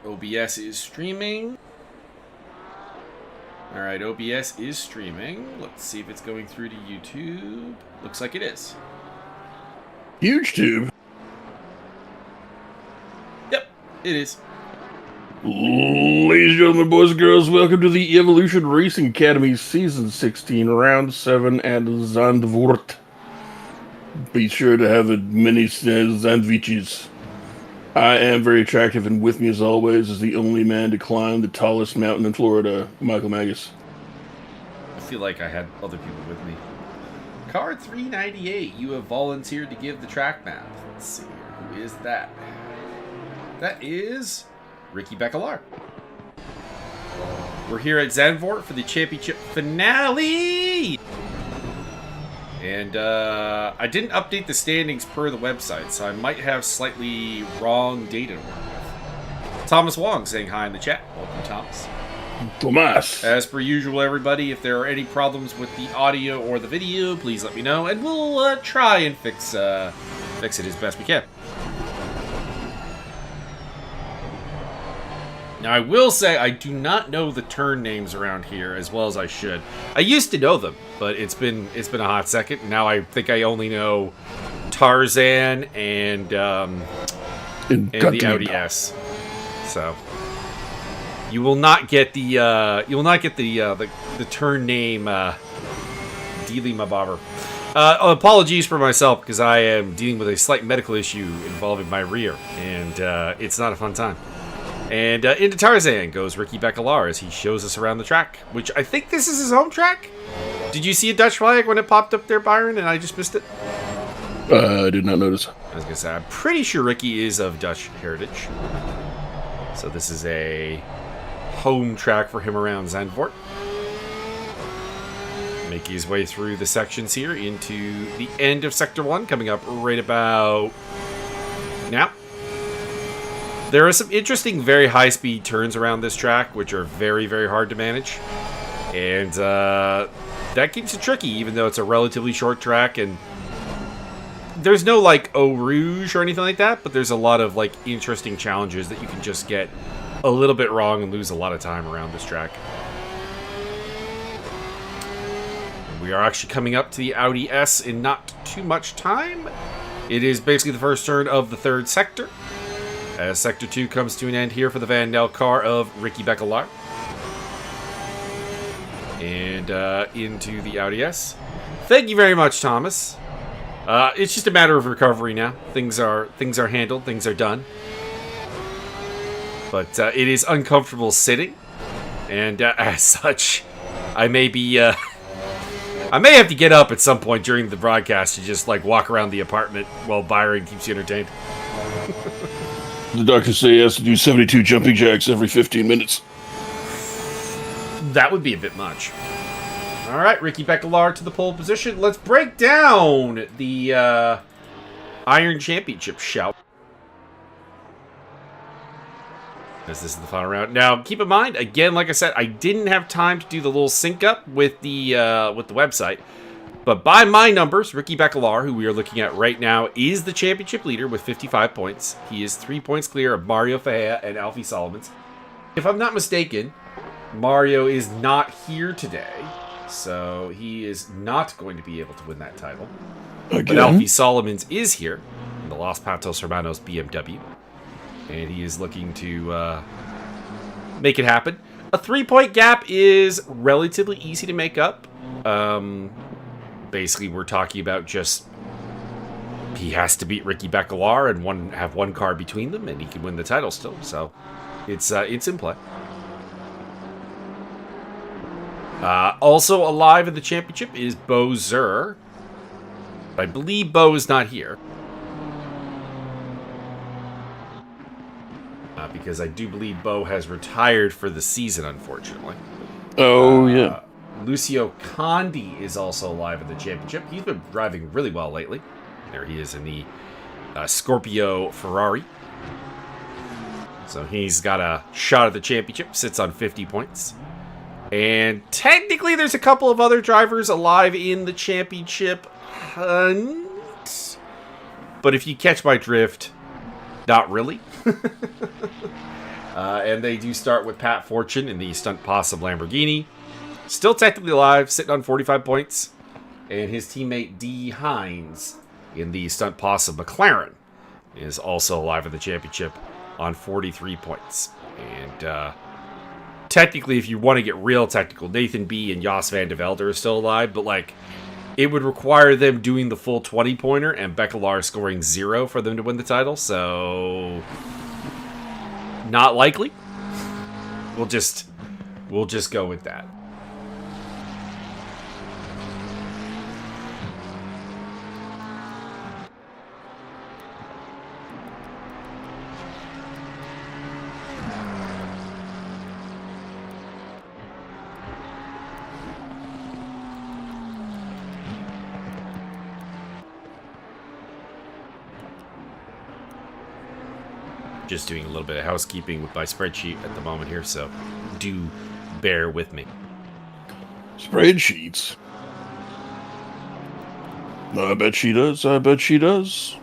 OBS is streaming. Alright, OBS is streaming. Let's see if it's going through to YouTube. Looks like it is. Huge tube. Yep, it is. Ladies and gentlemen, boys and girls, welcome to the Evolution Racing Academy Season 16, Round 7 at Zandvoort. Be sure to have many sandwiches. I am very attractive, and with me, as always, is the only man to climb the tallest mountain in Florida, Michael Magus. I feel like I had other people with me. Card 398, you have volunteered to give the track map. Let's see here. Who is that? That is Ricky Beckelar. We're here at Zandvoort for the championship finale! And I didn't update the standings per the website, so I might have slightly wrong data to work with. Thomas Wong saying hi in the chat. Welcome, Thomas. Tomas. As per usual, everybody, if there are any problems with the audio or the video, please let me know, and we'll try and fix it as best we can. Now, I will say I do not know the turn names around here as well as I should. I used to know them, but it's been a hot second. Now I think I only know Tarzan and the Audi S. So you will not get the turn name Dealy Mabobber. Apologies for myself because I am dealing with a slight medical issue involving my rear, and it's not a fun time. And into Tarzan goes Ricky Beckelar as he shows us around the track, which I think this is his home track. Did you see a Dutch flag when it popped up there, Byron, and I just missed it? I did not notice. I was going to say, I'm pretty sure Ricky is of Dutch heritage. So this is a home track for him around Zandvoort. Making his way through the sections here into the end of Sector 1, coming up right about now. There are some interesting, very high-speed turns around this track, which are very, very hard to manage. And that keeps it tricky, even though it's a relatively short track. And there's no, like, Eau Rouge or anything like that, but there's a lot of, like, interesting challenges that you can just get a little bit wrong and lose a lot of time around this track. We are actually coming up to the Audi S in not too much time. It is basically the first turn of the third sector, as Sector 2 comes to an end here for the Van Nel car of Ricky Beckelar. And into the Audi S. Thank you very much, Thomas. It's just a matter of recovery now. Things are handled, things are done. But it is uncomfortable sitting, and as such, I may have to get up at some point during the broadcast to just like walk around the apartment while Byron keeps you entertained. The doctors say he has to do 72 jumping jacks every 15 minutes. That would be a bit much. All right, Ricky Beckelar to the pole position. Let's break down the Iron Championship shout. As this is the final round. Now, keep in mind, again, like I said, I didn't have time to do the little sync up with the website. But by my numbers, Ricky Beckelar, who we are looking at right now, is the championship leader with 55 points. He is 3 points clear of Mario Fea and Alfie Solomons. If I'm not mistaken, Mario is not here today, so he is not going to be able to win that title. Again? But Alfie Solomons is here in the Los Patos Hermanos BMW, and he is looking to make it happen. A 3-point gap is relatively easy to make up. Basically, we're talking about just he has to beat Ricky Beckelar and have one car between them, and he can win the title still. So it's in play. Also alive in the championship is Bo Zur. I believe Bo is not here. Because I do believe Bo has retired for the season, unfortunately. Oh, yeah. Lucio Condi is also alive in the championship. He's been driving really well lately. There he is in the Scorpio Ferrari. So he's got a shot at the championship, sits on 50 points. And technically there's a couple of other drivers alive in the championship hunt. But if you catch my drift, not really. And they do start with Pat Fortune in the Stunt Possum Lamborghini. Still technically alive, sitting on 45 points. And his teammate D. Hines in the Stunt Possum McLaren is also alive in the championship on 43 points. And technically, if you want to get real technical, Nathan B. and Jos van de Velde are still alive, but like it would require them doing the full 20-pointer and Beckelaar scoring 0 for them to win the title, so not likely. We'll just go with that. Just doing a little bit of housekeeping with my spreadsheet at the moment here, so do bear with me. Spreadsheets? I bet she does. I bet she does.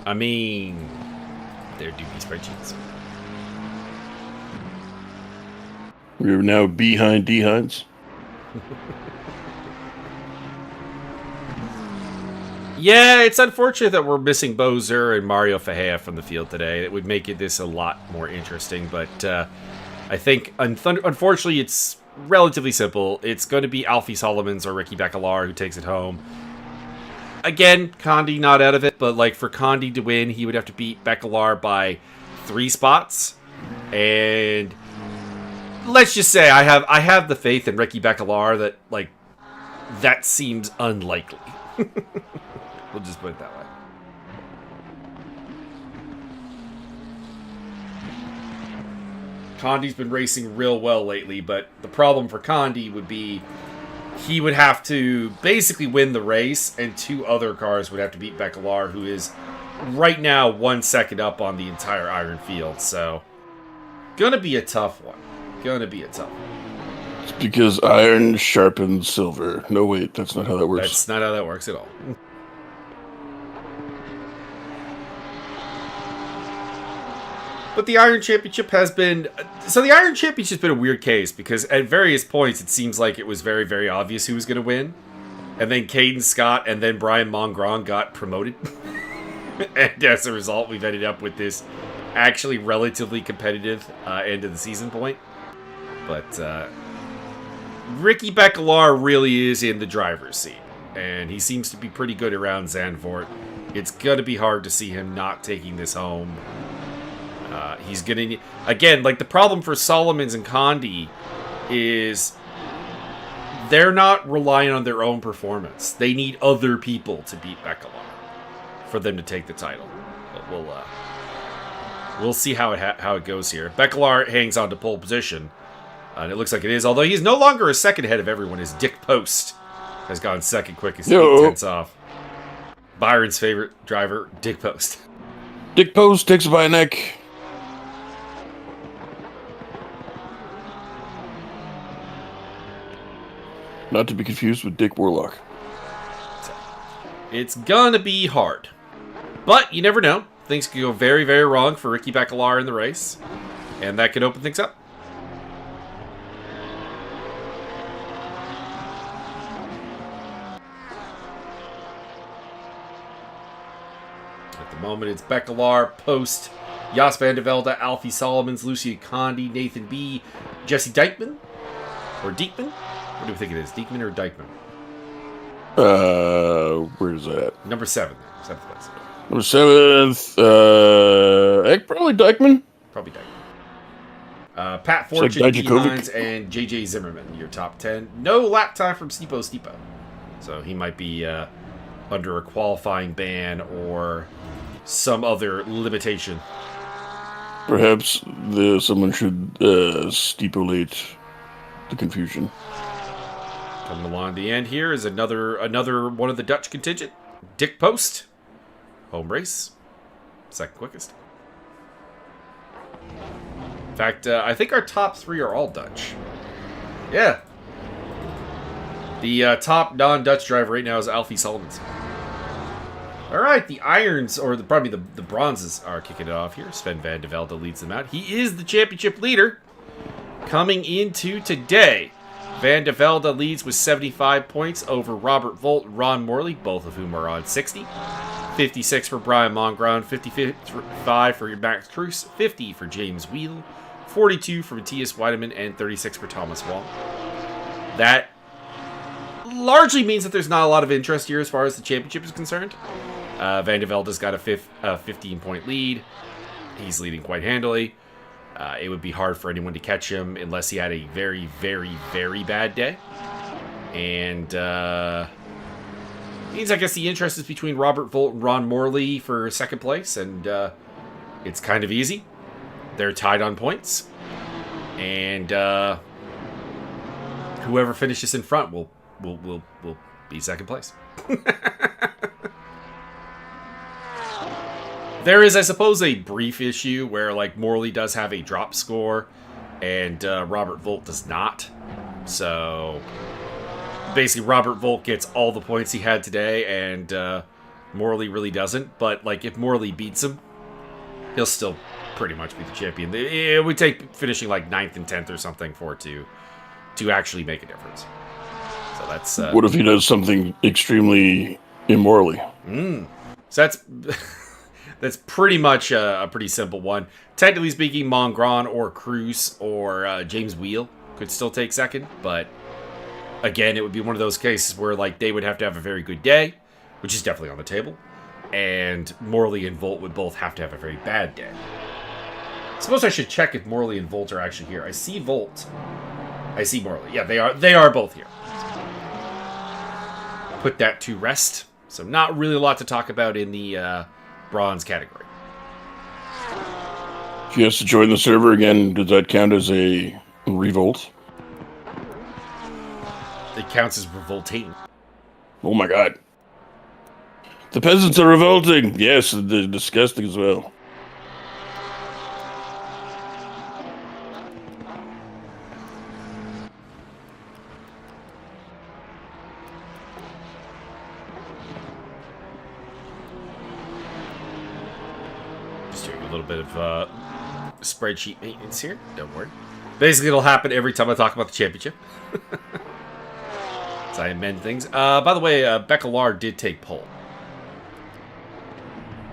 I mean, there do be spreadsheets. We're now behind D-Hines. Yeah, it's unfortunate that we're missing Bozer and Mario Fajea from the field today. It would make this a lot more interesting, but I think, unfortunately, it's relatively simple. It's going to be Alfie Solomons or Ricky Beckelaar who takes it home. Again, Condi not out of it, but like for Condi to win, he would have to beat Beckelaar by 3 spots. And let's just say I have the faith in Ricky Beckelaar that like that seems unlikely. We'll just put it that way. Condi's been racing real well lately, but the problem for Condi would be he would have to basically win the race, and 2 other cars would have to beat Beckelaar, who is right now 1 second up on the entire Iron Field. So, gonna be a tough one. It's because iron sharpens silver. No, wait, that's not how that works. That's not how that works at all. But the Iron Championship has been... So the Iron Championship's been a weird case, because at various points it seems like it was very, very obvious who was going to win. And then Caden Scott and then Brian Mongrand got promoted. And as a result, we've ended up with this actually relatively competitive end of the season point. But Ricky Beckelaar really is in the driver's seat. And he seems to be pretty good around Zandvoort. It's going to be hard to see him not taking this home. He's gonna... Again, like, the problem for Solomons and Condi is they're not relying on their own performance. They need other people to beat Beckelaar for them to take the title. But we'll see how it goes here. Beckelaar hangs on to pole position, and it looks like it is. Although he's no longer a second ahead of everyone, as Dick Post has gone second quickest, 8 tenths off. Byron's favorite driver, Dick Post. Dick Post takes it by a neck. Not to be confused with Dick Warlock. It's gonna be hard. But you never know. Things could go very, very wrong for Ricky Beckelaar in the race. And that could open things up. At the moment, it's Beckelaar, Post, Jos van de Velde, Alfie Solomons, Lucia Condi, Nathan B., Jesse Dijkman? Or Diekman? What do we think it is? Diekman or Dijkman? Where's that? Number 7. 7th place. Number 7th, probably Dijkman? Probably Dijkman. Pat Fortune, like D9s, and JJ Zimmerman, your top 10. No lap time from Stipo. So he might be under a qualifying ban or some other limitation. Perhaps someone should stipulate the confusion. Coming along the end here is another one of the Dutch contingent. Dick Post. Home race. Second quickest. In fact, I think our top 3 are all Dutch. Yeah. The top non-Dutch driver right now is Alfie Solomons. All right, the irons, or probably the bronzes, are kicking it off here. Sven Van de Velde leads them out. He is the championship leader coming into today. Van de Velde leads with 75 points over Robert Volt and Ron Morley, both of whom are on 60. 56 for Brian Mongrand, 55 for Max Cruz, 50 for James Wheel, 42 for Matthias Weidemann, and 36 for Thomas Wong. That largely means that there's not a lot of interest here as far as the championship is concerned. Van de Velde's got a 15-point lead. He's leading quite handily. It would be hard for anyone to catch him unless he had a very, very, very bad day. And means, I guess, the interest is between Robert Volt and Ron Morley for second place, and it's kind of easy. They're tied on points. And whoever finishes in front will be second place. There is, I suppose, a brief issue where, like, Morley does have a drop score and Robert Volt does not. So basically, Robert Volt gets all the points he had today and Morley really doesn't. But, like, if Morley beats him, he'll still pretty much be the champion. It would take finishing, like, 9th and 10th or something for it to actually make a difference. So that's... what if he does something extremely immorally? So that's... That's pretty much a pretty simple one. Technically speaking, Mongrand or Cruz or James Wheel could still take second, but again, it would be one of those cases where, like, they would have to have a very good day, which is definitely on the table, and Morley and Volt would both have to have a very bad day. I suppose I should check if Morley and Volt are actually here. I see Volt. I see Morley. Yeah, they are both here. Put that to rest. So not really a lot to talk about in the bronze category. If he has to join the server again, does that count as a revolt? It counts as revolting. Oh my god. The peasants are revolting! Yes, they're disgusting as well. A little bit of spreadsheet maintenance here. Don't worry. Basically, it'll happen every time I talk about the championship. So I amend things. By the way, Beckelar did take pole.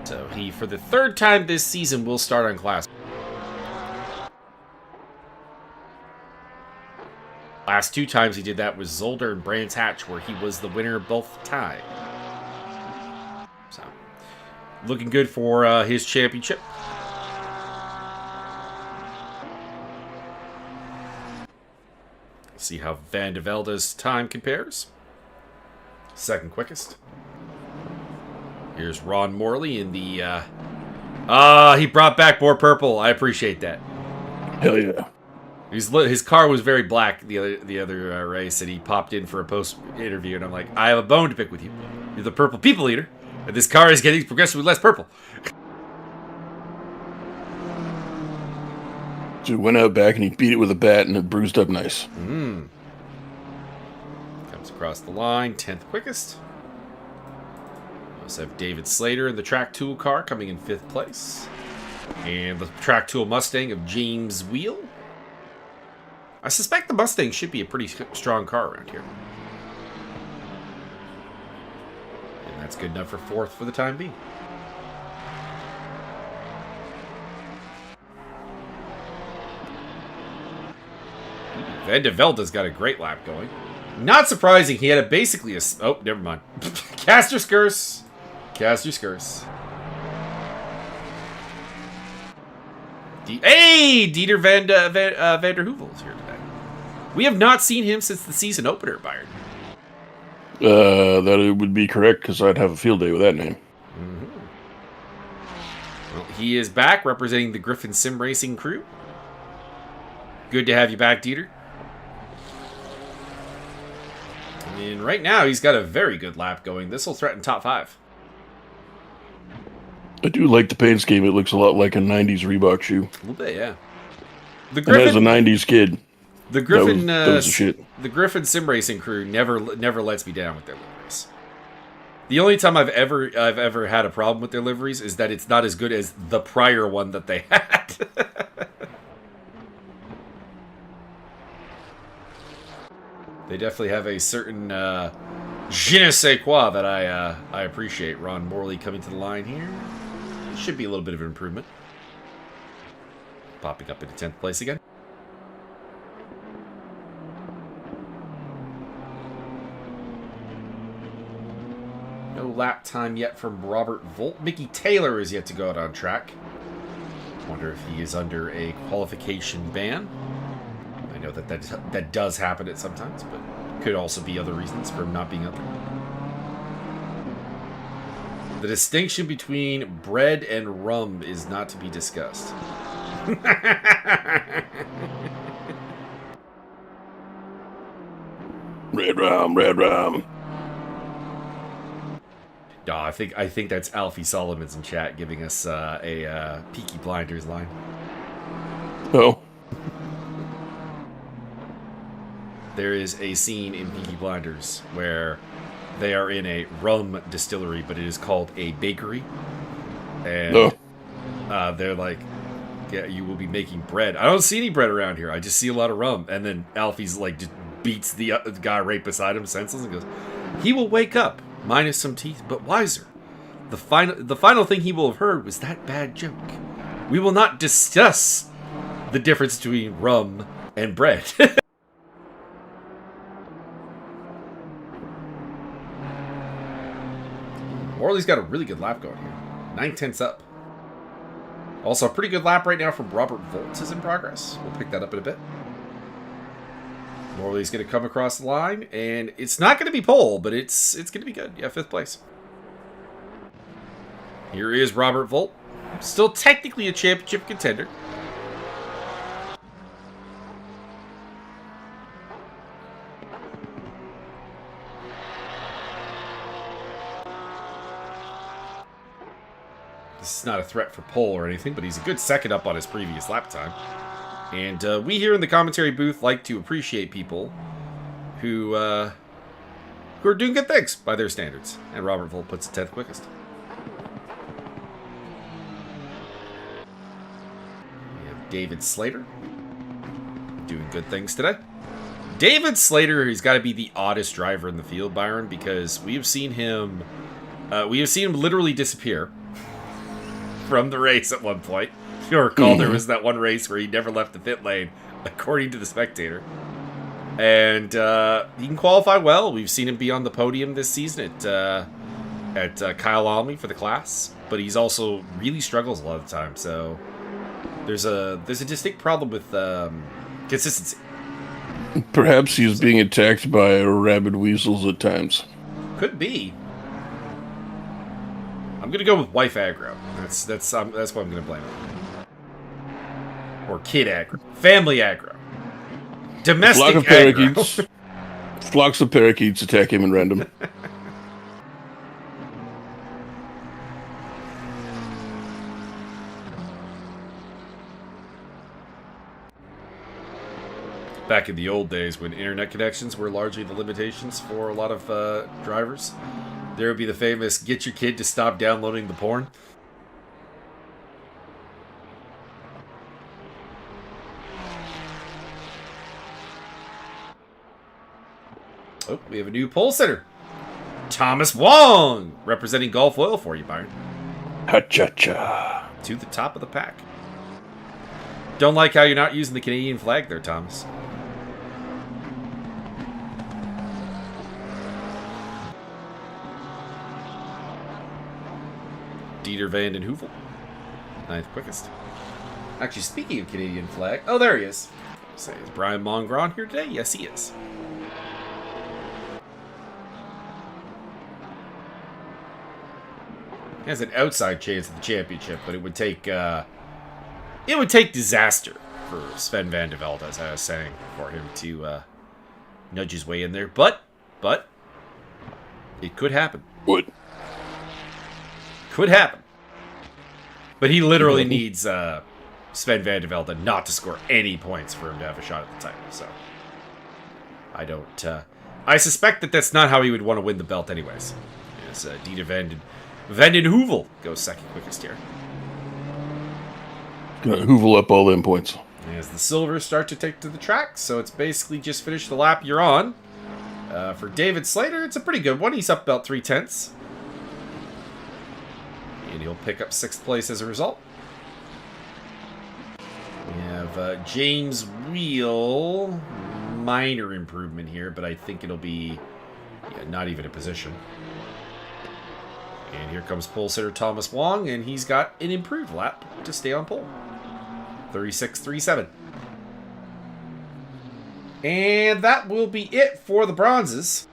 So he, for the third time this season, will start on class. Last two times he did that was Zolder and Brands Hatch, where he was the winner both times. So, looking good for his championship. See how Van de Velde's time compares. Second quickest. Here's Ron Morley in the... he brought back more purple. I appreciate that. Hell yeah. His car was very black the other race, and he popped in for a post-interview, and I'm like, I have a bone to pick with you. You're the purple people eater, and this car is getting progressively less purple. So he went out back and he beat it with a bat and it bruised up nice. Comes across the line, 10th quickest. We also have David Slater in the Track Tool car coming in 5th place. And the Track Tool Mustang of James Wheel. I suspect the Mustang should be a pretty strong car around here. And that's good enough for 4th for the time being. Van de Velde's got a great lap going. Not surprising, he had basically a... Oh, never mind. Caster's Curse. Caster's Curse. Hey! Dieter Van der Heuvel is here today. We have not seen him since the season opener, Byron. That it would be correct, because I'd have a field day with that name. Well, he is back, representing the Griffin Sim Racing crew. Good to have you back, Dieter. And right now, he's got a very good lap going. This will threaten top 5. I do like the paint scheme. It looks a lot like a 90s Reebok shoe. A little bit, yeah. The Griffin, and as a 90s kid, the Griffin, that was the shit. The Griffin Sim Racing crew never lets me down with their liveries. The only time I've ever had a problem with their liveries is that it's not as good as the prior one that they had. They definitely have a certain je ne sais quoi that I appreciate. Ron Morley coming to the line here. Should be a little bit of an improvement. Popping up into 10th place again. No lap time yet from Robert Volt. Mickey Taylor is yet to go out on track. Wonder if he is under a qualification ban. I know that does happen at sometimes, but could also be other reasons for him not being out there. The distinction between bread and rum is not to be discussed. Red rum, red rum. No, I think that's Alfie Solomon's in chat giving us a Peaky Blinders line. Oh. There is a scene in Peaky Blinders where they are in a rum distillery, but it is called a bakery. And they're like, yeah, you will be making bread. I don't see any bread around here. I just see a lot of rum. And then Alfie's like, just beats the guy right beside him senseless and goes, he will wake up, minus some teeth, but wiser. The final thing he will have heard was that bad joke. We will not discuss the difference between rum and bread. Morley's got a really good lap going here. 9/10 up. Also, a pretty good lap right now from Robert Volt is in progress. We'll pick that up in a bit. Morley's going to come across the line, and it's not going to be pole, but it's going to be good. Yeah, 5th place. Here is Robert Volt. Still technically a championship contender. This is not a threat for pole or anything, but he's a good second up on his previous lap time. And we here in the commentary booth like to appreciate people who are doing good things by their standards. And Robert Volt puts it 10th quickest. We have David Slater doing good things today. David Slater, he's got to be the oddest driver in the field, Byron, because we have seen him literally disappear from the race at one point. If you'll recall, there was that one race where he never left the pit lane, according to the Spectator. And he can qualify well. We've seen him be on the podium this season at Kyalami for the class, but he's also really struggles a lot of the time. So there's a distinct problem with consistency. Perhaps he's being attacked by rabid weasels at times. Could be. I'm gonna go with wife aggro. That's what I'm gonna blame it. Or kid aggro, family aggro, domestic Flock of aggro. parakeets. Flocks of parakeets attack him in random. Back in the old days when internet connections were largely the limitations for a lot of drivers, there would be the famous get your kid to stop downloading the porn. Oh, we have a new pole sitter. Thomas Wong, representing Gulf Oil for you, Byron. Ha-cha-cha. To the top of the pack. Don't like how you're not using the Canadian flag there, Thomas. Dieter van den Heuvel, 9th quickest. Actually, speaking of Canadian flag, oh, there he is. Say, is Brian Mongron here today? Yes, he is. He has an outside chance at the championship, but it would take disaster for Sven van der Velde, as I was saying, for him to nudge his way in there. But it could happen. Would. Could happen. But he literally needs Sven van der Velde not to score any points for him to have a shot at the title. So I don't. I suspect that that's not how he would want to win the belt, anyways. As Dieter Vanden Heuvel goes second quickest here. Gonna hoovel up all them points. As the silvers start to take to the track, so it's basically just finish the lap you're on. For David Slater, it's a pretty good one. He's up about 3/10. And he'll pick up 6th place as a result. We have James Wheel. Minor improvement here, but I think it'll be not even a position. And here comes pole sitter Thomas Wong, and he's got an improved lap to stay on pole. 36.37. And that will be it for the bronzes.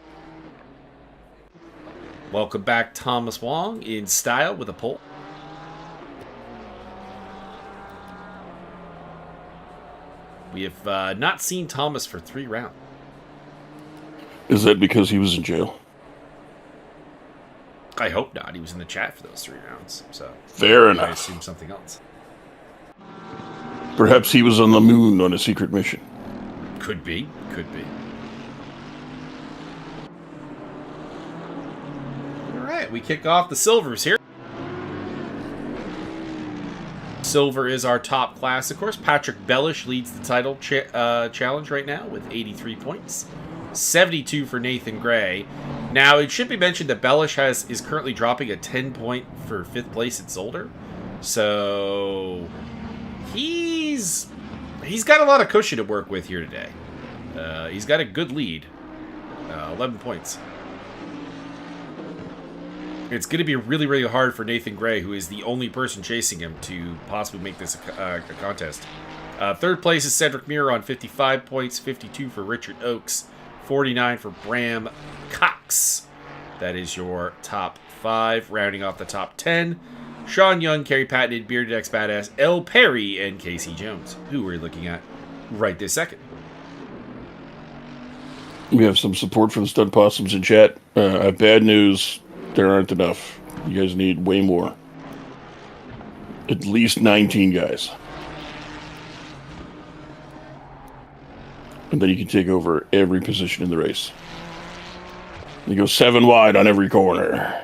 Welcome back, Thomas Wong, in style with a pole. We have not seen Thomas for 3 rounds. Is that because he was in jail? I hope not. He was in the chat for those 3 rounds. So Fair enough. I assume something else. Perhaps he was on the moon on a secret mission. Could be. Could be. All right, we kick off the silvers here. Silver is our top class, of course. Patrick Bellish leads the title challenge right now with 83 points. 72 for Nathan Gray. Now, it should be mentioned that Bellish is currently dropping a 10 point for 5th place at Zolder. So he's got a lot of cushion to work with here today. He's got a good lead. 11 points. It's going to be really, really hard for Nathan Gray, who is the only person chasing him, to possibly make this a contest. 3rd place is Cedric Muir on 55 points, 52 for Richard Oakes, 49 for Bram Cox. That is your top 5. Rounding off the top 10, Sean Young, Kerry Patented, Bearded X Badass, L. Perry, and Casey Jones, who we're looking at right this second. We have some support from the Stud Possums in chat. Bad news. There aren't enough. You guys need way more. At least 19 guys. And then you can take over every position in the race. You go 7 wide on every corner.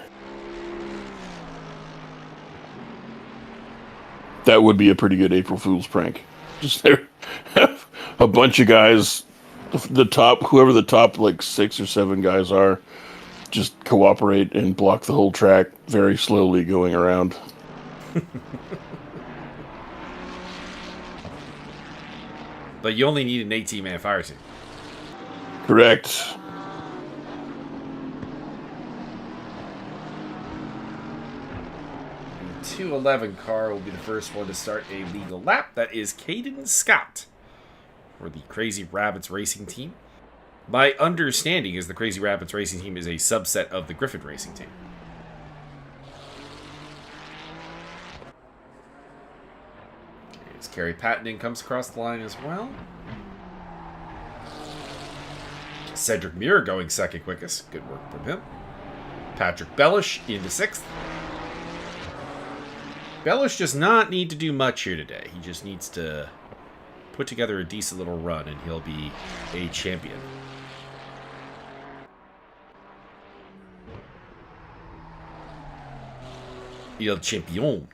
That would be a pretty good April Fool's prank. Just there, have a bunch of guys, whoever the top like 6 or 7 guys are, just cooperate and block the whole track very slowly going around. But you only need an 18-man fire team. Correct. The 211 car will be the first one to start a legal lap. That is Caden Scott for the Crazy Rabbits Racing Team. My understanding is the Crazy Rabbits Racing Team is a subset of the Griffin Racing Team. As Kerry Pattenden comes across the line as well. Cedric Muir going second quickest. Good work from him. Patrick Bellish into 6th. Bellish does not need to do much here today. He just needs to put together a decent little run and he'll be a champion. El Champion.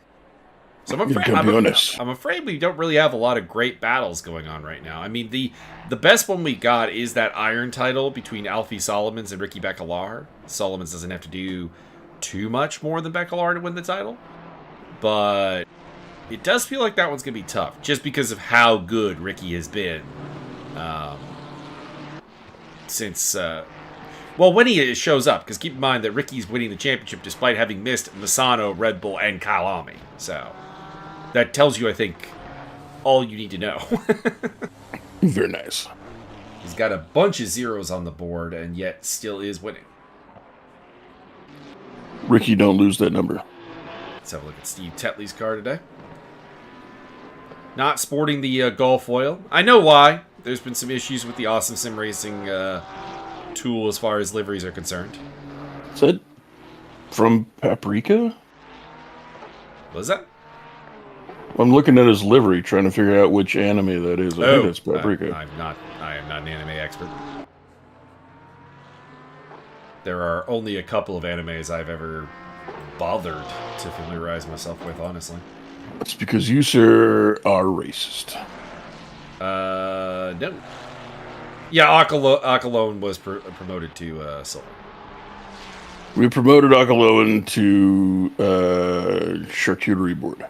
So I'm afraid we don't really have a lot of great battles going on right now. I mean, the best one we got is that Iron title between Alfie Solomons and Ricky Becalar. Solomons doesn't have to do too much more than Becalar to win the title. But it does feel like that one's going to be tough, just because of how good Ricky has been since... well, when he shows up, because keep in mind that Ricky's winning the championship despite having missed Misano, Red Bull, and Kyalami. So that tells you, I think, all you need to know. Very nice. He's got a bunch of zeros on the board, and yet still is winning. Ricky, don't lose that number. Let's have a look at Steve Tetley's car today. Not sporting the Gulf foil. I know why. There's been some issues with the Awesome Sim Racing tool as far as liveries are concerned. Is that from Paprika? Was that? I'm looking at his livery, trying to figure out which anime that is. I think it's Paprika. I am not an anime expert. There are only a couple of animes I've ever bothered to familiarize myself with, honestly. That's because you, sir, are racist. No. Yeah, Akalone was promoted to Zolder. We promoted Akaloan to charcuterie board.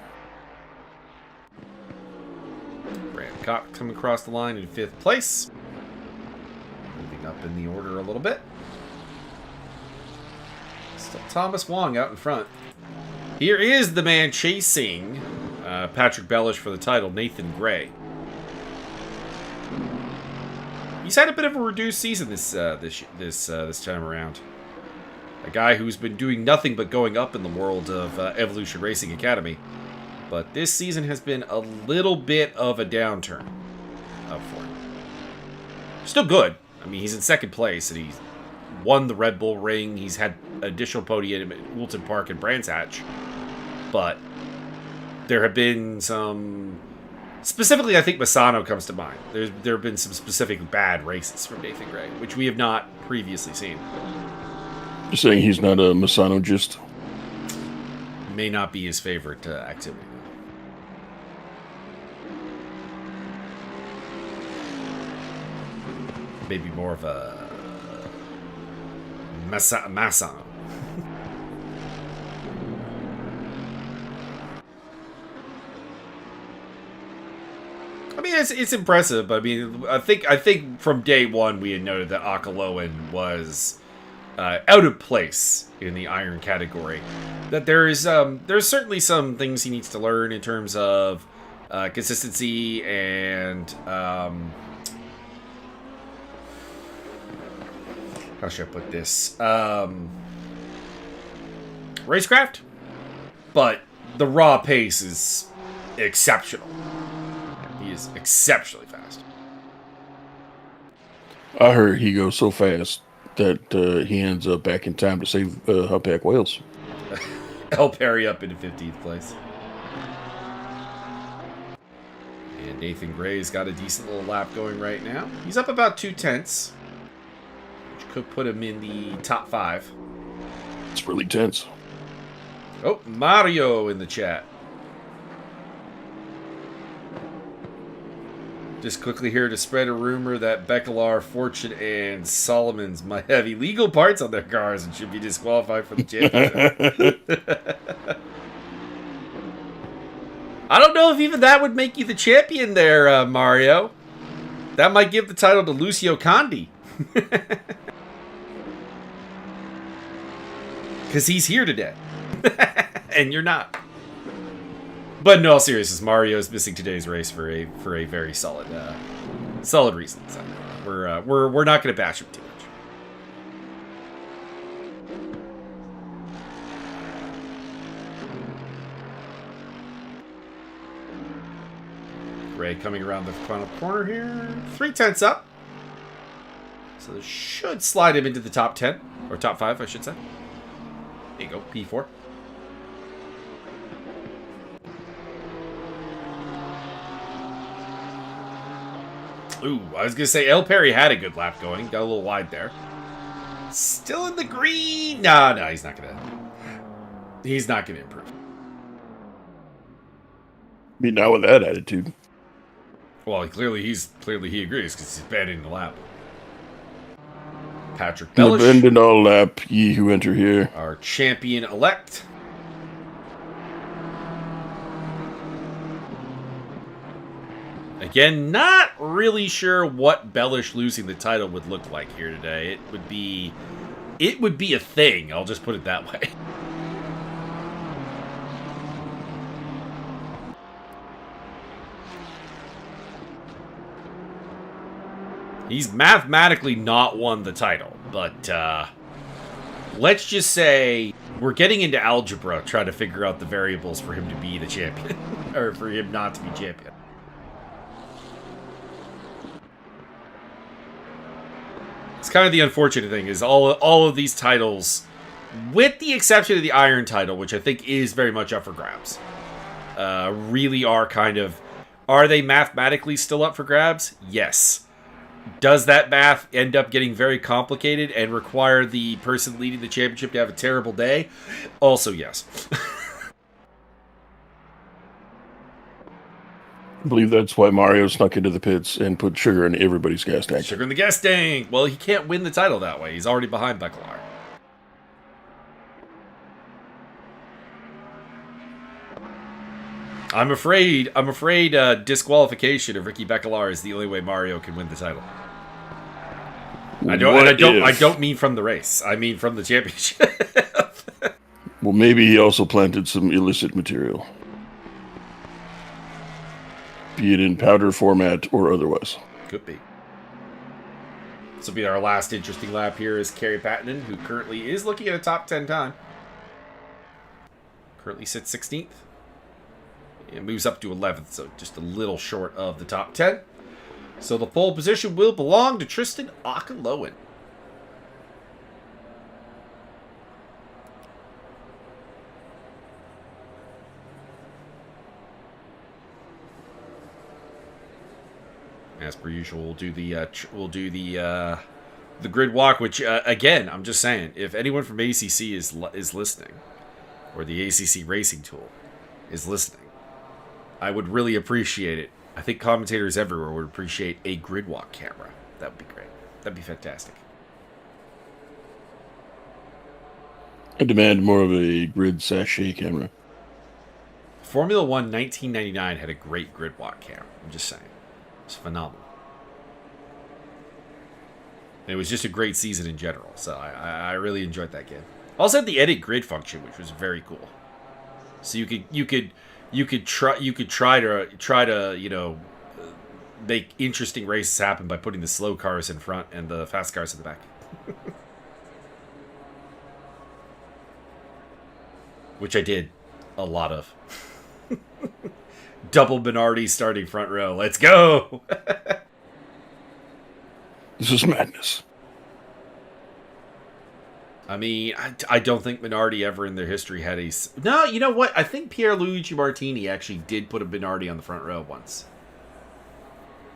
Brand Cox coming across the line in 5th place. Moving up in the order a little bit. Still Thomas Wong out in front. Here is the man chasing Patrick Bellish for the title, Nathan Gray. He's had a bit of a reduced season this time around. A guy who's been doing nothing but going up in the world of Evolution Racing Academy. But this season has been a little bit of a downturn for him. Still good. I mean, he's in 2nd place, and he's won the Red Bull Ring. He's had additional podium at Woolton Park and Brands Hatch. But there have been some... Specifically, I think Misano comes to mind. There have been some specific bad races from Nathan Gray, which we have not previously seen. You're saying he's not a Misanologist? May not be his favorite activity. Maybe more of a Misano. I mean, it's impressive. But I mean, I think from day one we had noted that Akaloan was out of place in the iron category. That there's certainly some things he needs to learn in terms of consistency and how should I put this? Racecraft, but the raw pace is exceptional. He is exceptionally fast. I heard he goes so fast that he ends up back in time to save Humpback Whales. El Perry up into 15th place. And Nathan Gray's got a decent little lap going right now. He's up about 2/10, which could put him in the top 5. It's really tense. Oh, Mario in the chat. Just quickly here to spread a rumor that Bekelar, Fortune, and Solomon's might have illegal parts on their cars and should be disqualified for the championship. I don't know if even that would make you the champion there, Mario. That might give the title to Lucio Condi. Because he's here today. And you're not. But in all seriousness, Mario's missing today's race for a very solid reason. So we're not going to bash him too much. Ray coming around the final corner here, 3/10 up. So this should slide him into the top 10 or top 5, I should say. There you go, P4. Ooh, I was going to say El Perry had a good lap going. Got a little wide there. Still in the green. No, he's not going to. He's not going to improve. I mean, not with that attitude. Well, clearly he agrees because he's abandoning the lap. Patrick Bellish. Abandon all lap, ye who enter here. Our champion-elect. Again, not really sure what Bellish losing the title would look like here today. It would be a thing. I'll just put it that way. He's mathematically not won the title, but let's just say we're getting into algebra trying to figure out the variables for him to be the champion, or for him not to be champion. It's kind of the unfortunate thing is all of these titles, with the exception of the Iron title, which I think is very much up for grabs, really are kind of... Are they mathematically still up for grabs? Yes. Does that math end up getting very complicated and require the person leading the championship to have a terrible day? Also, yes. I believe that's why Mario snuck into the pits and put sugar in everybody's gas tank. Sugar in the gas tank. Well, he can't win the title that way. He's already behind Becklar. I'm afraid disqualification of Ricky Becklar is the only way Mario can win the title. I don't mean from the race. I mean from the championship. Well, maybe he also planted some illicit material. Be it in powder format or otherwise. Could be. This will be our last interesting lap here is Kerry Pattinen, who currently is looking at a top 10 time. Currently sits 16th. It moves up to 11th, so just a little short of the top 10. So the pole position will belong to Tristan Akaloan. As per usual, we'll do the grid walk. Which again, I'm just saying, if anyone from ACC is listening, or the ACC Racing Tool is listening, I would really appreciate it. I think commentators everywhere would appreciate a grid walk camera. That would be great. That'd be fantastic. I demand more of a grid sachet camera. Formula 1 1999 had a great grid walk camera. I'm just saying. It's phenomenal. And it was just a great season in general, so I really enjoyed that game. Also had the edit grid function, which was very cool. So you could try to make interesting races happen by putting the slow cars in front and the fast cars in the back. Which I did a lot of. Double Minardi starting front row. Let's go! This is madness. I mean, I don't think Minardi ever in their history had a... No, you know what? I think Pierluigi Martini actually did put a Minardi on the front row once.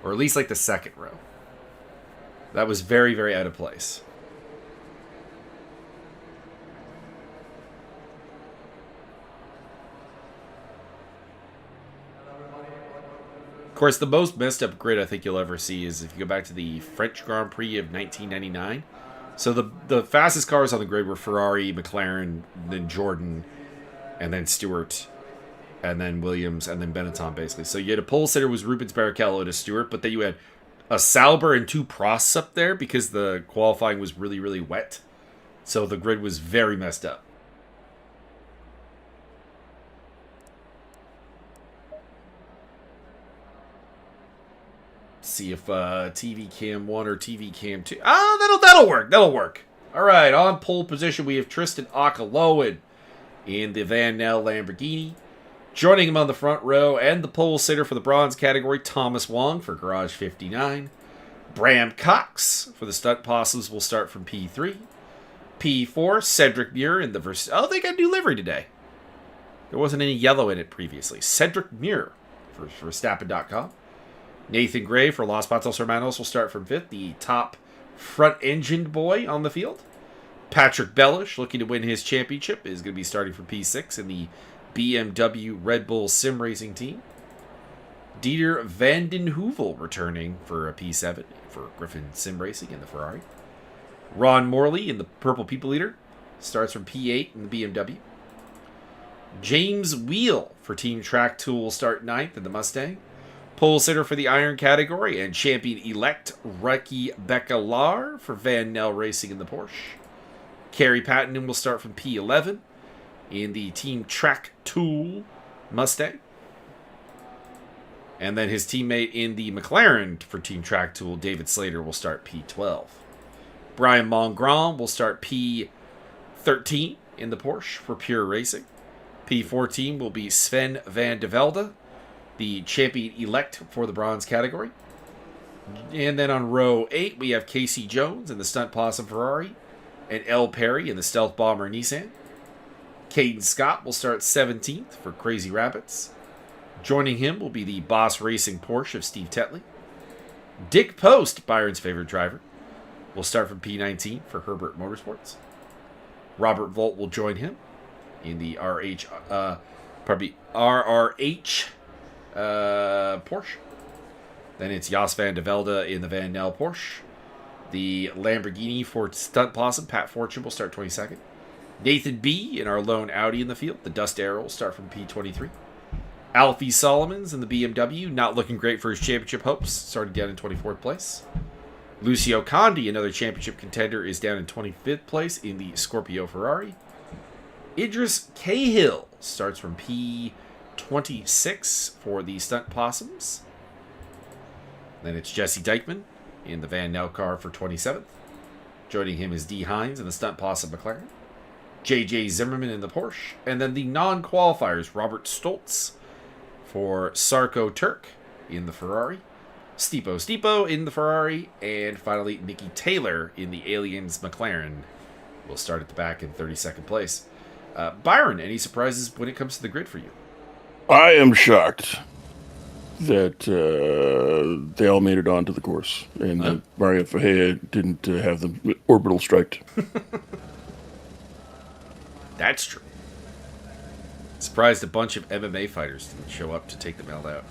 Or at least like the second row. That was very, very out of place. Of course, the most messed up grid I think you'll ever see is if you go back to the French Grand Prix of 1999. So the fastest cars on the grid were Ferrari, McLaren, then Jordan, and then Stewart, and then Williams, and then Benetton, basically. So you had a pole sitter was Rubens Barrichello to Stewart, but then you had a Sauber and two Prosts up there because the qualifying was really, really wet. So the grid was very messed up. See if TV Cam 1 or TV Cam 2. That'll work. That'll work. All right, on pole position, we have Tristan Akaloan in the Van Nel Lamborghini. Joining him on the front row and the pole sitter for the bronze category, Thomas Wong for Garage 59. Bram Cox for the stunt possums will start from P3. P4, Cedric Muir in the they got a new livery today. There wasn't any yellow in it previously. Cedric Muir for Verstappen.com. Nathan Gray for Los Patos Hermanos will start from 5th, the top front-engined boy on the field. Patrick Bellish, looking to win his championship, is going to be starting from P6 in the BMW Red Bull Sim Racing team. Dieter van den Heuvel returning for a P7 for Griffin Sim Racing in the Ferrari. Ron Morley in the Purple People Eater starts from P8 in the BMW. James Wheel for Team Track Tool will start 9th in the Mustang. Pole sitter for the Iron category and champion-elect Ricky Becklar for Van Nel Racing in the Porsche. Kerry Pattinen will start from P11 in the Team Track Tool Mustang. And then his teammate in the McLaren for Team Track Tool, David Slater, will start P12. Brian Mongrand will start P13 in the Porsche for Pure Racing. P14 will be Sven van de Velde, the champion-elect for the bronze category. And then on row 8, we have Casey Jones in the Stunt Possum Ferrari and L. Perry in the Stealth Bomber Nissan. Caden Scott will start 17th for Crazy Rabbits. Joining him will be the Boss Racing Porsche of Steve Tetley. Dick Post, Byron's favorite driver, will start from P19 for Herbert Motorsports. Robert Volt will join him in the RRH Porsche. Then it's Jos van de Velde in the Van Nel Porsche. The Lamborghini for Stunt Possum, Pat Fortune, will start 22nd. Nathan B. in our lone Audi in the field. The Dust Arrow will start from P23. Alfie Solomons in the BMW, not looking great for his championship hopes. Started down in 24th place. Lucio Condi, another championship contender, is down in 25th place in the Scorpio Ferrari. Idris Cahill starts from P26 for the Stunt Possums. Then it's Jesse Dykeman in the Van Nel car for 27th. Joining him is D. Hines in the Stunt Possum McLaren. J.J. Zimmerman in the Porsche. And then the non-qualifiers, Robert Stoltz for Sarko Turk in the Ferrari. Stipo in the Ferrari. And finally, Nicky Taylor in the Aliens McLaren will start at the back in 32nd place. Byron, any surprises when it comes to the grid for you? I am shocked that they all made it onto the course, and that Mario Fajea didn't have the orbital striked. That's true. Surprised a bunch of MMA fighters didn't show up to take the belt out.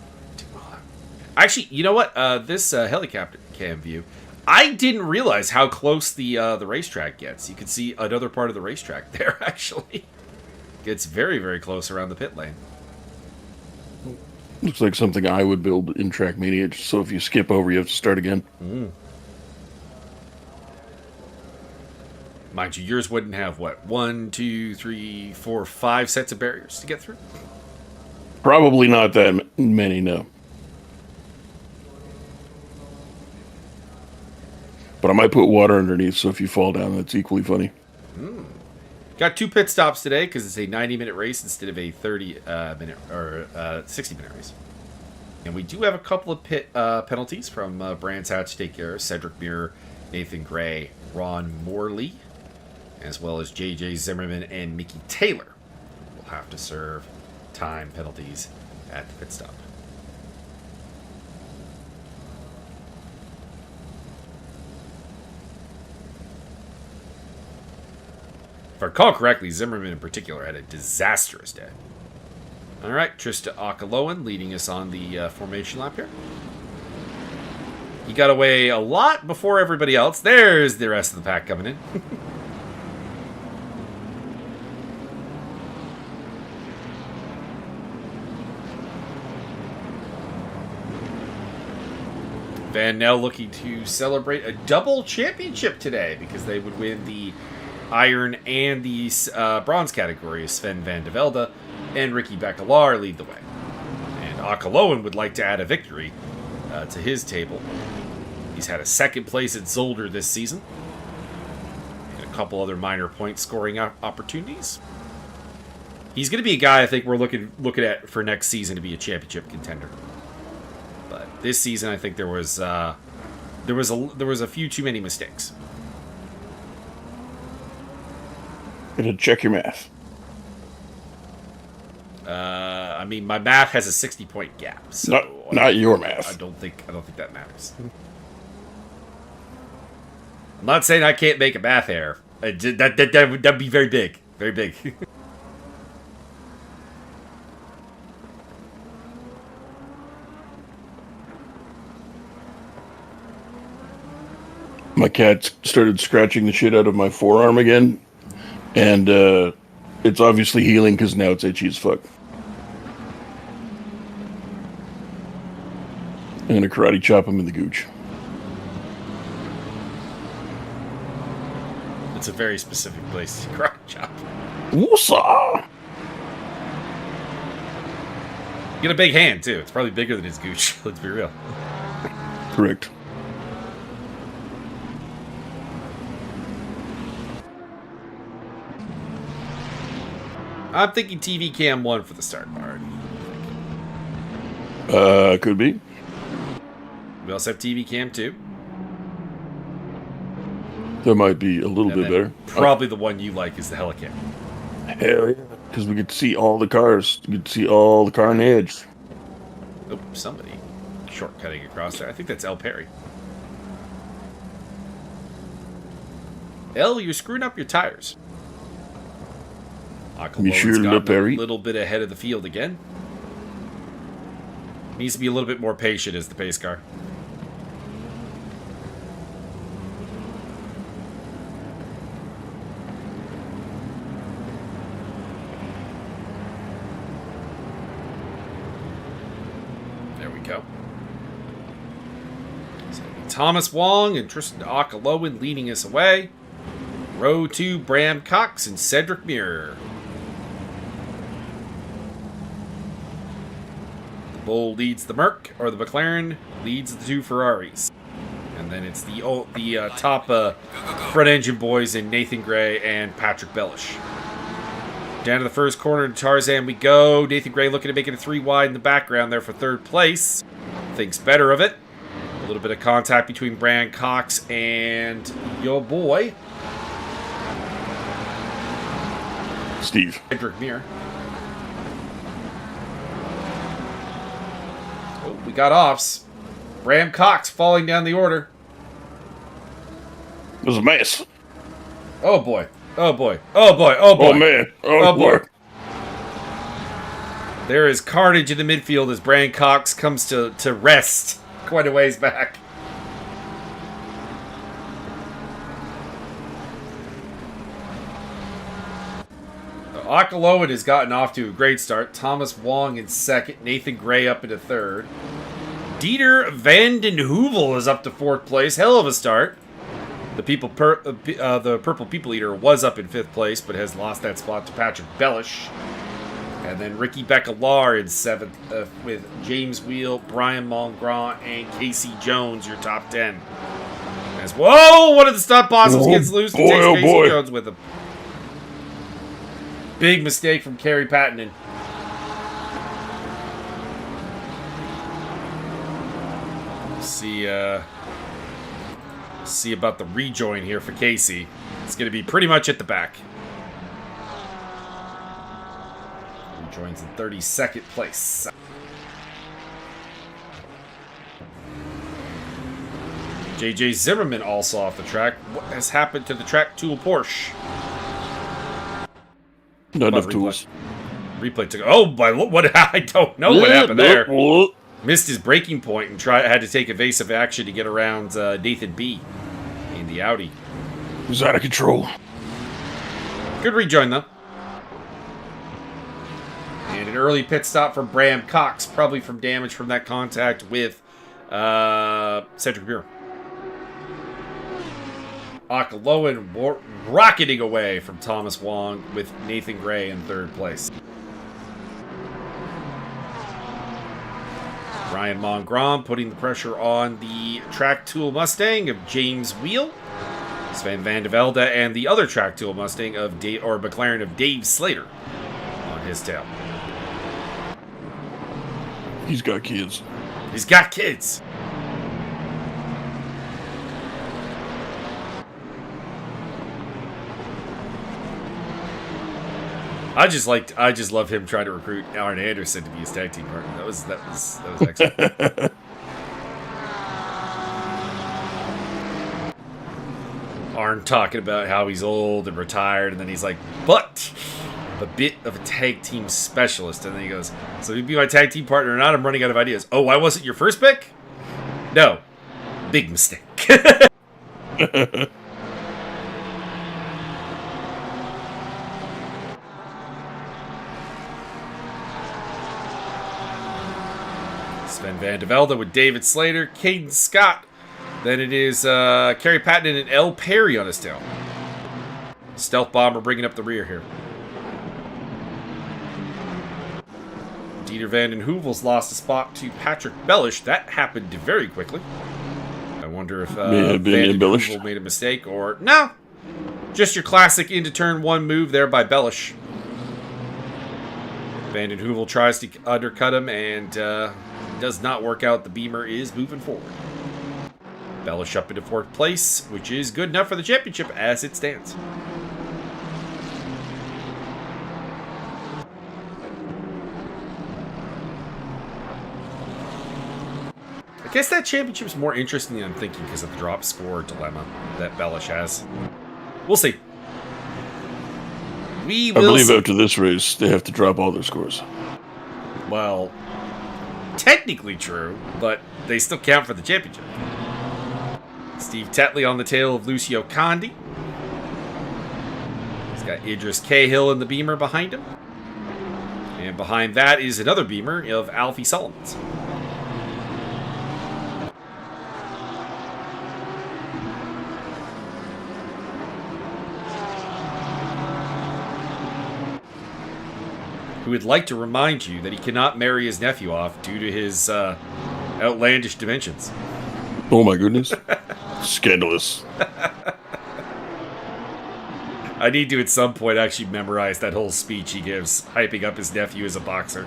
Actually, you know what? This helicopter cam view, I didn't realize how close the racetrack gets. You can see another part of the racetrack there, actually. Gets very, very close around the pit lane. Looks like something I would build in Trackmania, so if you skip over, you have to start again. Mind you, yours wouldn't have, what, 1, 2, 3, 4, 5 sets of barriers to get through? Probably not that many, no. But I might put water underneath, so if you fall down, that's equally funny. Got 2 pit stops today because it's a 90-minute race instead of a 30-minute or 60-minute race. And we do have a couple of pit penalties from Brands Hatch to take care of. Cedric Muir, Nathan Gray, Ron Morley, as well as J.J. Zimmerman and Mickey Taylor will have to serve time penalties at the pit stop. If I recall correctly, Zimmerman in particular had a disastrous day. All right, Trista Akaloan leading us on the formation lap here. He got away a lot before everybody else. There's the rest of the pack coming in. Van Nel looking to celebrate a double championship today because they would win the Iron and the Bronze category. Sven van de Velde and Ricky Baccalar lead the way. And Akaloan would like to add a victory to his table. He's had a second place at Zolder this season. And a couple other minor point scoring opportunities. He's going to be a guy I think we're looking at for next season to be a championship contender. But this season I think there was a few too many mistakes. Gonna check your math. I mean, my math has a 60-point gap. So not your math. I don't think that matters. I'm not saying I can't make a math error. That'd be very big, very big. My cat started scratching the shit out of my forearm again, and it's obviously healing because now it's itchy as fuck. I'm gonna karate chop him in the gooch. It's a very specific place to karate chop. Woosa! You got a big hand too. It's probably bigger than his gooch. Let's be real. Correct. I'm thinking TV Cam 1 for the start bar. Could be. We also have TV Cam 2. That might be a little bit better. Probably the one you like is the Helicam. Hell yeah. Because we get to see all the cars. We get to see all the carnage. Oh, somebody. shortcutting across there. I think that's El Perry. El, you're screwing up your tires. Monsieur Akaloan's Le gotten Perry. a little bit ahead of the field again. Needs to be a little bit more patient as the pace car. There we go. So Thomas Wong and Tristan Akaloan leading us away. Row 2, Bram Cox and Cedric Muir. The Bull leads the Merc, or the McLaren leads the 2 Ferraris. And then it's the top front engine boys in Nathan Gray and Patrick Bellish. Down to the first corner to Tarzan we go. Nathan Gray looking to make it a 3 wide in the background there for 3rd place. Thinks better of it. A little bit of contact between Bram Cox and your boy Steve. Cedric Muir. Oh, we got offs. Bram Cox falling down the order. It was a mess. Oh boy. Oh boy. Oh boy. Oh boy. Oh man. Oh boy. boy. There is carnage in the midfield as Bram Cox comes to rest quite a ways back. Akaloan has gotten off to a great start. Thomas Wong in 2nd. Nathan Gray up into 3rd. Dieter van den Heuvel is up to 4th place. Hell of a start. The Purple People Eater was up in 5th place, but has lost that spot to Patrick Bellish. And then Ricky Beckelar in 7th with James Wheel, Brian Mongrand, and Casey Jones, your top 10. As whoa! One of the stunt bosses gets loose and takes Casey Jones with him. Big mistake from Kerry Pattinen. See about the rejoin here for Casey. It's going to be pretty much at the back. Rejoins in 32nd place. JJ Zimmerman also off the track. What has happened to the track tool Porsche? Not enough tools. Replay took. Oh, what? I don't know what happened there. Missed his braking point and had to take evasive action to get around Nathan B. in the Audi. It was out of control. Good rejoin though. And an early pit stop for Bram Cox, probably from damage from that contact with Cedric Muir. Akaloan rocketing away from Thomas Wong with Nathan Gray in 3rd place. Brian Mongrand putting the pressure on the track tool Mustang of James Wheel. Sven van de Velde and the other track tool Mustang of McLaren of Dave Slater on his tail. He's got kids. He's got kids. I just love him trying to recruit Arn Anderson to be his tag team partner. That was excellent. Arn talking about how he's old and retired, and then he's like, but a bit of a tag team specialist. And then he goes, so you'd be my tag team partner or not? I'm running out of ideas. Oh, I wasn't your first pick? No. Big mistake. Sven van de Velde with David Slater, Caden Scott. Then it is Kerry Pattinen and L. Perry on his tail. Stealth Bomber bringing up the rear here. Dieter van den Heuvel's lost a spot to Patrick Bellish. That happened very quickly. I wonder if Van den Heuvel made a mistake or... No! Just your classic into turn 1 move there by Bellish. Van den Heuvel tries to undercut him and does not work out. The Beamer is moving forward. Bellish up into 4th place, which is good enough for the championship as it stands. guess that championship's more interesting than I'm thinking because of the drop score dilemma that Bellish has. We'll see. I believe after this race, they have to drop all their scores. Well, technically true, but they still count for the championship. Steve Tetley on the tail of Lucio Condi. He's got Idris Cahill in the Beamer behind him. And behind that is another Beamer of Alfie Solomons. Who would like to remind you that he cannot marry his nephew off due to his outlandish dimensions. Oh my goodness. Scandalous. I need to at some point actually memorize that whole speech he gives, hyping up his nephew as a boxer.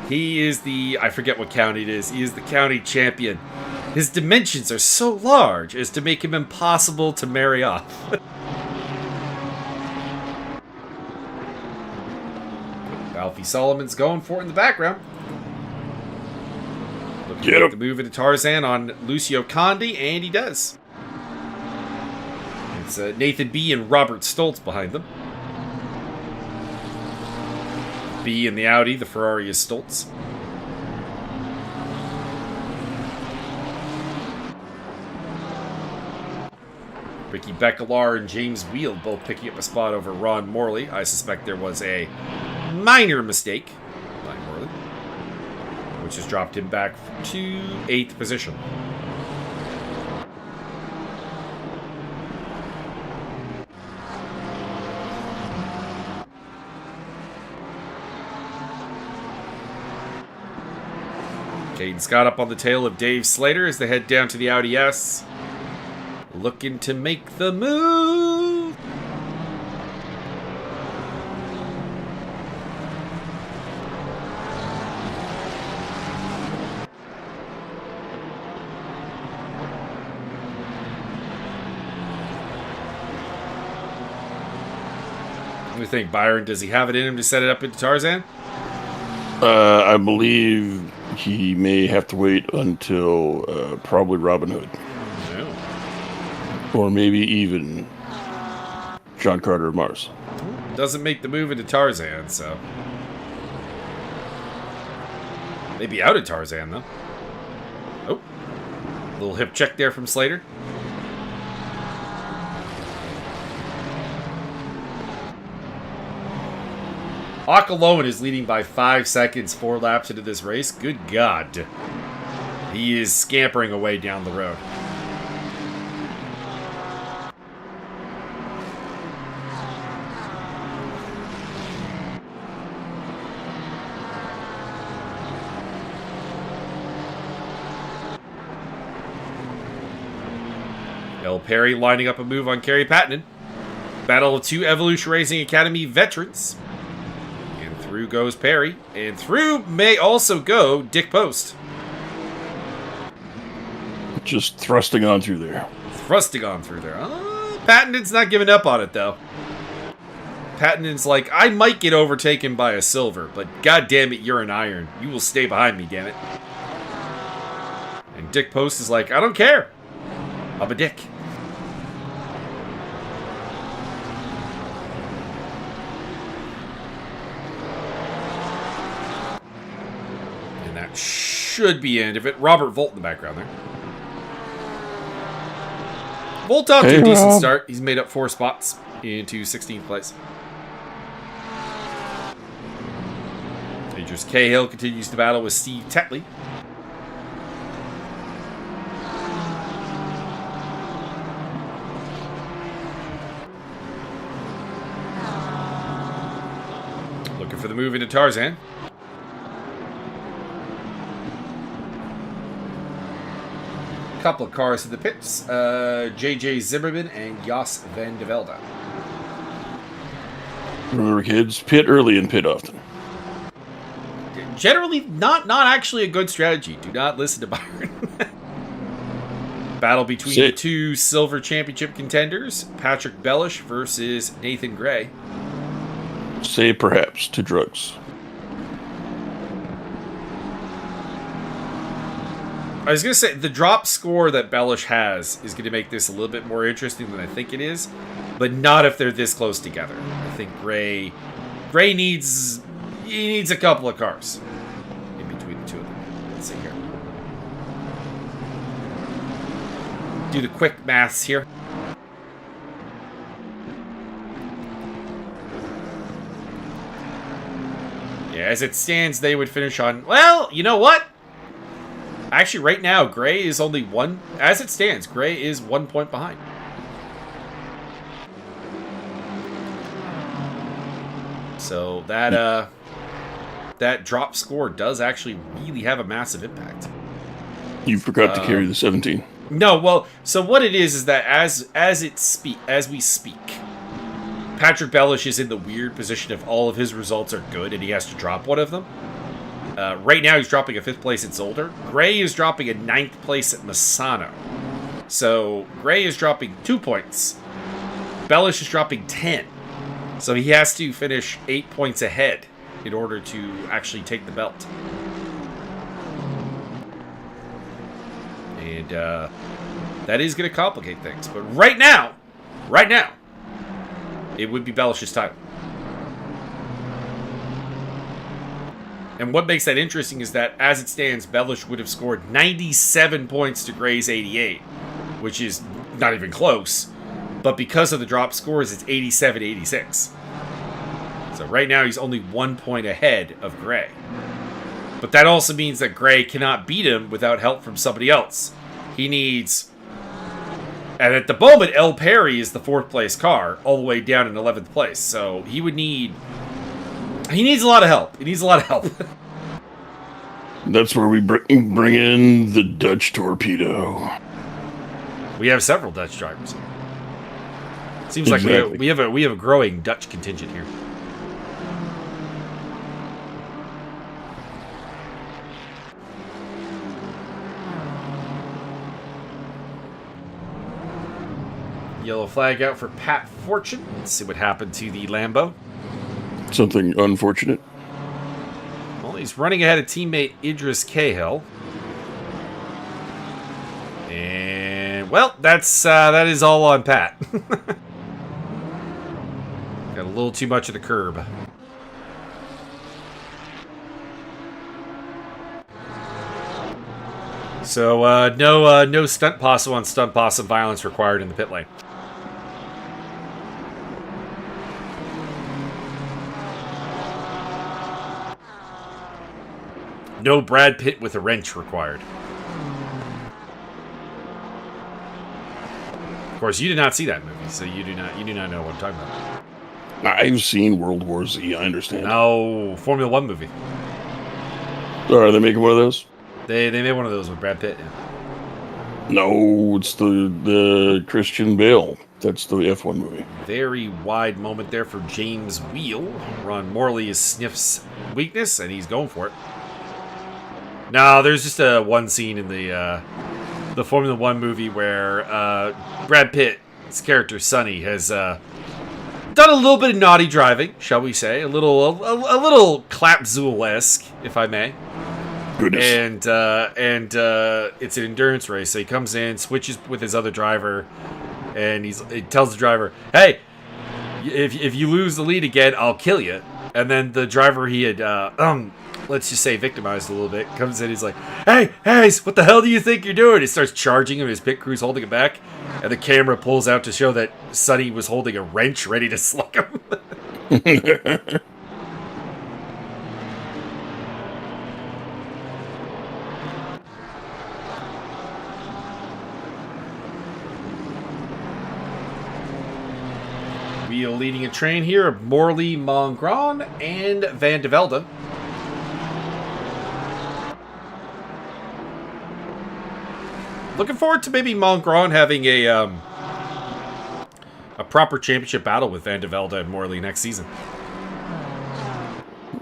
He is I forget what county it is, he is the county champion. His dimensions are so large as to make him impossible to marry off. Alfie Solomon's going for it in the background. Looking to make the move into Tarzan on Lucio Condi, and he does. It's Nathan B. and Robert Stoltz behind them. B in the Audi, the Ferrari is Stoltz. Ricky Beckelar and James Wheel both picking up a spot over Ron Morley. I suspect there was a minor mistake by Morley, which has dropped him back to 8th position. Caden Scott up on the tail of Dave Slater as they head down to the Audi S. Looking to make the move. What do you think, Byron? Does he have it in him to set it up into Tarzan? I believe he may have to wait until probably Robin Hood. Or maybe even John Carter of Mars. Doesn't make the move into Tarzan, so... maybe out of Tarzan, though. Oh. Little hip check there from Slater. Akaloan is leading by 5 seconds 4 laps into this race. Good God. He is scampering away down the road. El Perry lining up a move on Kerry Pattinen. Battle of 2 Evolution Racing Academy veterans. And through goes Perry. And through may also go Dick Post. Just thrusting on through there. Thrusting on through there. Pattinen's not giving up on it, though. Pattinen's like, I might get overtaken by a silver, but god damn it, you're an iron. You will stay behind me, damn it. And Dick Post is like, I don't care. I'm a dick. And that should be end of it. Robert Volt in the background there. Volt off to a decent start. He's made up 4 spots into 16th place. Idris Cahill continues to battle with Steve Tetley. Looking for the move into Tarzan. Couple of cars to the pits. JJ Zimmerman and Jos van de Velde. Remember, kids, pit early and pit often. Generally, not actually a good strategy. Do not listen to Byron. Battle between the 2 silver championship contenders, Patrick Bellish versus Nathan Gray. Say perhaps to drugs. I was going to say, the drop score that Bellish has is going to make this a little bit more interesting than I think it is, but not if they're this close together. I think Gray needs a couple of cars in between the two of them. Let's see here. Do the quick maths here. Yeah, as it stands, they would finish on... Well, you know what? Actually, right now, Gray is only one... As it stands, Gray is 1 point behind. So that drop score does actually really have a massive impact. You forgot to carry the 17. No, well, so what it is that as we speak, Patrick Bellish is in the weird position of all of his results are good and he has to drop one of them. Right now he's dropping a 5th place at Zolder. Gray is dropping a 9th place at Misano. So Gray is dropping 2 points. Bellish is dropping 10. So he has to finish 8 points ahead in order to actually take the belt. And that is going to complicate things. But right now, it would be Bellish's title. And what makes that interesting is that, as it stands, Bellish would have scored 97 points to Gray's 88, which is not even close. But because of the drop scores, it's 87-86. So right now, he's only 1 point ahead of Gray. But that also means that Gray cannot beat him without help from somebody else. He needs... And at the moment, El Perry is the 4th place car, all the way down in 11th place. So he would need... He needs a lot of help. He needs a lot of help. That's where we bring in the Dutch torpedo. We have several Dutch drivers here. Seems Exactly. like we have a growing Dutch contingent here. Yellow flag out for Pat Fortune. Let's see what happened to the Lambo. Something unfortunate. Well, he's running ahead of teammate Idris Cahill. And, well, that is all on Pat. Got a little too much of the curb. So, no stunt possum on stunt possum violence required in the pit lane. No Brad Pitt with a wrench required. Of course, you did not see that movie, so you do not know what I'm talking about. I've seen World War Z, I understand. No, Formula One movie. Are they making one of those? They made one of those with Brad Pitt. Yeah. No, it's the Christian Bale. That's the F1 movie. Very wide moment there for James Wheel. Ron Morley sniffs weakness, and he's going for it. No, there's just one scene in the Formula One movie where Brad Pitt's character Sonny has done a little bit of naughty driving, shall we say, a little Clapzool-esque, if I may. Goodness. And it's an endurance race, so he comes in, switches with his other driver, and he tells the driver, "Hey, if you lose the lead again, I'll kill you." And then the driver he had let's just say victimized a little bit, comes in, he's like, hey, what the hell do you think you're doing? He starts charging him, his pit crew's holding him back, and the camera pulls out to show that Sonny was holding a wrench ready to slug him. Wheel leading a train here of Morley, Mongron, and Van de Velde. Looking forward to maybe Mongron having a proper championship battle with Van de Velde and Morley next season.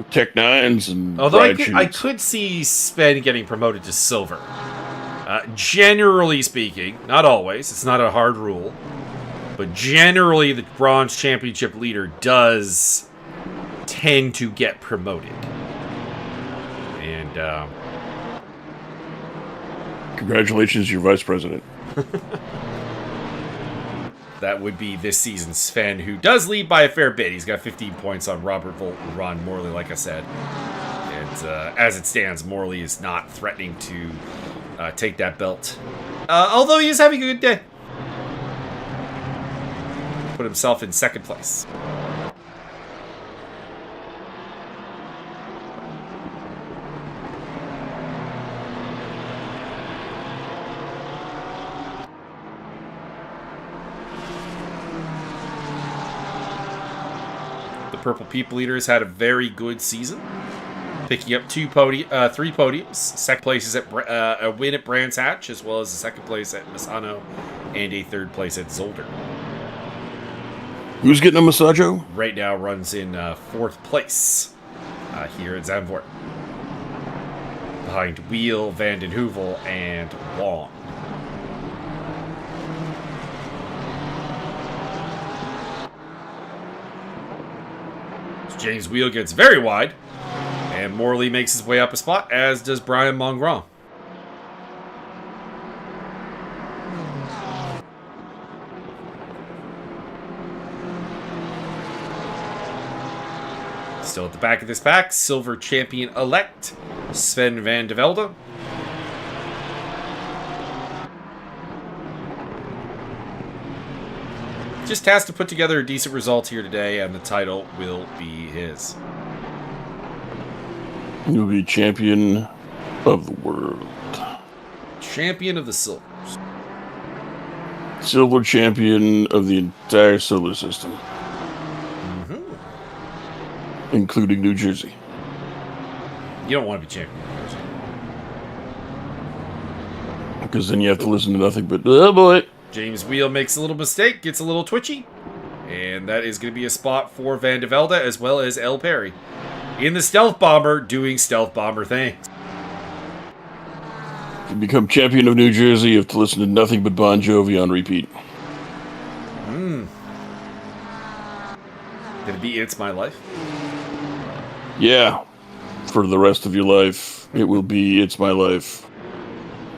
Tech Nines and although I could see Sven getting promoted to silver. Generally speaking, not always. It's not a hard rule. But generally, the bronze championship leader does tend to get promoted. And Congratulations, your vice president. That would be this season's Sven, who does lead by a fair bit. He's got 15 points on Robert Volt and Ron Morley, like I said. And as it stands, Morley is not threatening to take that belt. Although he is having a good day. Put himself in second place. Purple People Eaters had a very good season, picking up 3 podiums. Second place is at a win at Brands Hatch, as well as a second place at Misano, and a third place at Zolder. Who's getting a Masajo? Right now runs in fourth place here at Zandvoort, behind Wheel, Van den Heuvel, and Wong. James Wheel gets very wide, and Morley makes his way up a spot, as does Brian Mongrand. Still at the back of this pack, silver champion-elect Sven van de Velde. Just has to put together a decent result here today, and the title will be his. You'll be champion of the world. Champion of the Silvers. Silver champion of the entire solar system. Mm-hmm. Including New Jersey. You don't want to be champion of New Jersey. Because then you have to listen to nothing but, oh boy. James Wheel makes a little mistake, gets a little twitchy, and that is going to be a spot for Van de Velde as well as L. Perry in the Stealth Bomber doing Stealth Bomber things. To become champion of New Jersey, you have to listen to nothing but Bon Jovi on repeat. Gonna be It's My Life? Yeah. For the rest of your life, it will be It's My Life.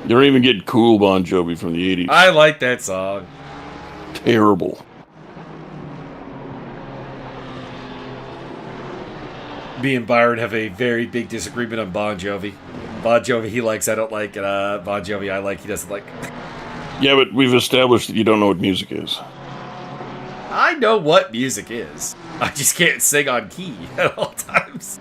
You don't even get cool Bon Jovi from the 80s. I like that song. Terrible. Me and Byron have a very big disagreement on Bon Jovi. Bon Jovi he likes, I don't like, and Bon Jovi I like, he doesn't like. Yeah, but we've established that you don't know what music is. I know what music is. I just can't sing on key at all times.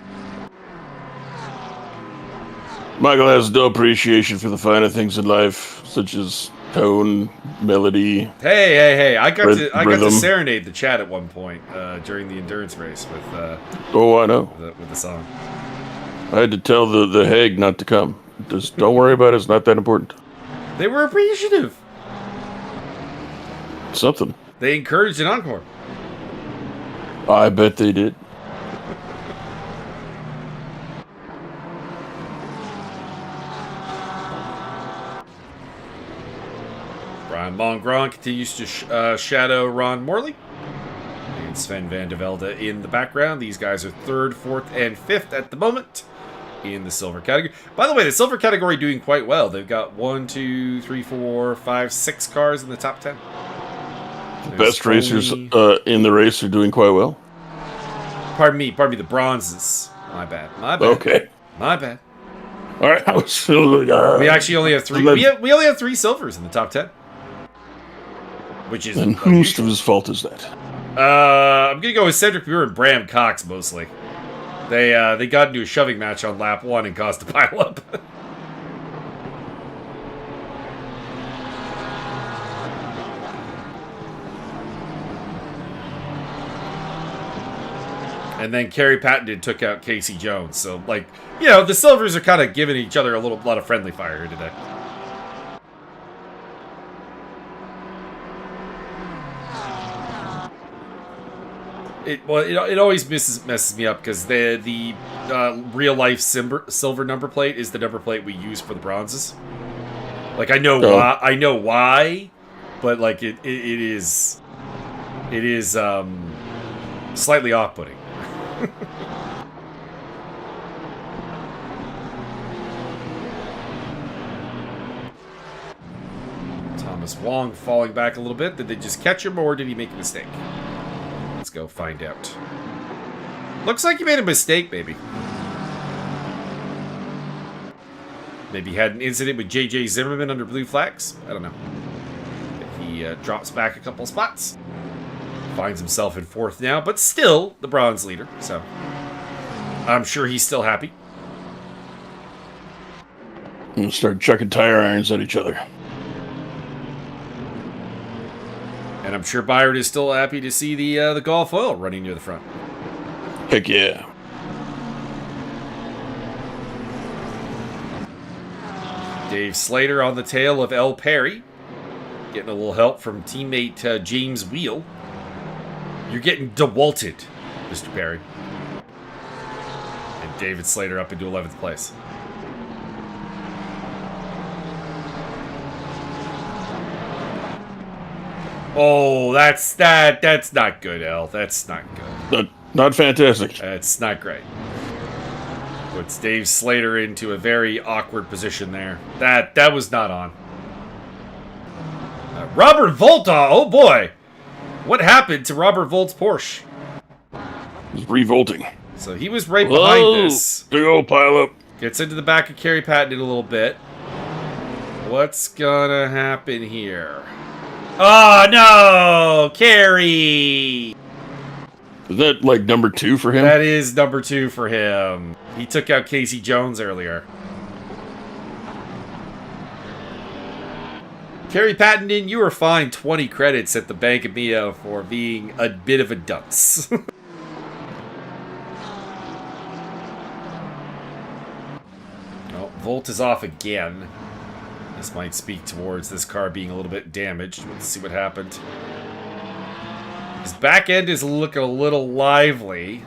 Michael has no appreciation for the finer things in life, such as tone, melody. Hey! I got to rhythm. serenade the chat at one point during the endurance race with. Oh, I know. With the song. I had to tell the Hague not to come. Just don't worry about it. It's not that important. They were appreciative. Something. They encouraged an encore. I bet they did. Brian Mongrand continues to shadow Ron Morley. And Sven van de Velde in the background. These guys are 3rd, 4th, and 5th at the moment in the silver category. By the way, the silver category doing quite well. They've got 1, 2, 3, 4, 5, 6 cars in the top 10. The best racers in the race are doing quite well. Pardon me, the bronzes. My bad. Okay. My bad. All right. I was still, we actually only have 3. We only have 3 silvers in the top 10. Which is. And whose fault is that? I'm gonna go with Cedric Muir and Bram Cox mostly. They got into a shoving match on lap 1 and caused a pileup. And then Kerry Pattenden took out Casey Jones. So, like, you know, the Silvers are kind of giving each other a lot of friendly fire here today. It always messes me up because the real life silver number plate is the number plate we use for the bronzes. Like I know why, but like it is slightly off-putting. Thomas Wong falling back a little bit. Did they just catch him, or did he make a mistake? Let's go find out. Looks like he made a mistake, maybe. Maybe he had an incident with J.J. Zimmerman under blue flags. I don't know. He drops back a couple spots. Finds himself in 4th now, but still the bronze leader. So I'm sure he's still happy. And start chucking tire irons at each other. And I'm sure Byron is still happy to see the Golf Oil running near the front. Heck yeah. Dave Slater on the tail of L. Perry. Getting a little help from teammate James Wheel. You're getting DeWalted, Mr. Perry. And David Slater up into 11th place. Oh, that's not good, L. That's not good. Not fantastic. That's not great. Puts Dave Slater into a very awkward position there. That was not on. Robert Volta, oh boy. What happened to Robert Volt's Porsche? He's revolting. So he was right behind this. Big old pile up. Gets into the back of Kerry Patton a little bit. What's gonna happen here? Oh no, Kerry! Is that like number 2 for him? That is number 2 for him. He took out Casey Jones earlier. Kerry Patton, you were fined 20 credits at the Bank of Mio for being a bit of a dunce. Oh, Volt is off again. This might speak towards this car being a little bit damaged. Let's see what happened. His back end is looking a little lively.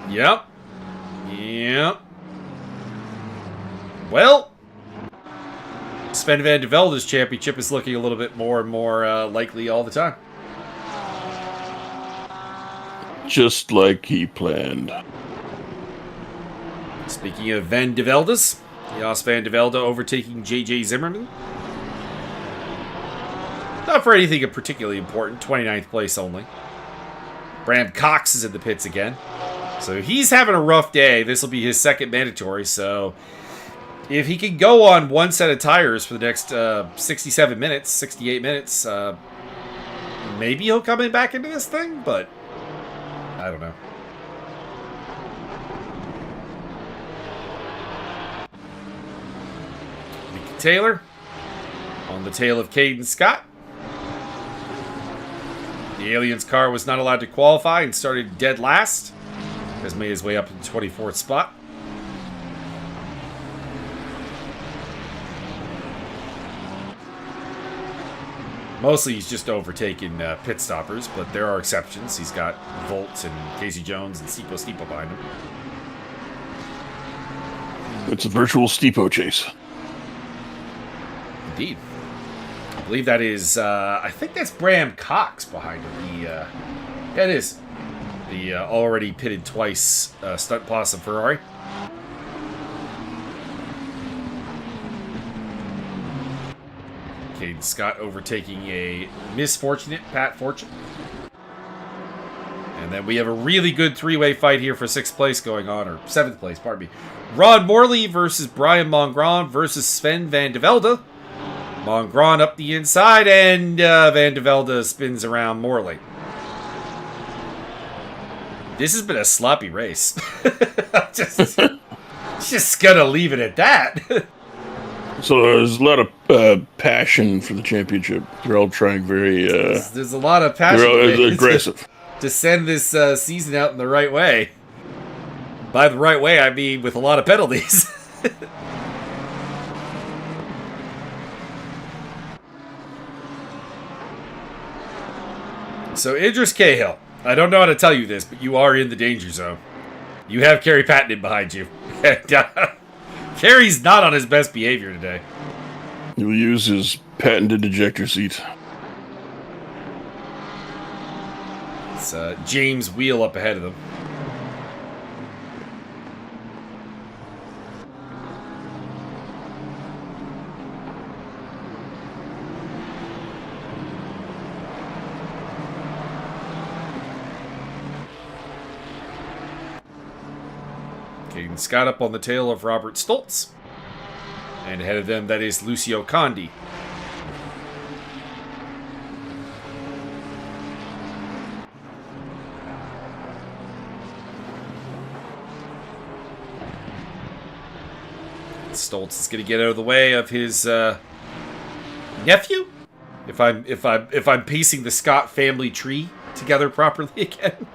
Yep. Well, Sven Van de Velde's championship is looking a little bit more and more likely all the time. Just like he planned. Speaking of Van de Velde's, Jos Van de Velde overtaking J.J. Zimmerman. Not for anything particularly important, 29th place only. Bram Cox is in the pits again. So he's having a rough day. This will be his 2nd mandatory, so if he can go on one set of tires for the next 67 minutes, 68 minutes, maybe he'll come in back into this thing, but I don't know. Mickey Taylor on the tail of Caden Scott. The Aliens car was not allowed to qualify and started dead last. Has made his way up to the 24th spot. Mostly he's just overtaken pit stoppers, but there are exceptions. He's got Volt and Casey Jones and Steepo behind him. It's a virtual Steepo chase. Indeed. I believe that is, I think that's Bram Cox behind him. Yeah, it is. The already pitted twice stunt possum Ferrari. Caden Scott overtaking a misfortunate Pat Fortune. And then we have a really good 3-way fight here for 6th place going on, or 7th place, pardon me. Rod Morley versus Brian Mongron versus Sven Van de Velde. Mongron up the inside, and Van de Velde spins around Morley. This has been a sloppy race. just gonna leave it at that. So there's a lot of passion for the championship. They're all trying very... there's a lot of passion. They're all aggressive. To send this season out in the right way. By the right way, I mean with a lot of penalties. So Idris Cahill, I don't know how to tell you this, but you are in the danger zone. You have Kerry Patton behind you. Kerry's not on his best behavior today. He'll use his patented ejector seat. It's James Wheel up ahead of them. Caden Scott up on the tail of Robert Stoltz. And ahead of them, that is Lucio Condi. Stoltz is going to get out of the way of his nephew. If I'm piecing the Scott family tree together properly again.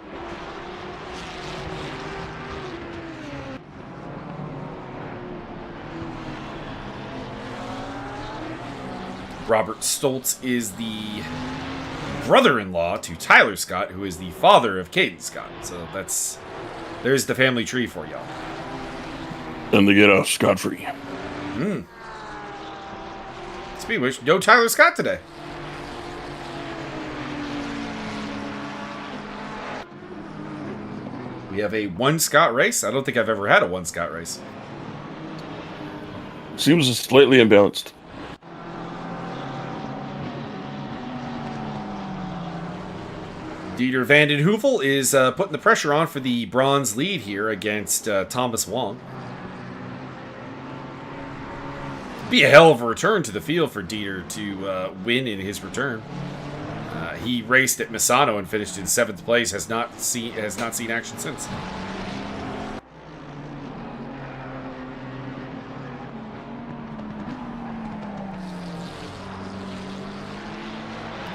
Robert Stoltz is the brother-in-law to Tyler Scott, who is the father of Caden Scott. So there's the family tree for y'all. And they get off scot-free. Speaking of which, no Tyler Scott today. We have a one Scott race. I don't think I've ever had a one Scott race. Seems slightly imbalanced. Dieter van den Heuvel is putting the pressure on for the bronze lead here against Thomas Wong. Be a hell of a return to the field for Dieter to win in his return. He raced at Misano and finished in 7th place. Has not seen action since.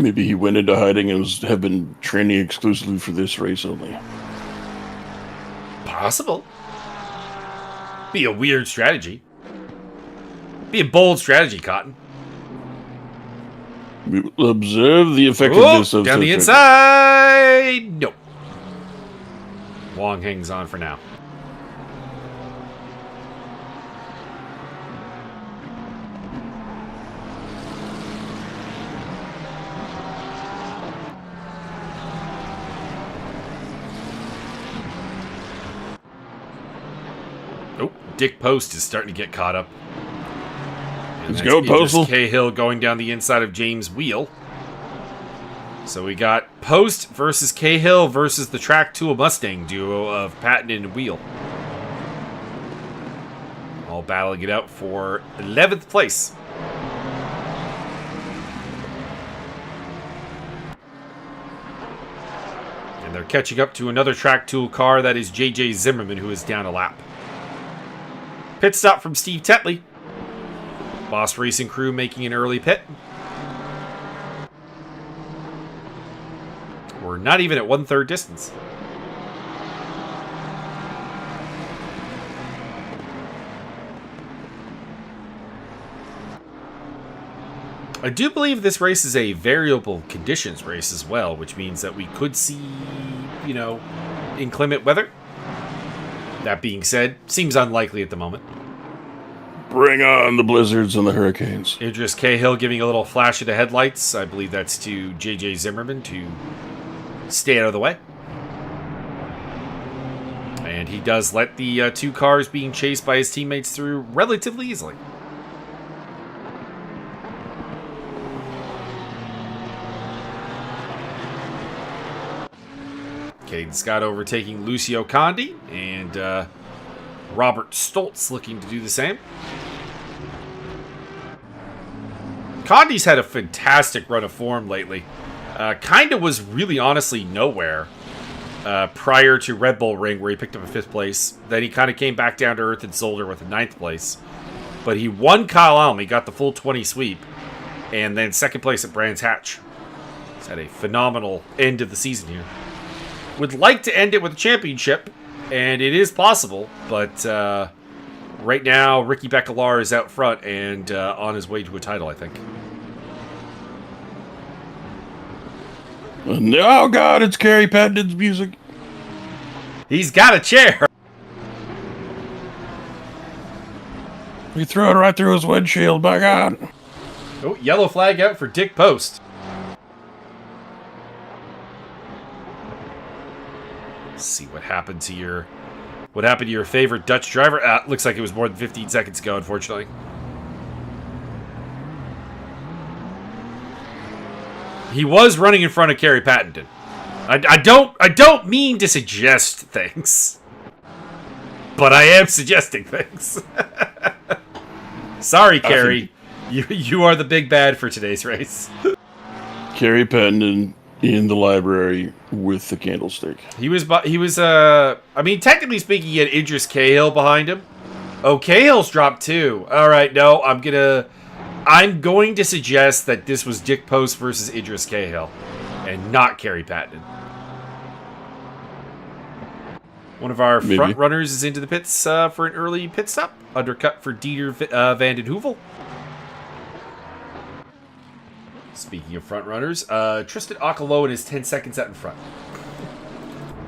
Maybe he went into hiding and have been training exclusively for this race only. Possible. Be a weird strategy. Be a bold strategy, Cotton. We will observe the effectiveness of down the inside. Nope. Wong hangs on for now. Oh, Dick Post is starting to get caught up. Let's go, Postal. Cahill going down the inside of James Wheel. So we got Post versus Cahill versus the Track Tool Mustang duo of Patton and Wheel. All battling it out for 11th place. And they're catching up to another Track Tool car, that is JJ Zimmerman, who is down a lap. Pit stop from Steve Tetley. Boss Racing Crew making an early pit. We're not even at 1/3 distance. I do believe this race is a variable conditions race as well, which means that we could see, inclement weather. That being said, seems unlikely at the moment. Bring on the blizzards and the hurricanes. Idris Cahill giving a little flash of the headlights. I believe that's to JJ Zimmerman to stay out of the way. And he does let the two cars being chased by his teammates through relatively easily. Caden Scott overtaking Lucio Condi, and Robert Stoltz looking to do the same. Condi's had a fantastic run of form lately. Kinda was really honestly nowhere prior to Red Bull Ring, where he picked up a 5th place. Then he kind of came back down to earth in Zolder with a 9th place. But he won Kyalami, got the full 20 sweep, and then 2nd place at Brands Hatch. He's had a phenomenal end of the season here. Would like to end it with a championship, and it is possible, but right now Ricky Beckelar is out front and on his way to a title, I think. Oh God, it's Kerry Patton's music. He's got a chair. We threw it right through his windshield, by God. Oh, yellow flag out for Dick Post. Let's see what happened to your favorite Dutch driver. Looks like it was more than 15 seconds ago, unfortunately. He was running in front of Kerry Patton. I don't mean to suggest things. but I am suggesting things. Sorry, Kerry. You are the big bad for today's race. Kerry Patton in the library with the candlestick. He was, I mean, technically speaking, he had Idris Cahill behind him. Oh, Cahill's dropped too. All right, no, I'm going to suggest that this was Dick Post versus Idris Cahill, and not Kerry Patton. One of our front runners is into the pits for an early pit stop. Undercut for Dieter Van den Heuvel. Speaking of front runners, Tristan Akaloan is 10 seconds out in front.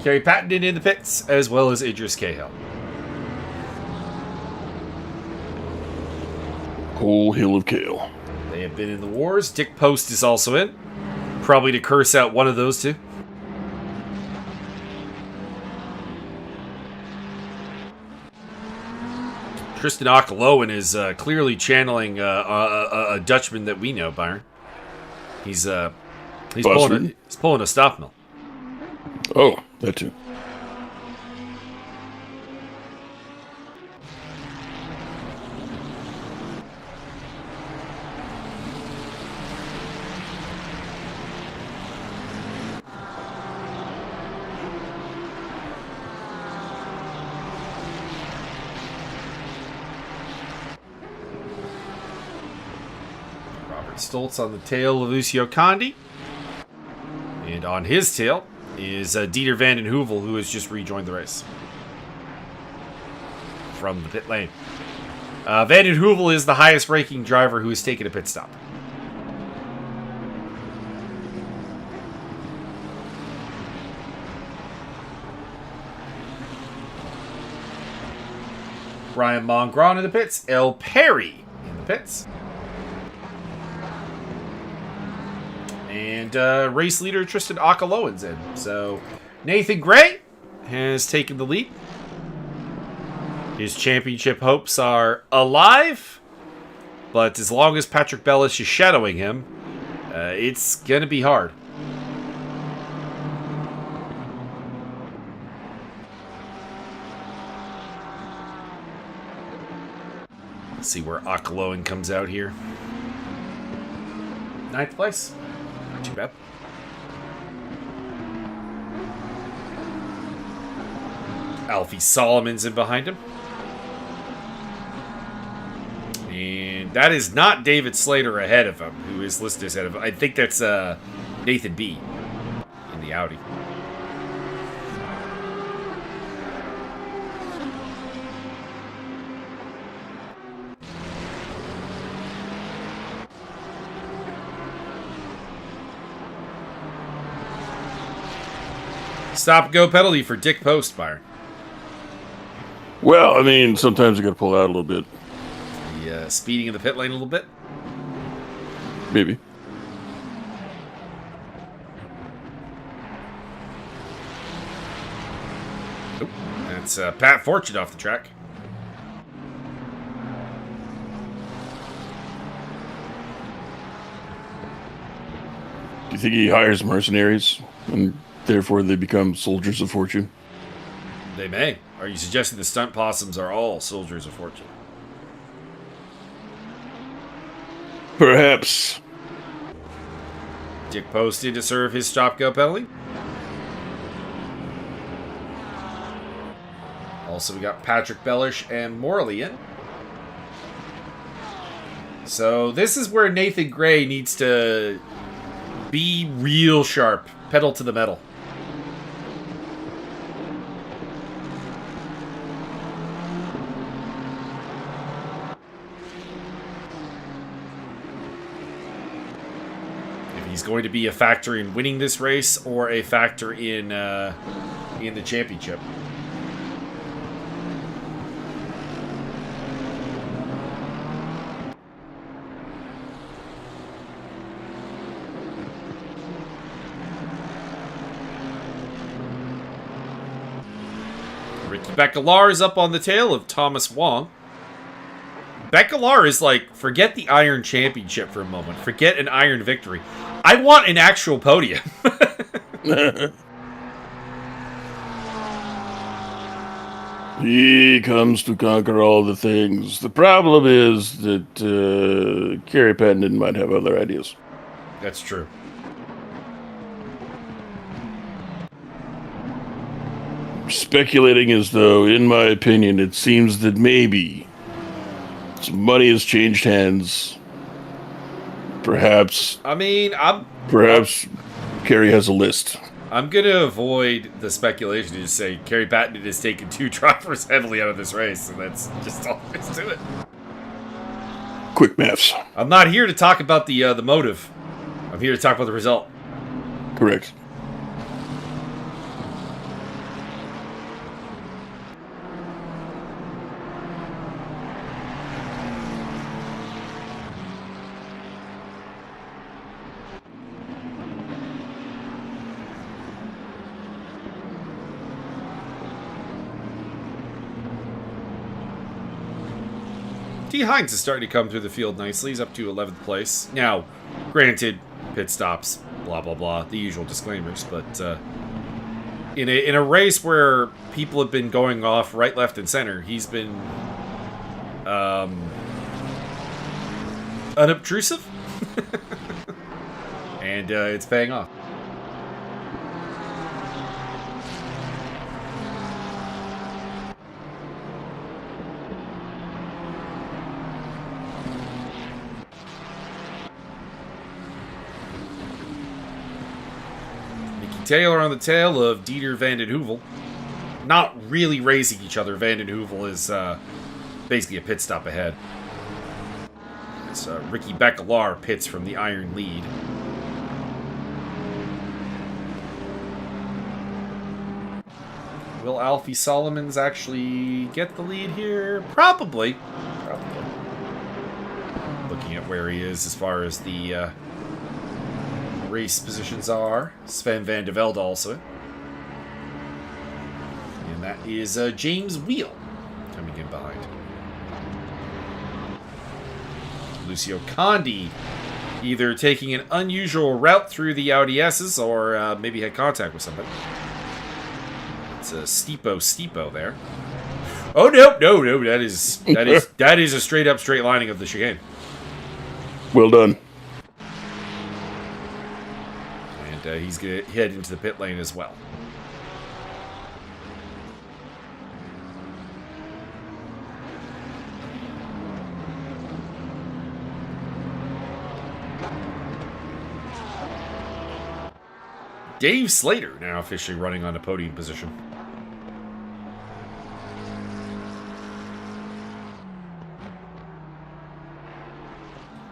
Kerry Patton in the pits, as well as Idris Cahill. Whole hill of kale. They have been in the wars. Dick Post is also in. Probably to curse out one of those two. Tristan Akaloan is clearly channeling a Dutchman that we know, Byron. He's pulling a stop mill. Oh, that too. Stoltz on the tail of Lucio Condi. And on his tail is Dieter Van den Heuvel, who has just rejoined the race from the pit lane. Van den Heuvel is the highest ranking driver who has taken a pit stop. Brian Mongron in the pits. El Perry in the pits. And race leader Tristan Akaloan's in. So Nathan Gray has taken the lead. His championship hopes are alive. But as long as Patrick Bellish is shadowing him, it's going to be hard. Let's see where Akaloan comes out here. 9th place. Not too bad. Alfie Solomon's in behind him. And that is not David Slater ahead of him, who is listed as ahead of him. I think that's Nathan B. in the Audi. Stop-go penalty for Dick Post, Byron. Well, I mean, sometimes you got to pull out a little bit. The speeding in the pit lane a little bit. Maybe. Oop, that's Pat Fortune off the track. Do you think he hires mercenaries and therefore they become soldiers of fortune? They may. Are you suggesting the stunt possums are all soldiers of fortune? Perhaps. Dick Post did to serve his stop-go penalty. Also, we got Patrick Bellish and Morley in. So this is where Nathan Gray needs to be real sharp. Pedal to the metal. He's going to be a factor in winning this race or a factor in the championship. Ricky Becalar is up on the tail of Thomas Wong. Becalar is like, forget the Iron Championship for a moment. Forget an Iron victory. I want an actual podium. He comes to conquer all the things. The problem is that Carrie Pattenden might have other ideas. That's true. Speculating as though, in my opinion, it seems that maybe some money has changed hands. Perhaps I mean, Carrie has a list. I'm gonna avoid the speculation to just say Kerry Pattenden has taken 2 drivers heavily out of this race, and that's just all there is to it. Quick maths. I'm not here to talk about the motive. I'm here to talk about the result. Correct. T. Hines is starting to come through the field nicely. He's up to 11th place. Now, granted, pit stops, blah, blah, blah, the usual disclaimers, but in a race where people have been going off right, left, and center, he's been unobtrusive, and it's paying off. Taylor on the tail of Dieter Van den Heuvel. Not really racing each other. Van den Heuvel is basically a pit stop ahead. It's Ricky Beckelar pits from the iron lead. Will Alfie Solomons actually get the lead here? Probably. Looking at where he is as far as the race positions are. Sven van de Velde also. And that is James Wheel coming in behind. Lucio Condi either taking an unusual route through the Audi S's or maybe had contact with somebody. It's a steepo there. Oh no, that is a straight up straight lining of the chicane. Well done. He's going to head into the pit lane as well. Dave Slater now officially running on a podium position.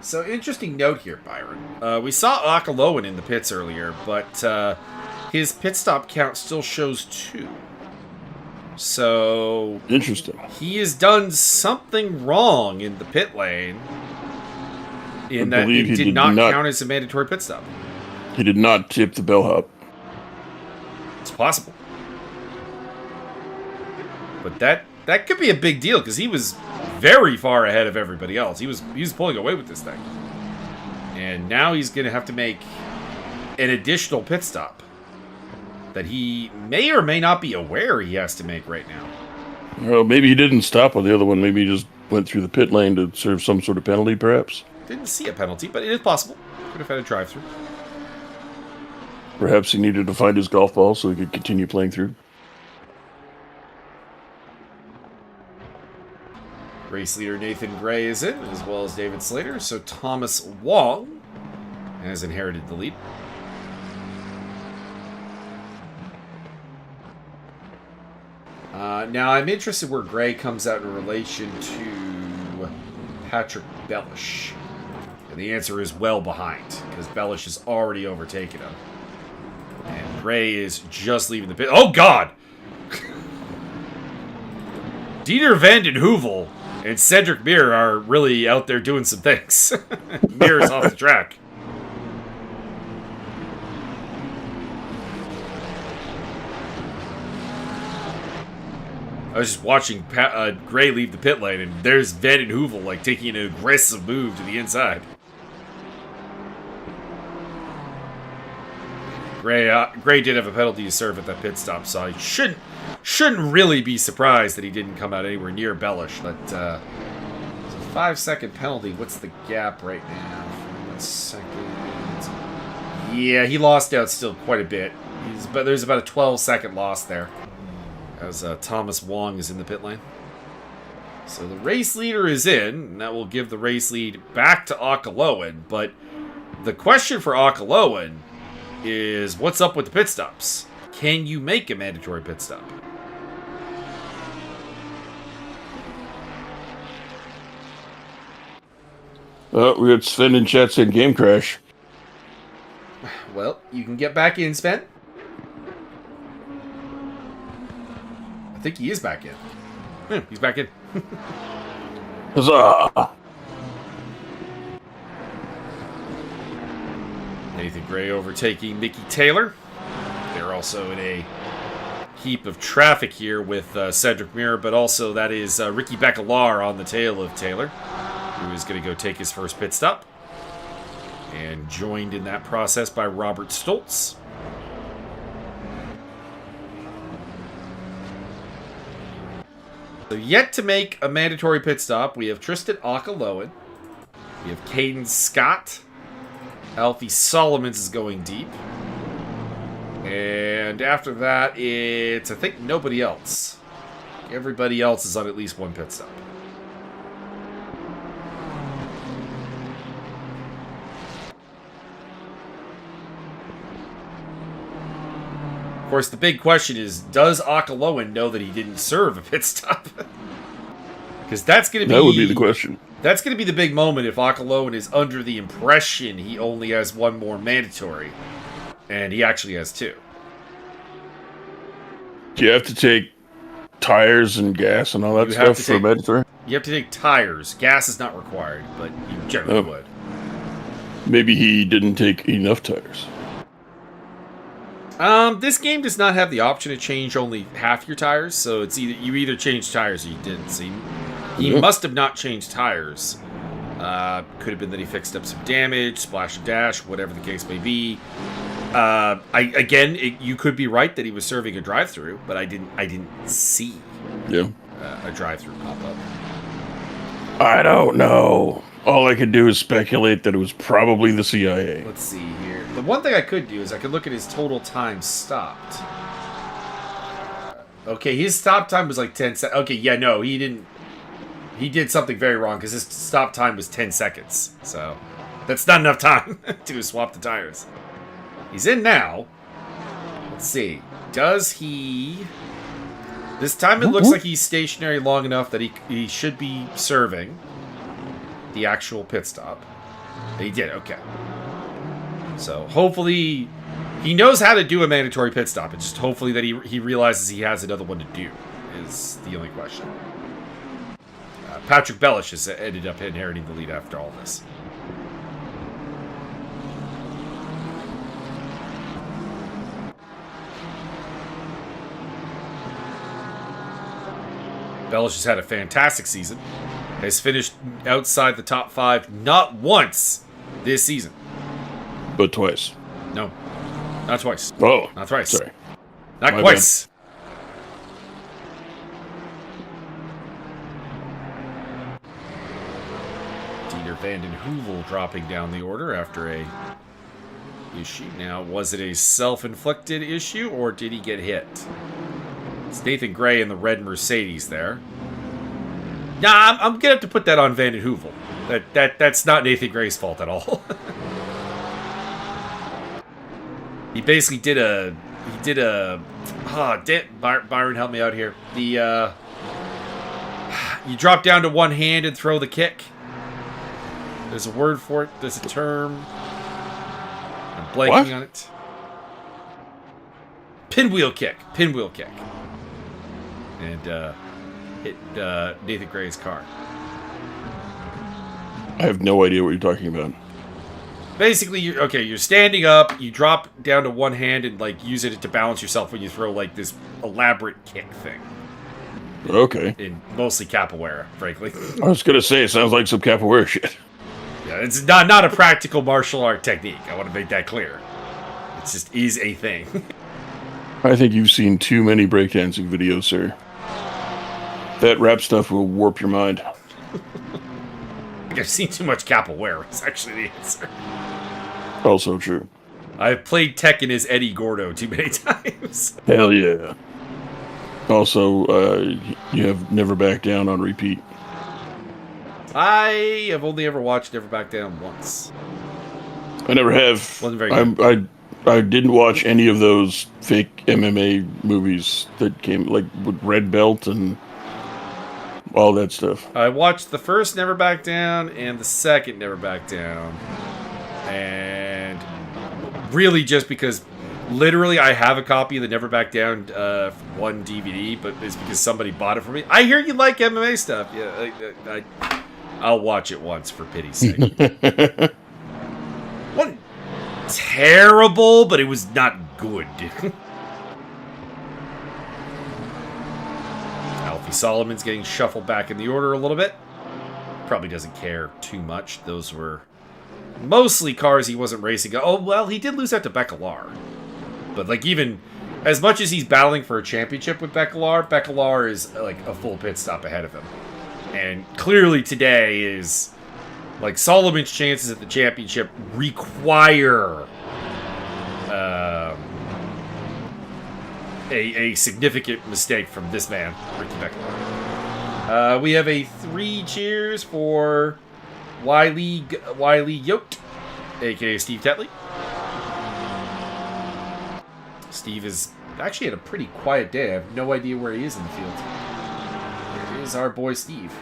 So, interesting note here, Byron. We saw Akaloan in the pits earlier, but his pit stop count still shows 2. So... Interesting. He has done something wrong in the pit lane in that it did not count as a mandatory pit stop. He did not tip the bellhop. It's possible. But that could be a big deal, because he was very far ahead of everybody else. He was pulling away with this thing. And now he's going to have to make an additional pit stop that he may or may not be aware he has to make right now. Well, maybe he didn't stop on the other one. Maybe he just went through the pit lane to serve some sort of penalty, perhaps. Didn't see a penalty, but it is possible. Could have had a drive-through. Perhaps he needed to find his golf ball so he could continue playing through. Race leader Nathan Gray is in, as well as David Slater, so Thomas Wong has inherited the lead. Now, I'm interested where Gray comes out in relation to Patrick Bellish. And the answer is well behind, because Bellish has already overtaken him. And Gray is just leaving the pit. Oh, God! Dieter Van den Heuvel and Cedric Mir are really out there doing some things. Mir is off the track. I was just watching Gray leave the pit lane, and there's Van den Heuvel like taking an aggressive move to the inside. Gray did have a penalty to serve at that pit stop, so I shouldn't really be surprised that he didn't come out anywhere near Bellish. But it's a 5-second penalty. What's the gap right now? 1 second. Yeah, he lost out still quite a bit. But there's about a 12-second loss there, as Thomas Wong is in the pit lane. So the race leader is in, and that will give the race lead back to Akaloan. But the question for Akaloan is, what's up with the pit stops? Can you make a mandatory pit stop? We got Sven in chat saying game crash. Well, you can get back in, Sven. I think he is back in. He's back in. Huzzah! Nathan Gray overtaking Mickey Taylor. They're also in a heap of traffic here with Cedric Mirror, but also that is Ricky Beckelar on the tail of Taylor, who is going to go take his first pit stop. And joined in that process by Robert Stoltz. So yet to make a mandatory pit stop, we have Tristan Akaloan. We have Caden Scott. Alfie Solomons is going deep. And after that, it's, I think, nobody else. Everybody else is on at least one pit stop. Of course, the big question is, does Akaloan know that he didn't serve a pit stop? Because that's going to be... That would be the question. That's going to be the big moment if Akaloan is under the impression he only has one more mandatory. And he actually has two. Do you have to take tires and gas and all that stuff for a mandatory? You have to take tires. Gas is not required, but you generally would. Maybe he didn't take enough tires. This game does not have the option to change only half your tires, so it's either change tires or you didn't. So he must have not changed tires. Could have been that he fixed up some damage, splash and dash, whatever the case may be. You could be right that he was serving a drive-through, but I didn't see a drive-through pop up. I don't know. All I could do is speculate that it was probably the CIA. Let's see here. The one thing I could do is I could look at his total time stopped. Okay, his stop time was like 10 seconds. Okay, yeah, no, he didn't. He did something very wrong because his stop time was 10 seconds. So that's not enough time to swap the tires. He's in now. Let's see. Does he... This time it looks like he's stationary long enough that he should be serving the actual pit stop. He did, okay. So hopefully he knows how to do a mandatory pit stop. It's just hopefully that he realizes he has another one to do is the only question. Patrick Bellish has ended up inheriting the lead after all this. Bellish has had a fantastic season. Has finished outside the top 5 not once this season. But twice. No. Not twice. Oh. Not thrice. Sorry. Not twice. Dieter Vanden Heuvel dropping down the order after a issue. Now, was it a self-inflicted issue or did he get hit? It's Nathan Gray in the red Mercedes there. Nah, I'm gonna have to put that on Vanden Heuvel. That's not Nathan Gray's fault at all. He basically did a Byron, help me out here. You drop down to one hand and throw the kick. There's a word for it. There's a term. I'm blanking on it. Pinwheel kick. And hit Nathan Gray's car. I have no idea what you're talking about. Basically, you're standing up, you drop down to one hand and like use it to balance yourself when you throw like this elaborate kick thing. Okay. In mostly capoeira, frankly. I was gonna say, it sounds like some capoeira shit. Yeah, it's not a practical martial art technique. I want to make that clear. just is a thing. I think you've seen too many breakdancing videos, sir. That rap stuff will warp your mind. I've seen too much capoeira, is actually the answer. Also true. I've played Tekken as Eddie Gordo too many times. Hell yeah. Also, you have Never Back Down on repeat. I have only ever watched Never Back Down once. I never have. Wasn't very good. I didn't watch any of those fake MMA movies that came, like, with Red Belt and all that stuff. I watched the first Never Back Down and the second Never Back Down. And really just because literally I have a copy of the Never Back Down one DVD, but it's because somebody bought it for me. I hear you like MMA stuff. Yeah, I'll watch it once for pity's sake. Wasn't terrible, but it was not good. Alfie Solomon's getting shuffled back in the order a little bit. Probably doesn't care too much. Those were mostly cars he wasn't racing. Oh, well, he did lose out to Becalar. But, like, even as much as he's battling for a championship with Becalar is, like, a full pit stop ahead of him. And clearly today is, like, Solomon's chances at the championship require a significant mistake from this man, Ricky Becalar. We have a 3 cheers for Wiley Yote, a.k.a. Steve Tetley. Steve is actually had a pretty quiet day. I have no idea where he is in the field. There is our boy Steve.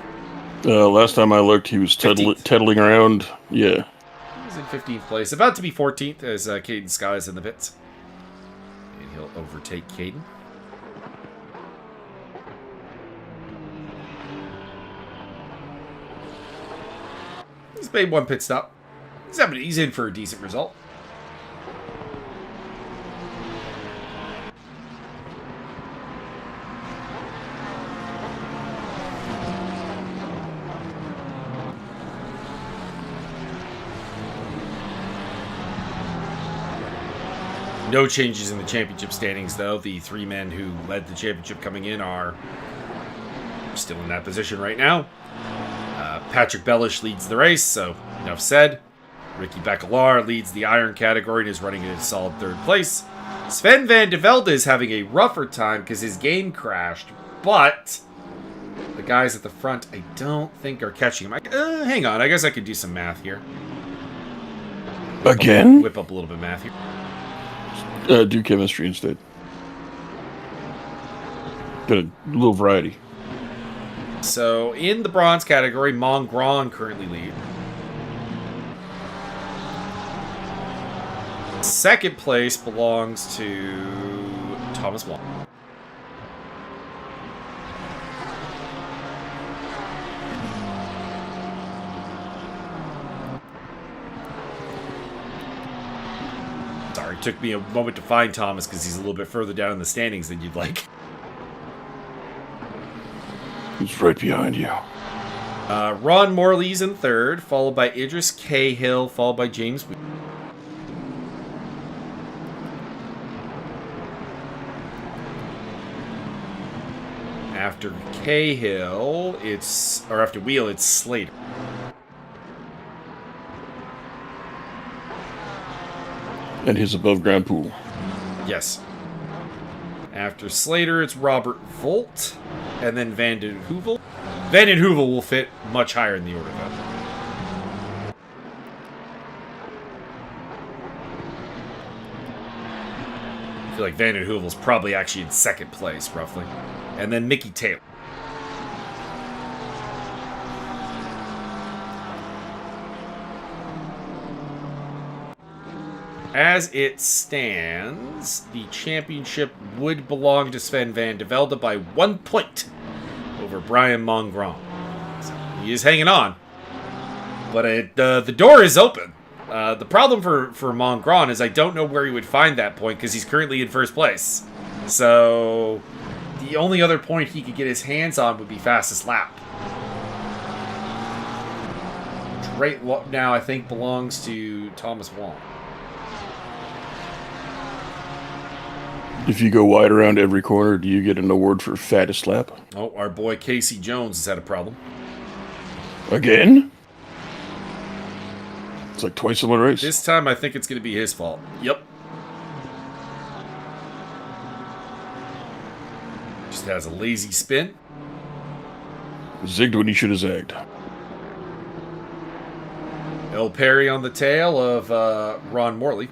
Last time I looked, he was teddling around. Yeah. He was in 15th place. About to be 14th as Caden Scott is in the pits. And he'll overtake Caden. He's made 1 pit stop. He's in for a decent result. No changes in the championship standings, though. The 3 men who led the championship coming in are still in that position right now. Patrick Bellish leads the race, so enough said. Ricky Becalar leads the iron category and is running in a solid 3rd place. Sven van de Velde is having a rougher time because his game crashed, but the guys at the front I don't think are catching him. Hang on, I guess I could do some math here. Again? Whip up a little bit of math here. Do chemistry instead. Got a little variety. So, in the bronze category, Mongrand currently lead. 2nd place belongs to Thomas Wong. Sorry, it took me a moment to find Thomas because he's a little bit further down in the standings than you'd like. He's right behind you. Ron Morley's in 3rd, followed by Idris Cahill, followed by James Wheeler. After Cahill, after Wheel, it's Slater. And his above-ground pool. Yes. After Slater, it's Robert Volt, and then Van den Heuvel. Van den Heuvel will fit much higher in the order, though. I feel like Van den Heuvel's probably actually in 2nd place, roughly. And then Mickey Taylor. As it stands, the championship would belong to Sven van de Velde by 1 point over Brian Mongrand. So he is hanging on. But the door is open. The problem for Mongrand is I don't know where he would find that point because he's currently in 1st place. So the only other point he could get his hands on would be fastest lap. Which right now I think belongs to Thomas Wong. If you go wide around every corner, do you get an award for fattest lap? Oh, our boy Casey Jones has had a problem. Again? It's like twice in one race. This time I think it's going to be his fault. Yep. Just has a lazy spin. Zigged when he should have zagged. El Perry on the tail of Ron Morley.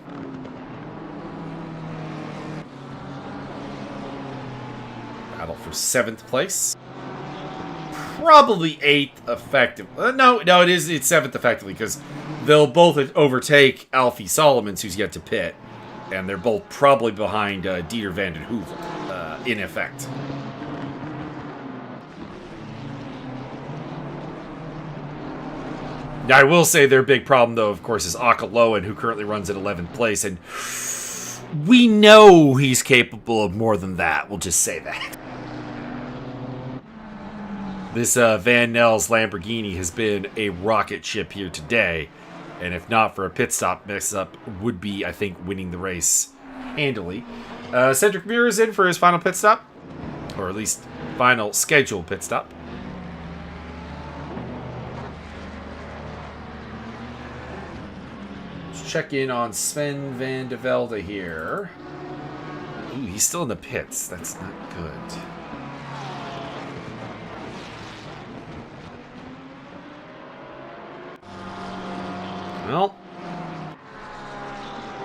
Battle for 7th place. Probably 8th effective. No, it's 7th effectively because they'll both overtake Alfie Solomons, who's yet to pit, and they're both probably behind Dieter van den Heuvel, in effect. Now, I will say their big problem, though, of course, is Akaloan, who currently runs at 11th place, and we know he's capable of more than that. We'll just say that. This Van Nels Lamborghini has been a rocket ship here today, and if not for a pit stop mix-up, would be, I think, winning the race handily. Cedric Muir is in for his final pit stop, or at least final scheduled pit stop. Let's check in on Sven van de Velde here. Ooh, he's still in the pits. That's not good. Well,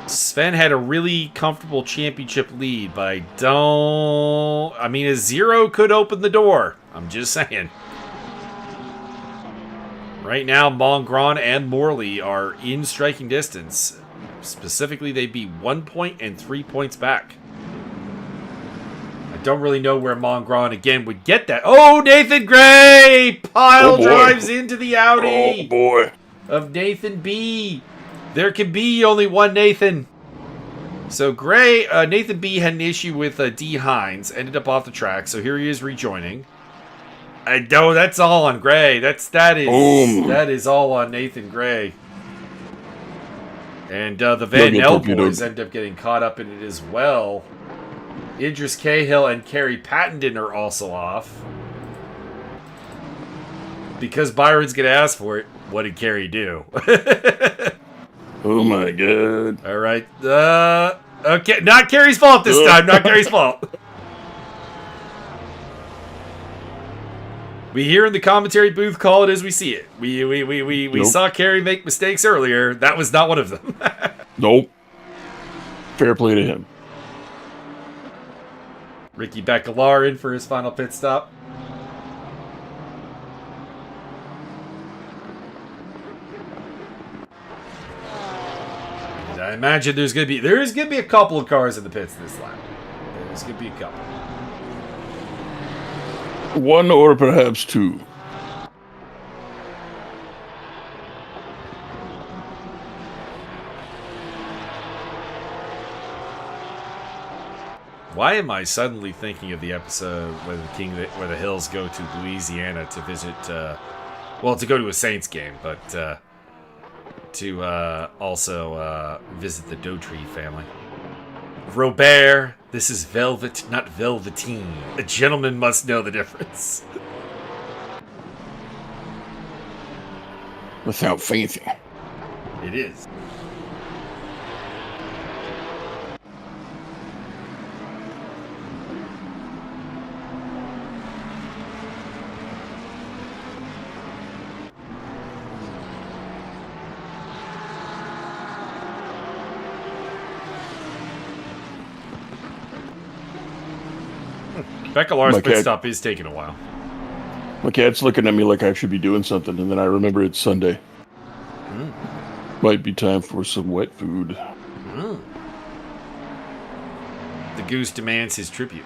Sven had a really comfortable championship lead, but I mean, a 0 could open the door. I'm just saying. Right now, Mongrand and Morley are in striking distance. Specifically, they'd be 1 point and 3 points back. I don't really know where Mongrand again would get that. Oh, Nathan Gray! Pile drives into the Audi. Oh, boy. Of Nathan B. There can be only one Nathan. So Gray, Nathan B had an issue with D. Hines, ended up off the track, so here he is rejoining. I know that's all on Gray. That is all on Nathan Gray. And the Van Nel boys end up getting caught up in it as well. Idris Cahill and Kerry Pattenden are also off. Because Byron's going to ask for it. What did Kerry do? Oh my god. All right. Okay, not Kerry's fault this time. Not Kerry's fault. We hear in the commentary booth, call it as we see it. We saw Kerry make mistakes earlier. That was not one of them. Nope. Fair play to him. Ricky Beckelar in for his final pit stop. I imagine there's gonna be a couple of cars in the pits this lap. There's gonna be a couple. One or perhaps two. Why am I suddenly thinking of the episode where the Hills go to Louisiana to visit? To go to a Saints game, but to also visit the Daughtry family. Robert, this is velvet, not velveteen. A gentleman must know the difference. Without fancy. It is. Beckelar's pit stop is taking a while. My cat's looking at me like I should be doing something, and then I remember it's Sunday. Might be time for some wet food. The goose demands his tribute.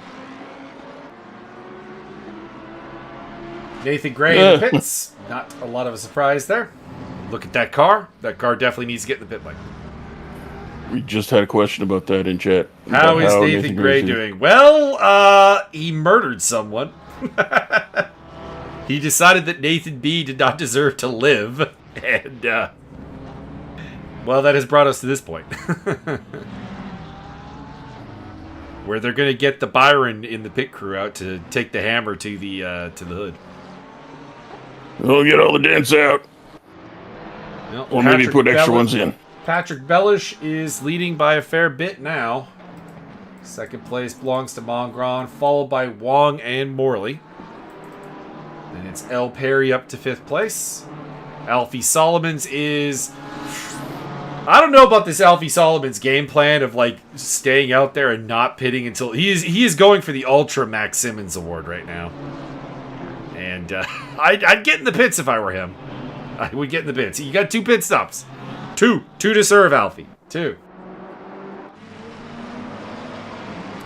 Nathan Gray in the pits. Not a lot of a surprise there. Look at that car. That car definitely needs to get in the pit lane. We just had a question about that in chat. How is Nathan Gray doing? Well, he murdered someone. He decided that Nathan B did not deserve to live. And, well, that has brought us to this point. where they're going to get the Byron in the pit crew out to take the hammer to the hood. We'll get all the dents out. Well, Or maybe put extra ones in. Patrick Bellish is leading by a fair bit now. Second place belongs to Mongron, followed by Wong and Morley. And it's El Perry up to 5th place. Alfie Solomons is... I don't know about this Alfie Solomons game plan of, like, staying out there and not pitting until... He is going for the Ultra Max Simmons Award right now. And I'd get in the pits if I were him. I would get in the pits. You got 2 pit stops. Two to serve, Alfie. 2.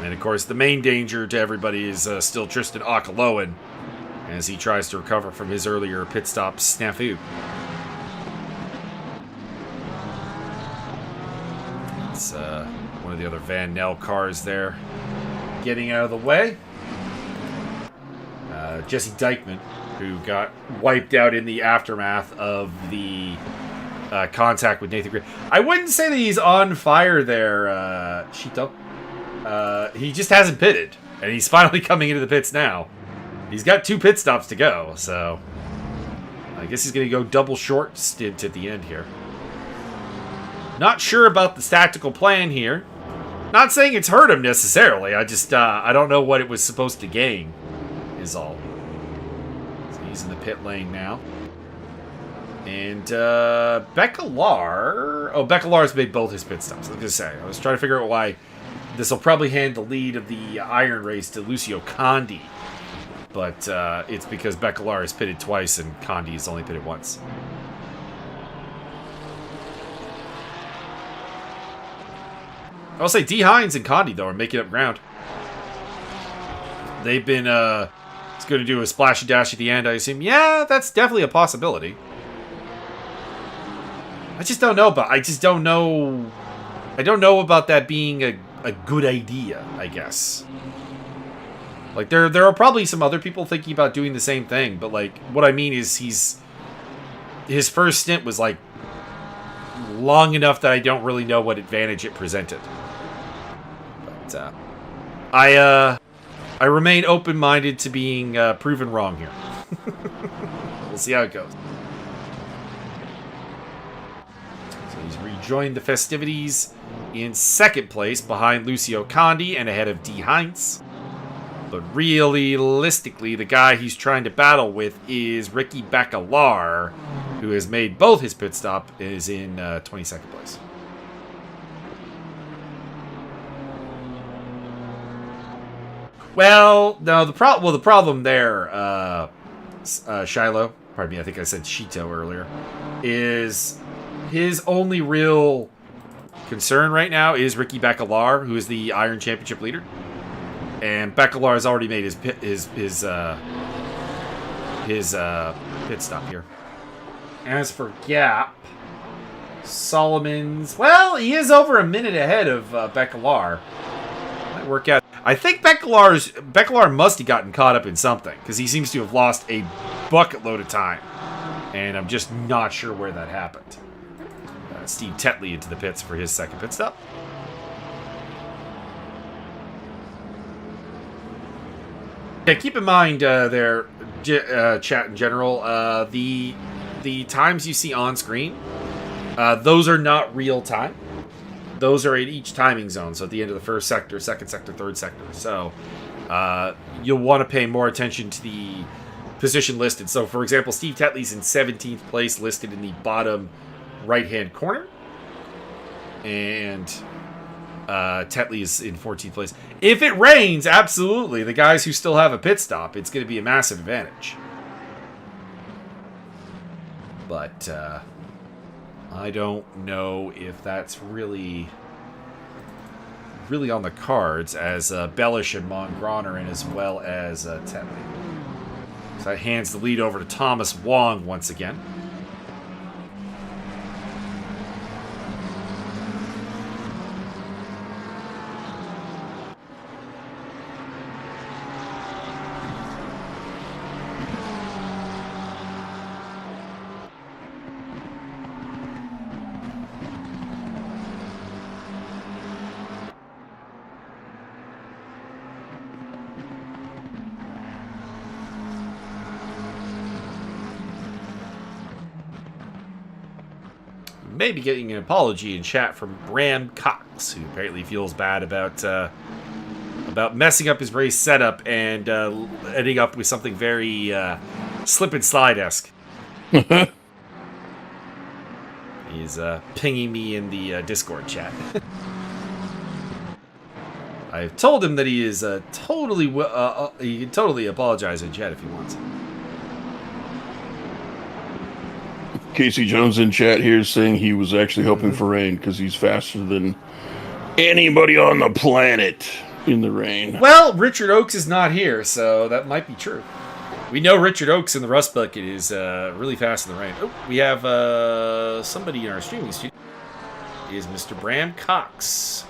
And, of course, the main danger to everybody is still Tristan Akaloan as he tries to recover from his earlier pit stop snafu. It's one of the other Van Nel cars there getting out of the way. Jesse Dykeman, who got wiped out in the aftermath of the contact with Nathan Green. I wouldn't say that he's on fire there, Shito. He just hasn't pitted, and he's finally coming into the pits now. He's got 2 pit stops to go, so I guess he's going to go double short stint at the end here. Not sure about the tactical plan here. Not saying it's hurt him necessarily. I just, I don't know what it was supposed to gain, is all. So he's in the pit lane now. And, Becalar... Oh, Becalar's made both his pit stops. I was going to say. I was trying to figure out why this will probably hand the lead of the Iron Race to Lucio Condi. But, it's because Becalar has pitted twice and Condi has only pitted once. I'll say D. Hines and Condi, though, are making up ground. They've been, it's going to do a splash and dash at the end, I assume. Yeah, that's definitely a possibility. I just don't know about, I don't know about that being a good idea, I guess. Like, there are probably some other people thinking about doing the same thing, but, like, what I mean is his first stint was, like, long enough that I don't really know what advantage it presented. But, I remain open-minded to being proven wrong here. We'll see how it goes. So he's rejoined the festivities in 2nd place behind Lucio Condi and ahead of D. Heinz. But realistically, the guy he's trying to battle with is Ricky Becalar, who has made both his pit stop, is in 22nd place. Well, no, the problem there, Shiloh, pardon me, I think I said Shito earlier, is his only real concern right now is Ricky Becalar, who is the Iron Championship leader. And Becalar has already made his pit stop here. As for Gap, Solomon's... Well, he is over a minute ahead of Becalar. Might work out. I think Becalar must have gotten caught up in something, because he seems to have lost a bucket load of time. And I'm just not sure where that happened. Steve Tetley into the pits for his 2nd pit stop. Yeah, keep in mind there, chat in general, the times you see on screen, those are not real time. Those are at each timing zone, so at the end of the 1st sector, 2nd sector, 3rd sector. So you'll want to pay more attention to the position listed. So, for example, Steve Tetley's in 17th place, listed in the bottom right-hand corner. And... Tetley is in 14th place. If it rains, absolutely, the guys who still have a pit stop, it's going to be a massive advantage. But, I don't know if that's really on the cards, as Bellish and Mongron are in, as well as Tetley. So that hands the lead over to Thomas Wong once again. maybe getting an apology in chat from Bram Cox, who apparently feels bad about messing up his race setup and ending up with something very slip and slide-esque. He's pinging me in the Discord chat. I've told him that he is he can totally apologize in chat if he wants. Casey Jones in chat here saying he was actually hoping for rain because he's faster than anybody on the planet in the rain. Well, Richard Oakes is not here, so that might be true. We know Richard Oakes in the Rust Bucket is really fast in the rain. Oh, we have somebody in our streaming studio. It is Mr. Bram Cox.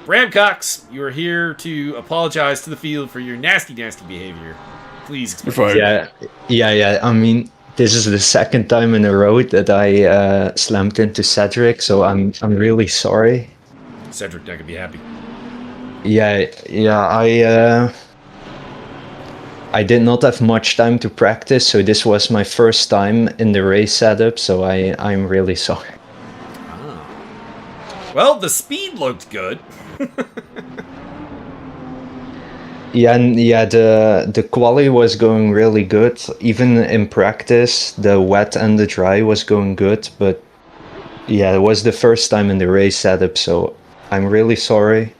Bram Cox, you are here to apologize to the field for your nasty, nasty behavior. Please explain. Yeah. I mean, this is the second time in a row that I slammed into Cedric, so I'm really sorry. Cedric not gonna be happy. Yeah. I did not have much time to practice, so this was my first time in the race setup, so I'm really sorry. Oh. Well, the speed looked good. The quali was going really good. Even in practice, the wet and the dry was going good, but yeah, it was the first time in the race setup, so I'm really sorry.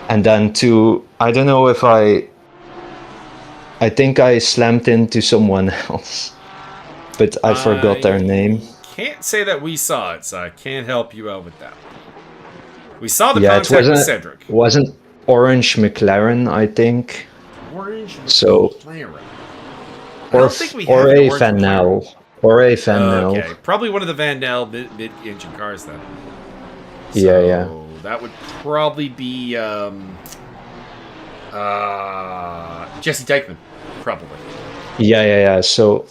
And then I don't know if I think I slammed into someone else, but I forgot their name. Can't say that we saw it, so I can't help you out with that. We saw the contact with Cedric. It wasn't Orange McLaren, I think. Orange McLaren. Or a Van Nel. Or a Van Nel. Okay, probably one of the Van Nel mid-engine cars then. So yeah. That would probably be Jesse Dykeman, probably. Yeah. So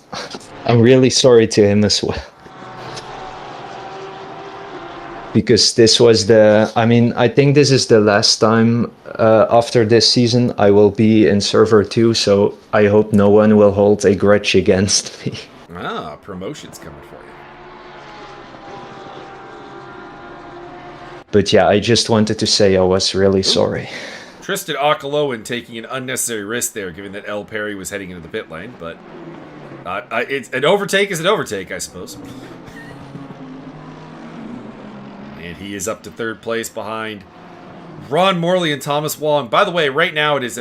I'm really sorry to him as well. Because this was I think this is the last time after this season I will be in server 2, so I hope no one will hold a grudge against me. Promotion's coming for you. But yeah, I just wanted to say I was really sorry. Tristan Okaloan taking an unnecessary risk there, given that El Perry was heading into the pit lane, but it's an overtake is an overtake, I suppose. And he is up to third place behind Ron Morley and Thomas Wong. By the way, right now it is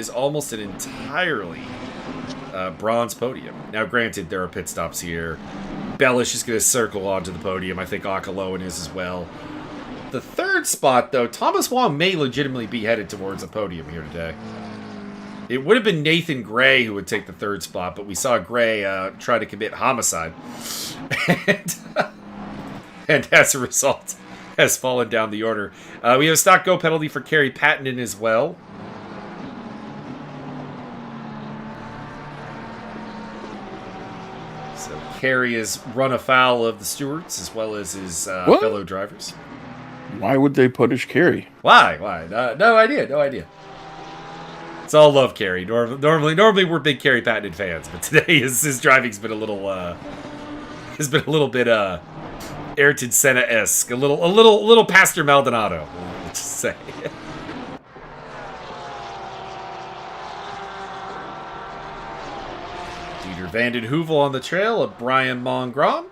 almost an entirely bronze podium. Now, granted, there are pit stops here. Bellish is going to circle onto the podium. I think Okaloan is as well. The third spot, though, Thomas Wong may legitimately be headed towards the podium here today. It would have been Nathan Gray who would take the third spot, but we saw Gray try to commit homicide. And as a result, has fallen down the order. We have a stock go penalty for Kerry Pattenden as well. So Kerry has run afoul of the stewards as well as his fellow drivers. Why would they punish Kerry? Why? No idea. It's all love, Kerry. Normally we're big Kerry Pattenden fans, but today his driving's been a little bit Ayrton Senna-esque, a little Pastor Maldonado, let's just say. Dieter Vanden Heuvel on the trail of Brian Mongrom.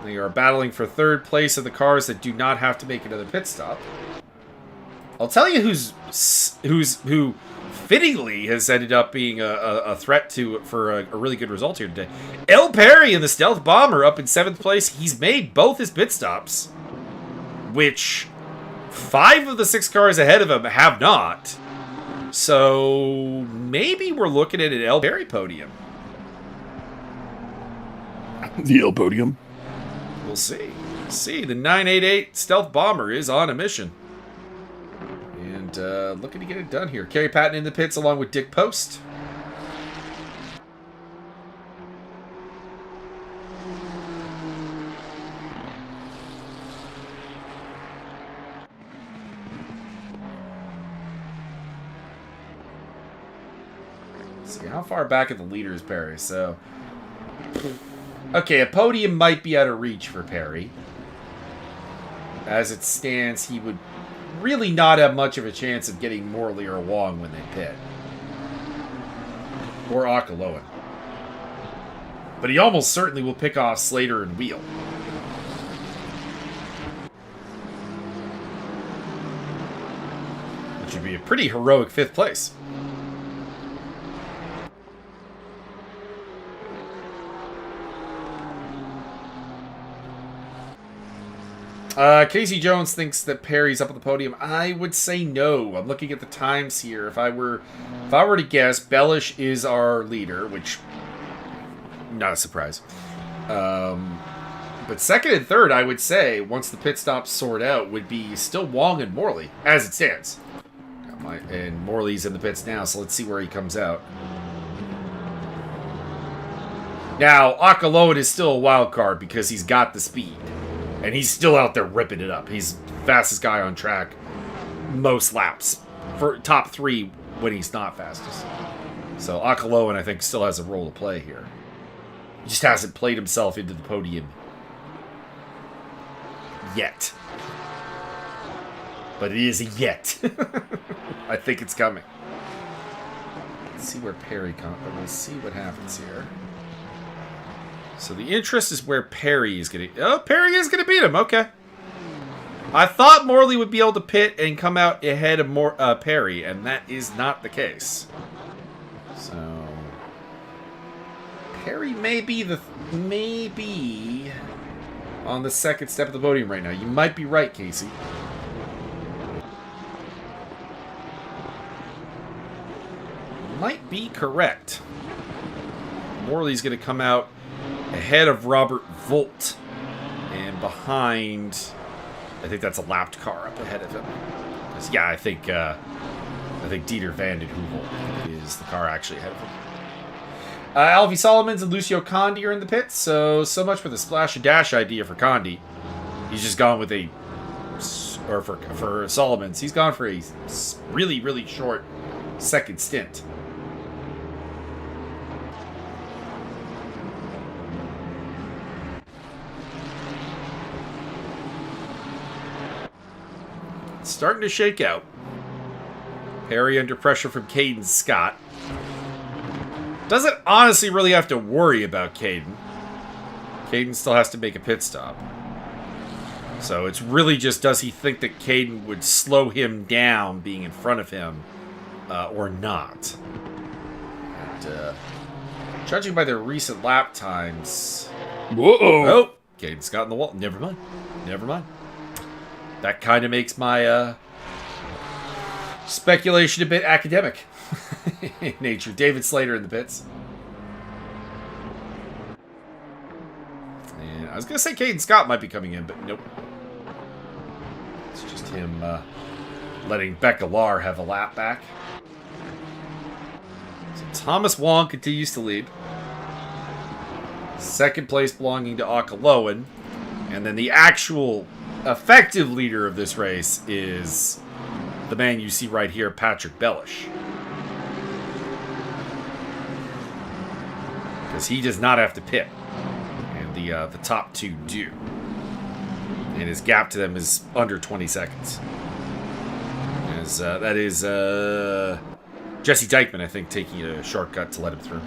They are battling for third place of the cars that do not have to make another pit stop. I'll tell you who fittingly has ended up being a threat for a really good result here today. El Perry in the Stealth Bomber up in 7th place. He's made both his pit stops, which 5 of the 6 cars ahead of him have not. So maybe we're looking at an El Perry podium. The El Podium. We'll see. The 988 Stealth Bomber is on a mission. And looking to get it done here. Kerry Patton in the pits along with Dick Post. Let's see, how far back at the leader is Perry? So, okay, a podium might be out of reach for Perry. As it stands, he would really not have much of a chance of getting Morley or Wong when they pit. Or Akaloan. But he almost certainly will pick off Slater and Wheel. Which would be a pretty heroic 5th place. Casey Jones thinks that Perry's up on the podium. I would say no. I'm looking at the times here. If I were to guess, Bellish is our leader, which not a surprise. But second and third, I would say, once the pit stops sort out, would be still Wong and Morley, as it stands. And Morley's in the pits now, so let's see where he comes out. Now, Akaloan is still a wild card because he's got the speed. And he's still out there ripping it up. He's the fastest guy on track most laps. For top 3 when he's not fastest. So Akaloan, I think, still has a role to play here. He just hasn't played himself into the podium yet. But it is a yet. I think it's coming. Let's see where Perry comes. We'll see what happens here. So the interest is where Perry is going to... Oh, Perry is going to beat him. Okay. I thought Morley would be able to pit and come out ahead of Perry, and that is not the case. So... Perry may be on the second step of the podium right now. You might be right, Casey. Might be correct. Morley's going to come out ahead of Robert Volt, and behind, I think that's a lapped car up ahead of him. Yeah, I think Dieter Van den Heuvel is the car actually ahead of him. Alfie Solomons and Lucio Condi are in the pits, so much for the splash and dash idea for Condi. He's just gone with for Solomons, he's gone for a really, really short second stint. Starting to shake out. Perry under pressure from Caden Scott. Doesn't honestly really have to worry about Caden. Caden still has to make a pit stop. So it's really just, does he think that Caden would slow him down being in front of him or not? And, judging by their recent lap times... Whoa! Oh! Caden Scott in the wall. Never mind. Never mind. That kind of makes my speculation a bit academic in nature. David Slater in the pits. And I was going to say Caden Scott might be coming in, but nope. It's just him letting Becca Lar have a lap back. So Thomas Wong continues to lead. Second place belonging to Akaloan. And then the actual... effective leader of this race is the man you see right here, Patrick Bellish. Because he does not have to pit. And the top 2 do. And his gap to them is under 20 seconds. As that is Jesse Dykeman, I think, taking a shortcut to let him through.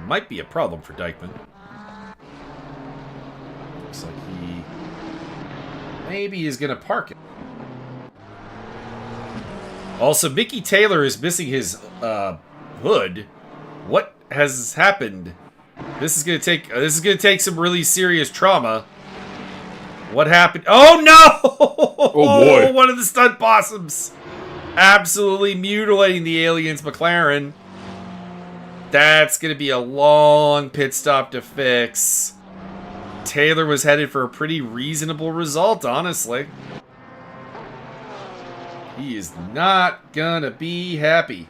Might be a problem for Dykeman. Looks like he maybe is going to park it. Also, Mickey Taylor is missing his hood. What has happened? This is going to take some really serious trauma. What happened? Oh no! Oh boy! One of the stunt possums absolutely mutilating the alien's McLaren. That's going to be a long pit stop to fix. Taylor was headed for a pretty reasonable result, honestly. He is not going to be happy.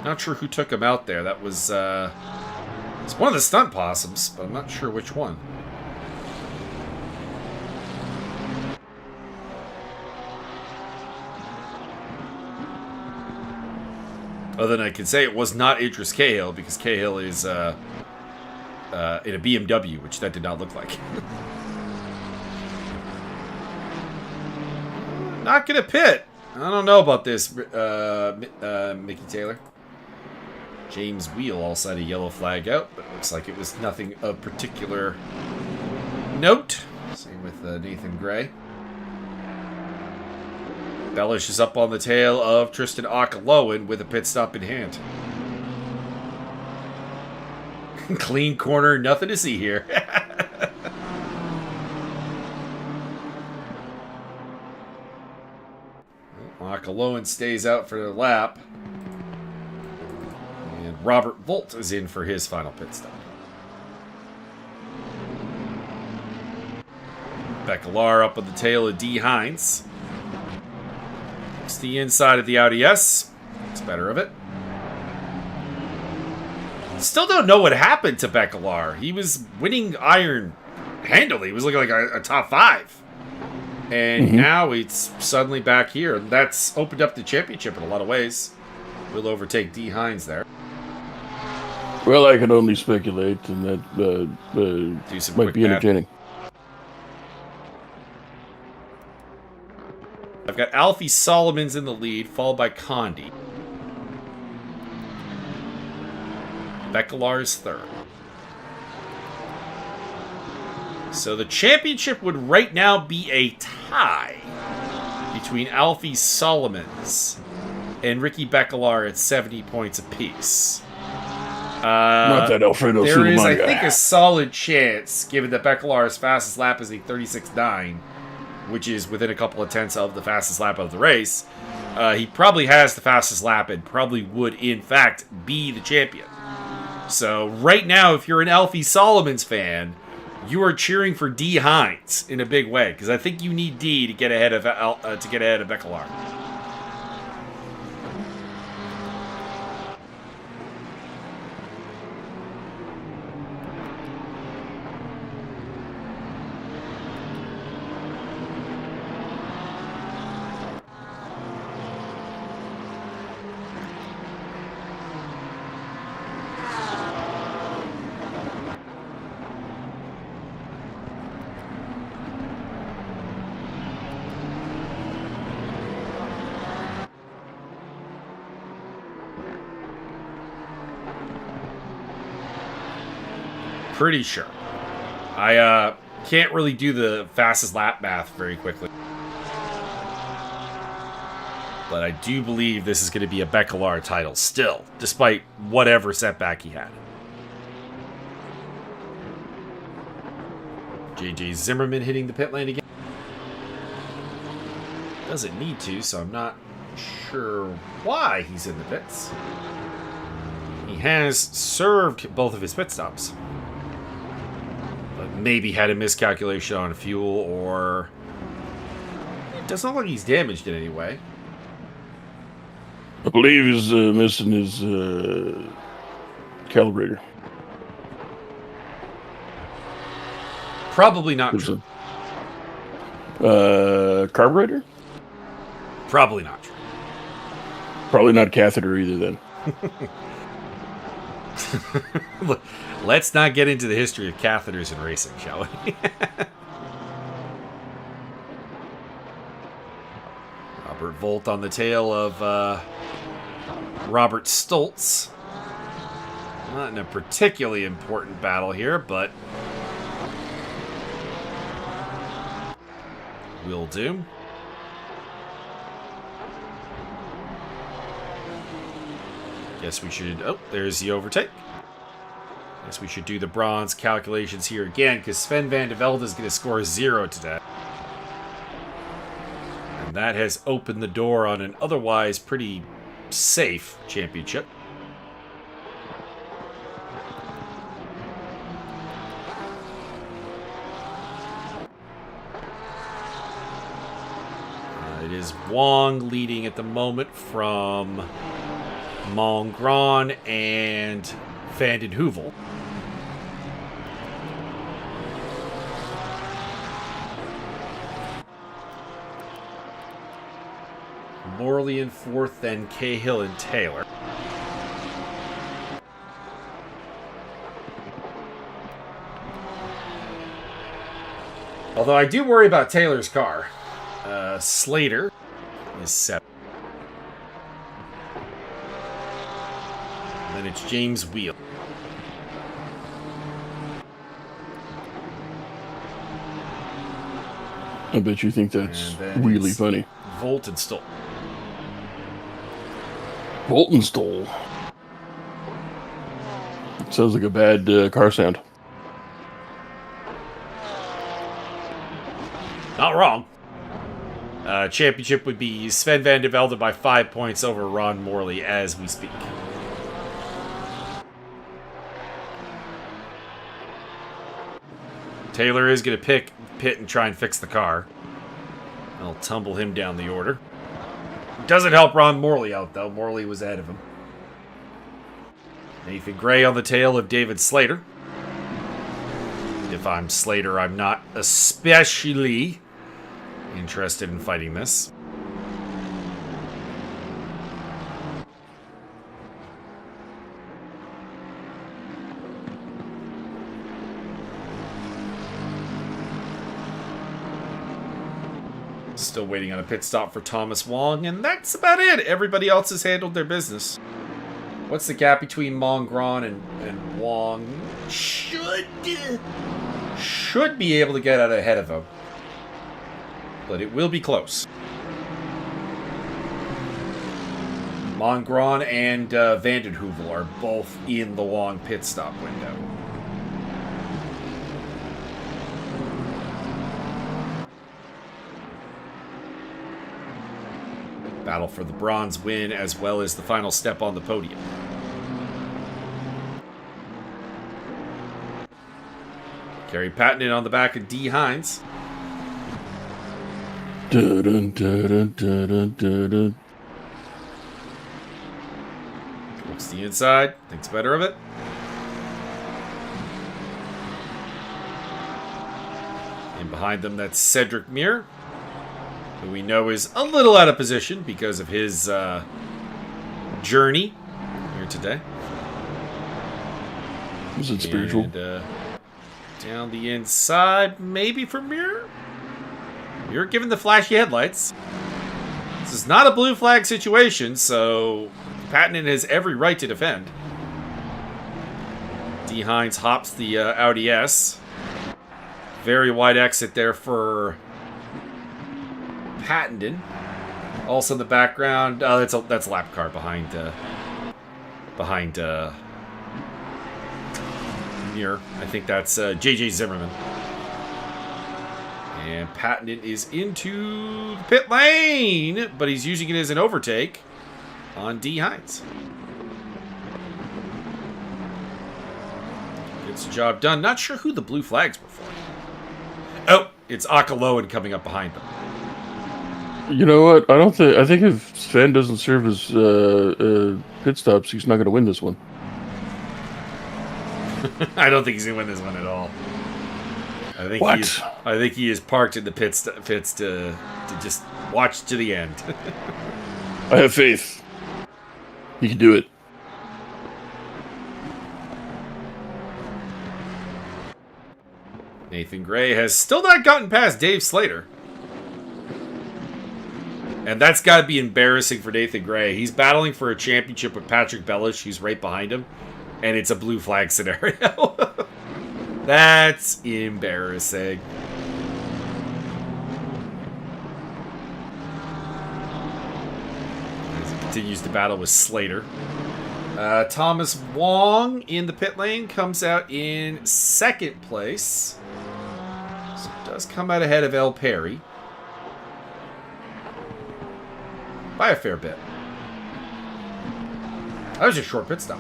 Not sure who took him out there. That was It's one of the stunt possums, but I'm not sure which one. Other than I can say it was not Idris Cahill, because Cahill is in a BMW, which that did not look like. Not gonna pit. I don't know about this, Mickey Taylor. James Wheel also had a yellow flag out, but it looks like it was nothing of particular note. Same with Nathan Gray. Bellish is up on the tail of Tristan Akaloan with a pit stop in hand. Clean corner, nothing to see here. Akaloan stays out for the lap. And Robert Volt is in for his final pit stop. Becklar up on the tail of D. Hines. It's the inside of the Audi S. It's better of it. Still don't know what happened to Becklar. He was winning iron handily. He was looking like a top 5. And now it's suddenly back here. And that's opened up the championship in a lot of ways. We'll overtake D. Hines there. Well, I can only speculate, and that might be entertaining. I've got Alfie Solomons in the lead, followed by Condi. Becklar's third. So the championship would right now be a tie between Alfie Solomons and Ricky Becklar at 70 points apiece. Not that Alfredo There is, I Sulaiman think, guy. a solid chance, given that Becklar's fastest lap is a 36.9, which is within a couple of tenths of the fastest lap of the race. He probably has the fastest lap and probably would, in fact, be the champion. So right now, if you're an Alfie Solomons fan, you are cheering for D. Hines in a big way, because I think you need D to get ahead of Becklar. Pretty sure. I can't really do the fastest lap math very quickly. But I do believe this is going to be a Becklar title still, despite whatever setback he had. JJ Zimmerman hitting the pit lane again. Doesn't need to, so I'm not sure why he's in the pits. He has served both of his pit stops. Maybe had a miscalculation on fuel, or it doesn't look like he's damaged in any way. I believe he's missing his calibrator. Probably not true. Carburetor? Probably not true. Probably not catheter either, then. Let's not get into the history of catheters in racing, shall we? Robert Volt on the tail of Robert Stoltz. Not in a particularly important battle here, but will do. Guess we should... Oh, there's the overtake. Guess we should do the bronze calculations here again, because Sven van de Velde is going to score 0 today. And that has opened the door on an otherwise pretty safe championship. It is Wong leading at the moment from Mongron and Van den Heuvel. Morley in fourth, then Cahill and Taylor. Although I do worry about Taylor's car. Slater is 7. And then it's James Wheel. I bet you think that's really funny. Voltenstall. Voltenstall. Sounds like a bad car sound. Not wrong. Championship would be Sven van der Velde by 5 points over Ron Morley as we speak. Taylor is going to pit and try and fix the car. I'll tumble him down the order. Doesn't help Ron Morley out, though. Morley was ahead of him. Nathan Gray on the tail of David Slater. If I'm Slater, I'm not especially interested in fighting this. Still waiting on a pit stop for Thomas Wong, and that's about it. Everybody else has handled their business. What's the gap between Mongron and Wong? Should be able to get out ahead of him. But it will be close. Mongron and Vandenheuvel are both in the Wong pit stop window. Battle for the bronze win as well as the final step on the podium. Kerry Pattinen on the back of D. Hines. Dun, dun, dun, dun. Looks the inside, thinks better of it. And behind them, that's Cedric Muir, who we know is a little out of position because of his journey here today. Was it spiritual? And, down the inside, maybe for Muir. You're given the flashy headlights. This is not a blue flag situation, so Pattinen has every right to defend. D. Hines hops the Audi S. Very wide exit there for Pattenden. Also in the background, that's a lap car behind Muir. I think that's JJ Zimmerman. And Pattenden is into the pit lane, but he's using it as an overtake on D. Hines. Gets the job done. Not sure who the blue flags were for. Oh, it's Akaloan coming up behind them. You know what? I think if Sven doesn't serve his pit stops, he's not going to win this one. I don't think he's going to win this one at all. I think he is parked in the pits to just watch to the end. I have faith. He can do it. Nathan Gray has still not gotten past Dave Slater. And that's got to be embarrassing for Nathan Gray. He's battling for a championship with Patrick Bellish, who's right behind him. And it's a blue flag scenario. That's embarrassing. As he continues to battle with Slater. Thomas Wong in the pit lane comes out in second place. So does come out ahead of El Perry. By a fair bit. That was a short pit stop.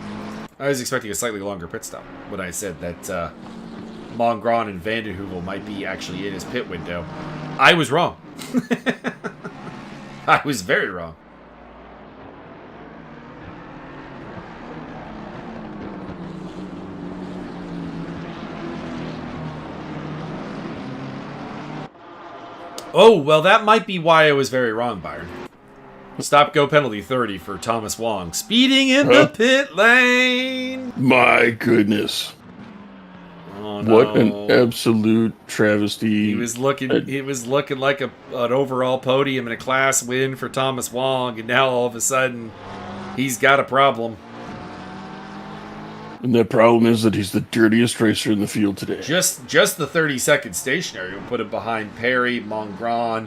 I was expecting a slightly longer pit stop when I said that Mongron and Vandenheuvel might be actually in his pit window. I was wrong. I was very wrong. Oh, well, that might be why I was very wrong, Byron. Stop go penalty 30 for Thomas Wong. Speeding in the pit lane. My goodness. Oh, no. What an absolute travesty. He was looking like an overall podium and a class win for Thomas Wong, and now all of a sudden he's got a problem. And that problem is that he's the dirtiest racer in the field today. Just the 30-second stationary will put him behind Perry, Mongron,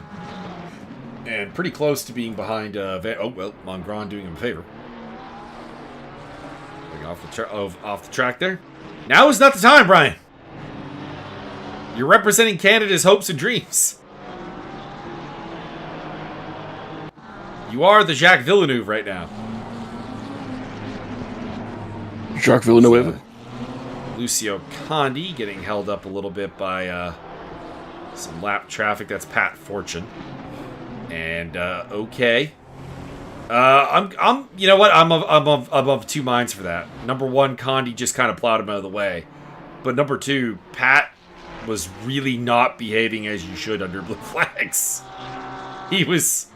and pretty close to being behind Mongron doing him a favor. Going off the track there. Now is not the time, Brian. You're representing Canada's hopes and dreams. You are the Jacques Villeneuve right now. Jacques Villeneuve. Lucio Condi getting held up a little bit by some lap traffic. That's Pat Fortune. And okay. I'm you know what? I'm of two minds for that. Number one, Condi just kind of plowed him out of the way. But number two, Pat was really not behaving as you should under blue flags. He was...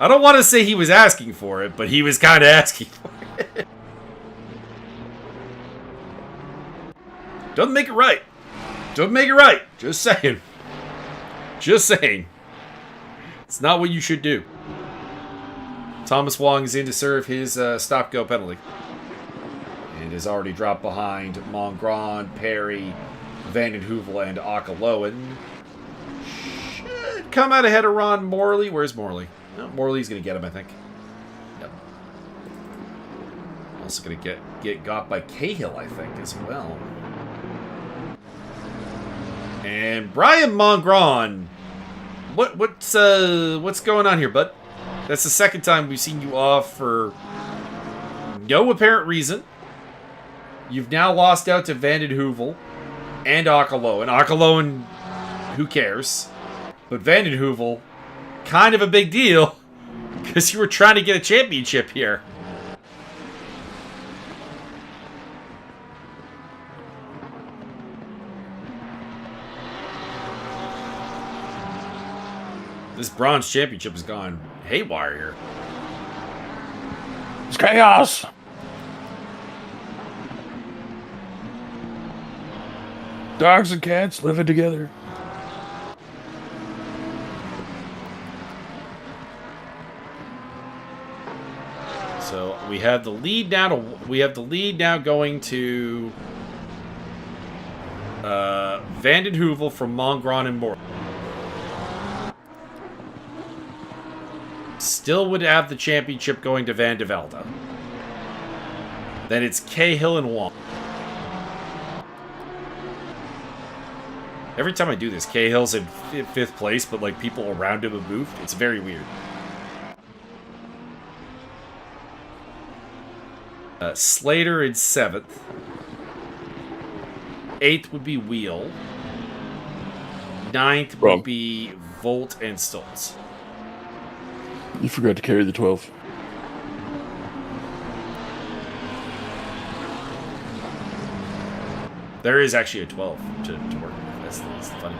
I don't want to say he was asking for it, but he was kind of asking for it. Doesn't make it right. Doesn't make it right. Just saying. Just saying. It's not what you should do. Thomas Wong is in to serve his stop-go penalty. And has already dropped behind Mongron, Perry, Van den Heuvel, and Akaloan. Should come out ahead of Ron Morley. Where's Morley? No, Morley's going to get him, I think. Yep. Also going to get got by Cahill, I think, as well. And Brian Mongron. What's going on here, bud? That's the second time we've seen you off for no apparent reason. You've now lost out to Van den Heuvel and Akaloan. Akaloan, who cares? But Van den Heuvel, kind of a big deal, because you were trying to get a championship here. This bronze championship has gone haywire here. It's chaos! Dogs and cats living together. So we have the lead now. Going to Van den Heuvel from Mongron and Morley. Still would have the championship going to Van de Velde. Then it's Cahill and Wong. Every time I do this, Cahill's in 5th place, but like people around him have moved. It's very weird. Slater in 7th. 8th would be Wheel. 9th would be Volt and Stoltz. You forgot to carry the 12. There is actually a 12 to work with. That's funny.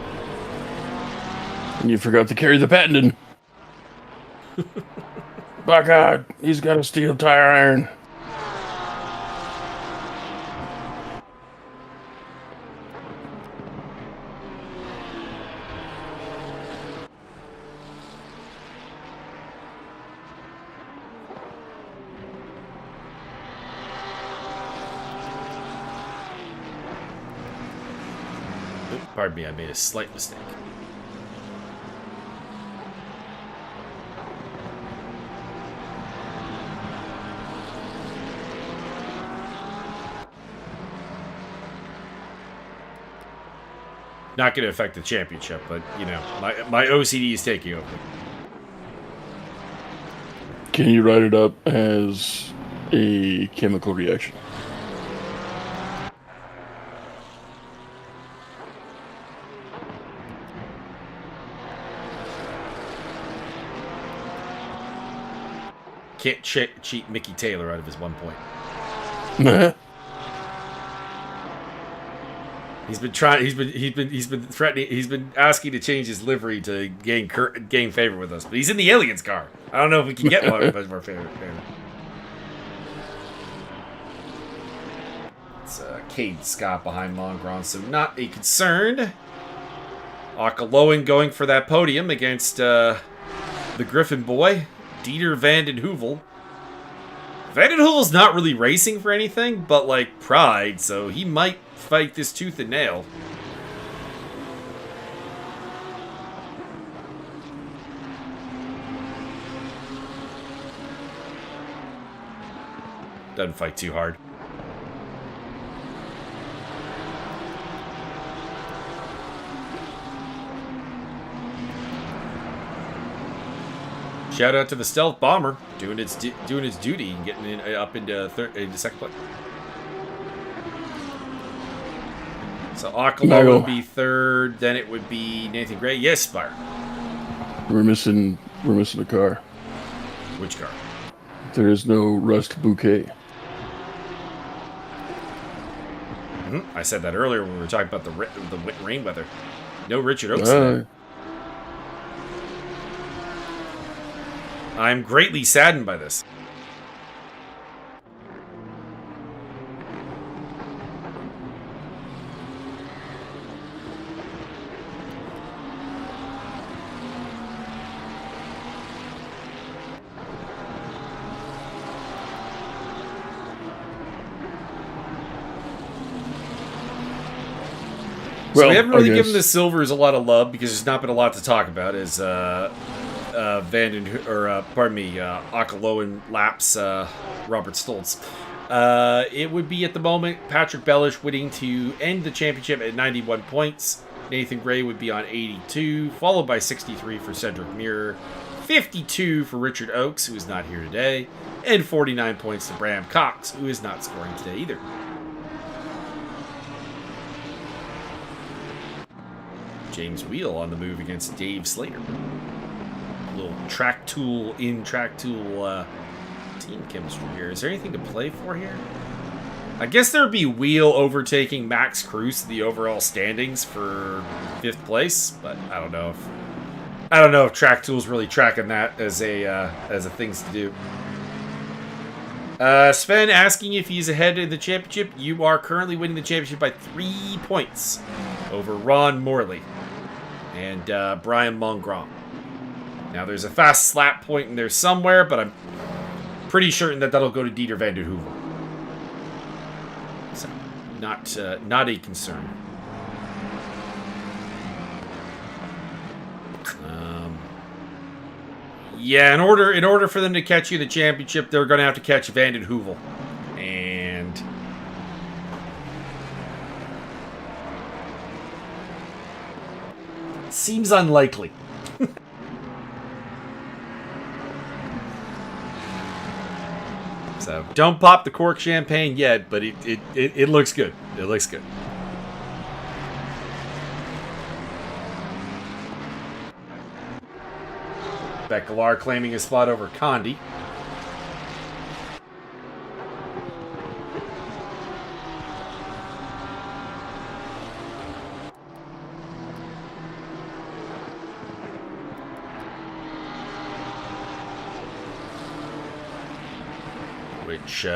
And you forgot to carry the Pattenden. By God, he's got a steel tire iron. Pardon me, I made a slight mistake. Not going to affect the championship, but, you know, my OCD is taking over. Can you write it up as a chemical reaction? Can't cheat Mickey Taylor out of his 1 point. He's been trying. He's been threatening. He's been asking to change his livery to gain favor with us. But he's in the aliens car. I don't know if we can get one of our favorite. It's Cade Scott behind Longron, so not a concern. Akaloan going for that podium against the Griffin boy, Dieter van den Heuvel. Van den Heuvel's not really racing for anything, but like pride, so he might fight this tooth and nail. Doesn't fight too hard. Shout out to the stealth bomber doing its duty and getting up into second place. So Akalo would be third, then it would be Nathan Gray. Yes, Spire. We're missing a car. Which car? There is no Rust Bouquet. I said that earlier when we were talking about the rain weather. No Richard Oakes today. I'm greatly saddened by this. So we haven't really given the Silvers a lot of love because there's not been a lot to talk about. As Akaloan laps Robert Stoltz. It would be at the moment Patrick Bellish winning to end the championship at 91 points. Nathan Gray would be on 82, followed by 63 for Cedric Muir, 52 for Richard Oakes, who is not here today, and 49 points to Bram Cox, who is not scoring today either. James Wheel on the move against Dave Slater. A little track tool team chemistry here. Is there anything to play for here? I guess there would be Wheel overtaking Max Cruz the overall standings for 5th place, but I don't know if Track Tool's really tracking that as a things to do. Sven asking if he's ahead in the championship. You are currently winning the championship by 3 points over Ron Morley and Brian Mongrand. Now there's a fast slap point in there somewhere, but I'm pretty certain that that'll go to Dieter van der Heuvel. So not a concern. Yeah, in order for them to catch you in the championship, they're going to have to catch Van den Heuvel. And seems unlikely. So don't pop the cork champagne yet, but it looks good. It looks good. Becklar claiming a spot over Condi. Which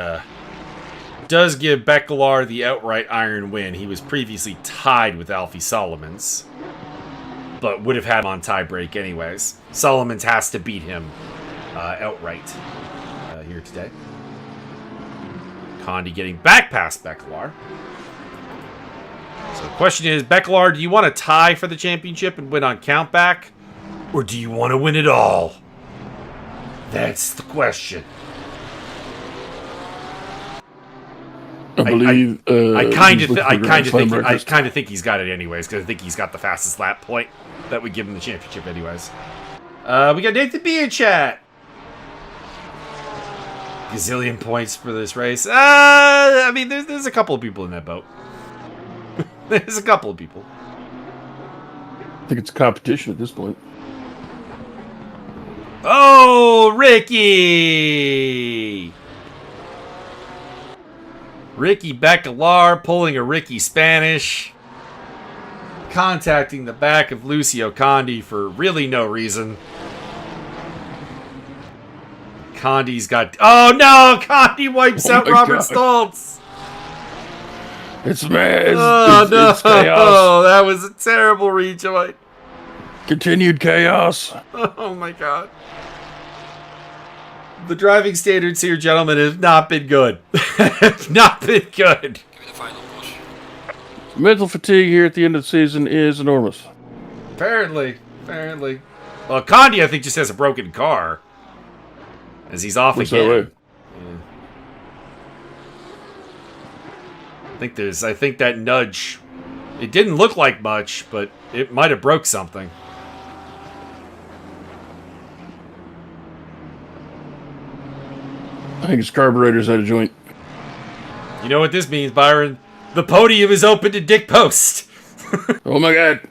does give Becklar the outright iron win. He was previously tied with Alfie Solomons, but would have had him on tiebreak anyways. Solomons has to beat him outright here today. Condi getting back past Becklar. So the question is, Becklar, do you want to tie for the championship and win on countback? Or do you want to win it all? That's the question. I believe. I kind of think he's got it anyways, because I think he's got the fastest lap point that would give him the championship anyways. We got Nathan B in chat. Gazillion points for this race. I mean, there's a couple of people in that boat. There's a couple of people. I think it's a competition at this point. Oh, Ricky! Ricky Becklar pulling a Ricky Spanish. contacting the back of Lucio Condi for really no reason. Condi's got... Oh no! Condi wipes out Robert Stoltz! It's mad. It's chaos. Oh, that was a terrible rejoin. Continued chaos. Oh my god. The driving standards here, gentlemen, have not been good. Have not been good. Mental fatigue here at the end of the season is enormous. Apparently. Well, Condi, I think, just has a broken car. As he's off Looks again. that way. Yeah. I think that nudge, it didn't look like much, but it might have broke something. I think his carburetor's out of joint. You know what this means, Byron? The podium is open to Dick Post. Oh my god.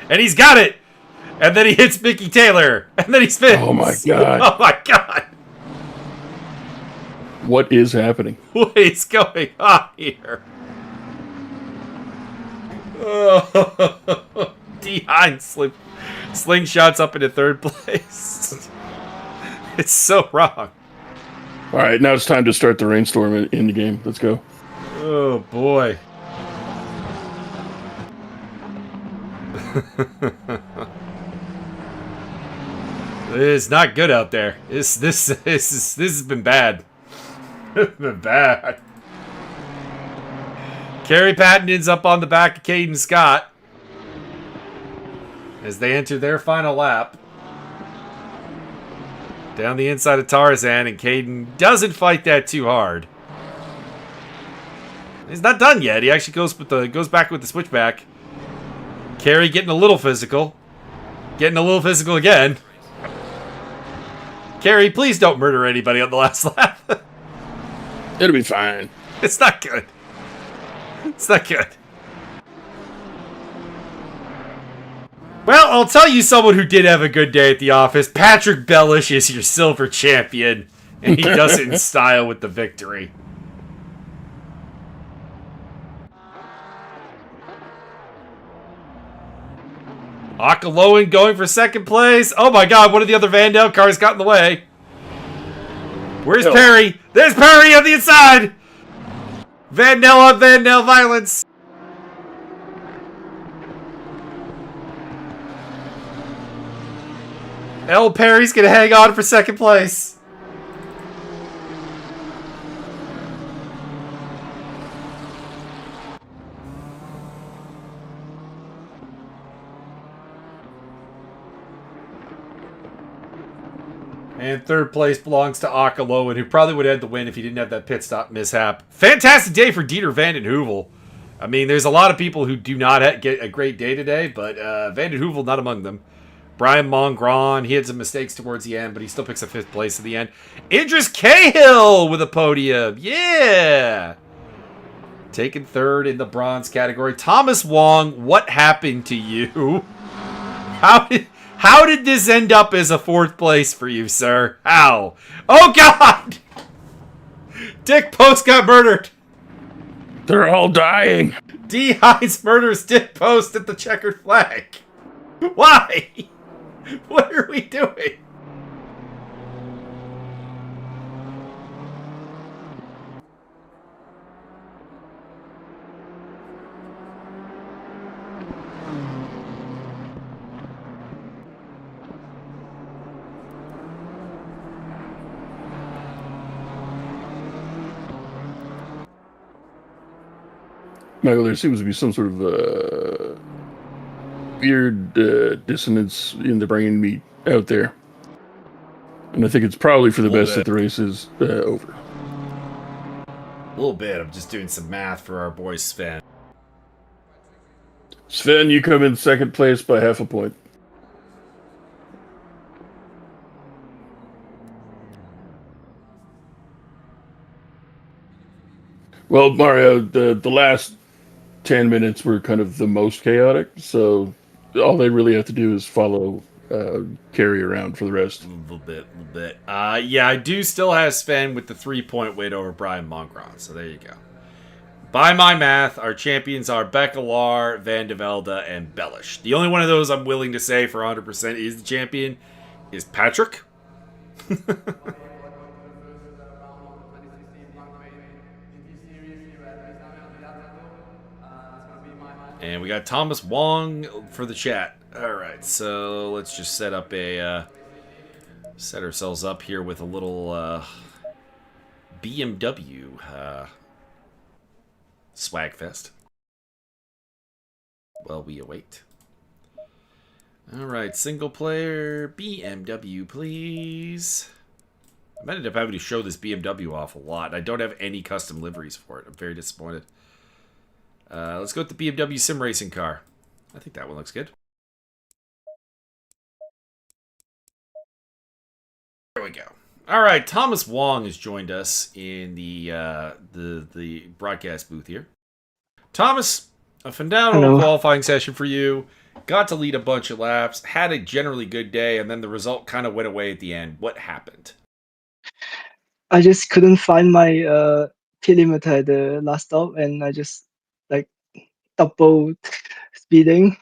And he's got it. And then he hits Mickey Taylor. And then he spins. Oh my god. Oh my god. What is happening? What is going on here? Oh, D. Hines slingshots up into third place. It's so wrong. All right, now it's time to start the rainstorm in the game. Let's go. Oh boy. It's not good out there. This has been bad. Been bad. Kerry Patton ends up on the back of Caden Scott as they enter their final lap. Down the inside of Tarzan, and Caden doesn't fight that too hard. He's not done yet. He actually goes back with the switchback. Kerry getting a little physical. Getting a little physical again. Kerry, please don't murder anybody on the last lap. It'll be fine. It's not good. It's not good. Well, I'll tell you someone who did have a good day at the office. Patrick Bellish is your silver champion, and he does it in style with the victory. Akaloan going for second place. Oh my god, one of the other Vandal cars got in the way. Where's Perry? There's Perry on the inside! Vandal on Vandal violence. L. Perry's gonna hang on for second place. And third place belongs to Akaloan, who probably would have had the win if he didn't have that pit stop mishap. Fantastic day for Dieter Vanden Heuvel. I mean, there's a lot of people who do not get a great day today, but Vanden Heuvel not among them. Brian Mongron, he had some mistakes towards the end, but he still picks a 5th place at the end. Idris Cahill with a podium. Yeah! Taking 3rd in the bronze category. Thomas Wong, what happened to you? How did this end up as a 4th place for you, sir? How? Oh, God! Dick Post got murdered. They're all dying. D. Hines murders Dick Post at the checkered flag. Why? What are we doing? Michael, there seems to be some sort of weird dissonance in the brain meat out there. And I think it's probably for the best that the race is over. A little bit. I'm just doing some math for our boy Sven. Sven, you come in 2nd place by half a point. Well, Mario, the last 10 minutes were kind of the most chaotic, so all they really have to do is follow Kerry around for the rest. A little bit. Yeah, I do still have Sven with the 3-point win over Brian Mongron, so there you go. By my math, our champions are Bekelar, Van de Velde, and Bellish. The only one of those I'm willing to say for 100% is the champion is Patrick. And we got Thomas Wong for the chat. All right, so let's just set ourselves up here with a little BMW swag fest. While we await. All right, single player BMW, please. I might end up having to show this BMW off a lot. I don't have any custom liveries for it. I'm very disappointed. Let's go with the BMW sim racing car. I think that one looks good. There we go. All right, Thomas Wong has joined us in the broadcast booth here. Thomas, a phenomenal qualifying session for you. Got to lead a bunch of laps. Had a generally good day, and then the result kind of went away at the end. What happened? I just couldn't find my pit limiter at the last stop, and I just like double speeding.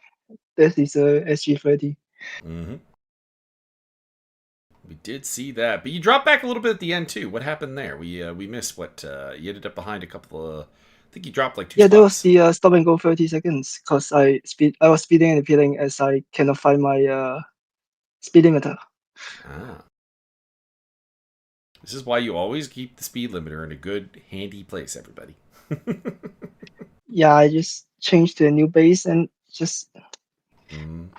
That is a SG30. Mm-hmm. We did see that, but you dropped back a little bit at the end too. What happened there? We missed what you ended up behind a couple of. I think you dropped like 2 spots. Yeah, that was the stop and go 30 seconds because I was speeding and pitting as I cannot find my speed limiter. Ah. This is why you always keep the speed limiter in a good, handy place, everybody. Yeah, I just changed to a new base and just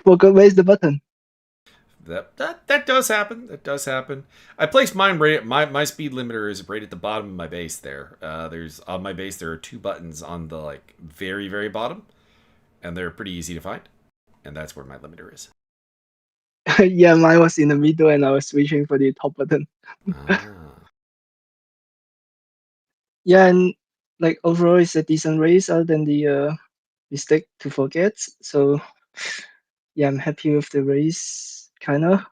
forgot where's the button. That does happen. That does happen. I placed mine right. My speed limiter is right at the bottom of my base. There, on my base there are 2 buttons on the like very very bottom, and they're pretty easy to find, and that's where my limiter is. Yeah, mine was in the middle, and I was reaching for the top button. Yeah, and like overall, it's a decent race other than the mistake to forget. So yeah, I'm happy with the race, kinda.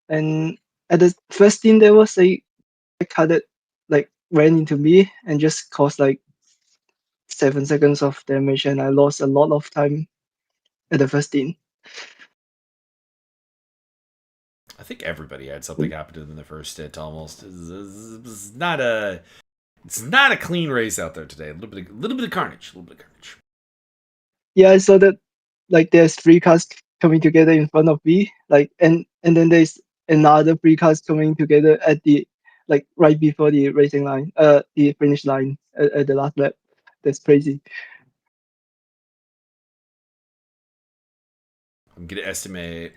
And at the first stint, there was a car that like ran into me and just caused like 7 seconds of damage, and I lost a lot of time at the first stint. I think everybody had something happen to them in the first stint. Almost, it's not a clean race out there today. A little bit of carnage. Yeah, I saw that like there's 3 cars coming together in front of me, like and then there's another 3 cars coming together at the like right before the racing line, the finish line at the last lap. That's crazy. I'm gonna estimate.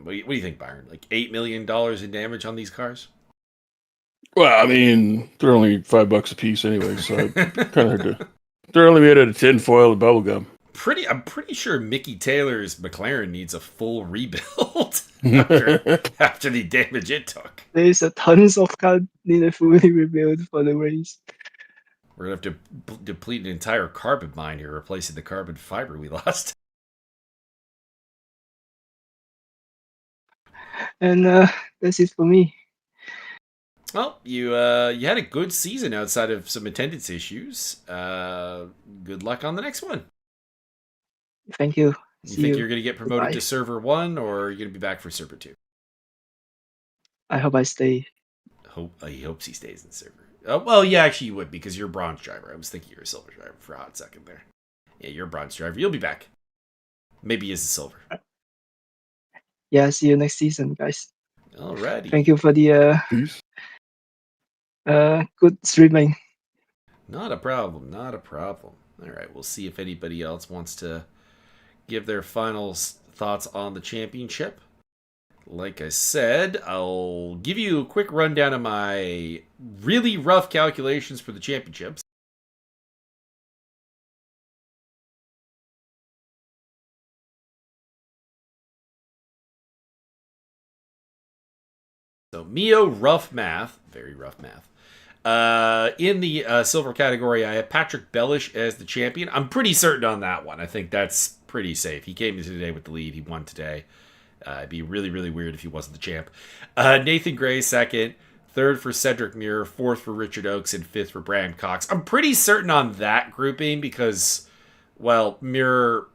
What do you think, Byron? Like $8 million in damage on these cars? Well, I mean, they're only $5 a piece anyway, so kind of hard to. They're only made out of tin foil and bubble gum. I'm pretty sure Mickey Taylor's McLaren needs a full rebuild after the damage it took. There's a tons of cars needed fully rebuilt for the race. We're gonna have to deplete an entire carbon mine here, replacing the carbon fiber we lost. And that's it for me. Well, you had a good season outside of some attendance issues. Good luck on the next one. Thank you. You think you're going to get promoted to Server 1, or are you going to be back for Server 2? I hope I stay. He hopes he stays in Server. Well, yeah, actually you would, because you're a bronze driver. I was thinking you're a silver driver for a hot second there. Yeah, you're a bronze driver. You'll be back. Maybe as a silver. Yeah, see you next season, guys. Alrighty. Thank you for the good streaming. Not a problem. All right, we'll see if anybody else wants to give their final thoughts on the championship. Like I said, I'll give you a quick rundown of my really rough calculations for the championships. So Mio, rough math, very rough math. In the silver category, I have Patrick Bellish as the champion. I'm pretty certain on that one. I think that's pretty safe. He came into today with the lead. He won today. It'd be really, really weird if he wasn't the champ. Nathan Gray second. third for Cedric Muir, fourth for Richard Oakes, and fifth for Bram Cox. I'm pretty certain on that grouping because, well, Muir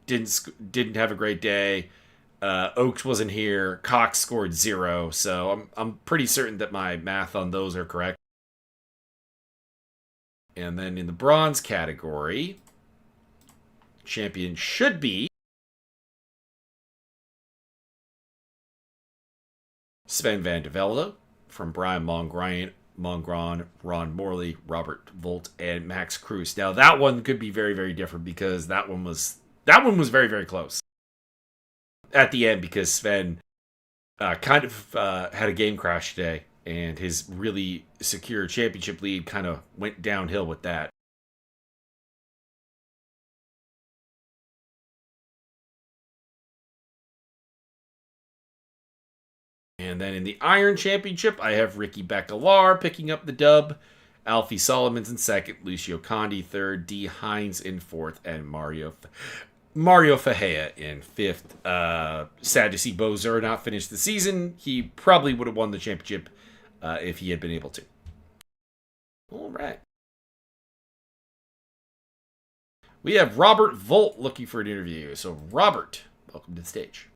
didn't have a great day. Oakes wasn't here. Cox scored 0, so I'm pretty certain that my math on those are correct. And then in the bronze category, champion should be Sven van der Velde from Brian Mongran, Ron Morley, Robert Volt, and Max Cruz. Now that one could be very, very different because that one was very, very close at the end because Sven kind of had a game crash today, and his really secure championship lead kind of went downhill with that. And then in the Iron Championship, I have Ricky Bacalar picking up the dub, Alfie Solomons in second, Lucio Condi third, D. Hines in fourth, and Mario Fajea in fifth. Sad to see Bo Zur not finish the season. He probably would have won the championship if he had been able to. All right. We have Robert Volt looking for an interview. So, Robert, welcome to the stage.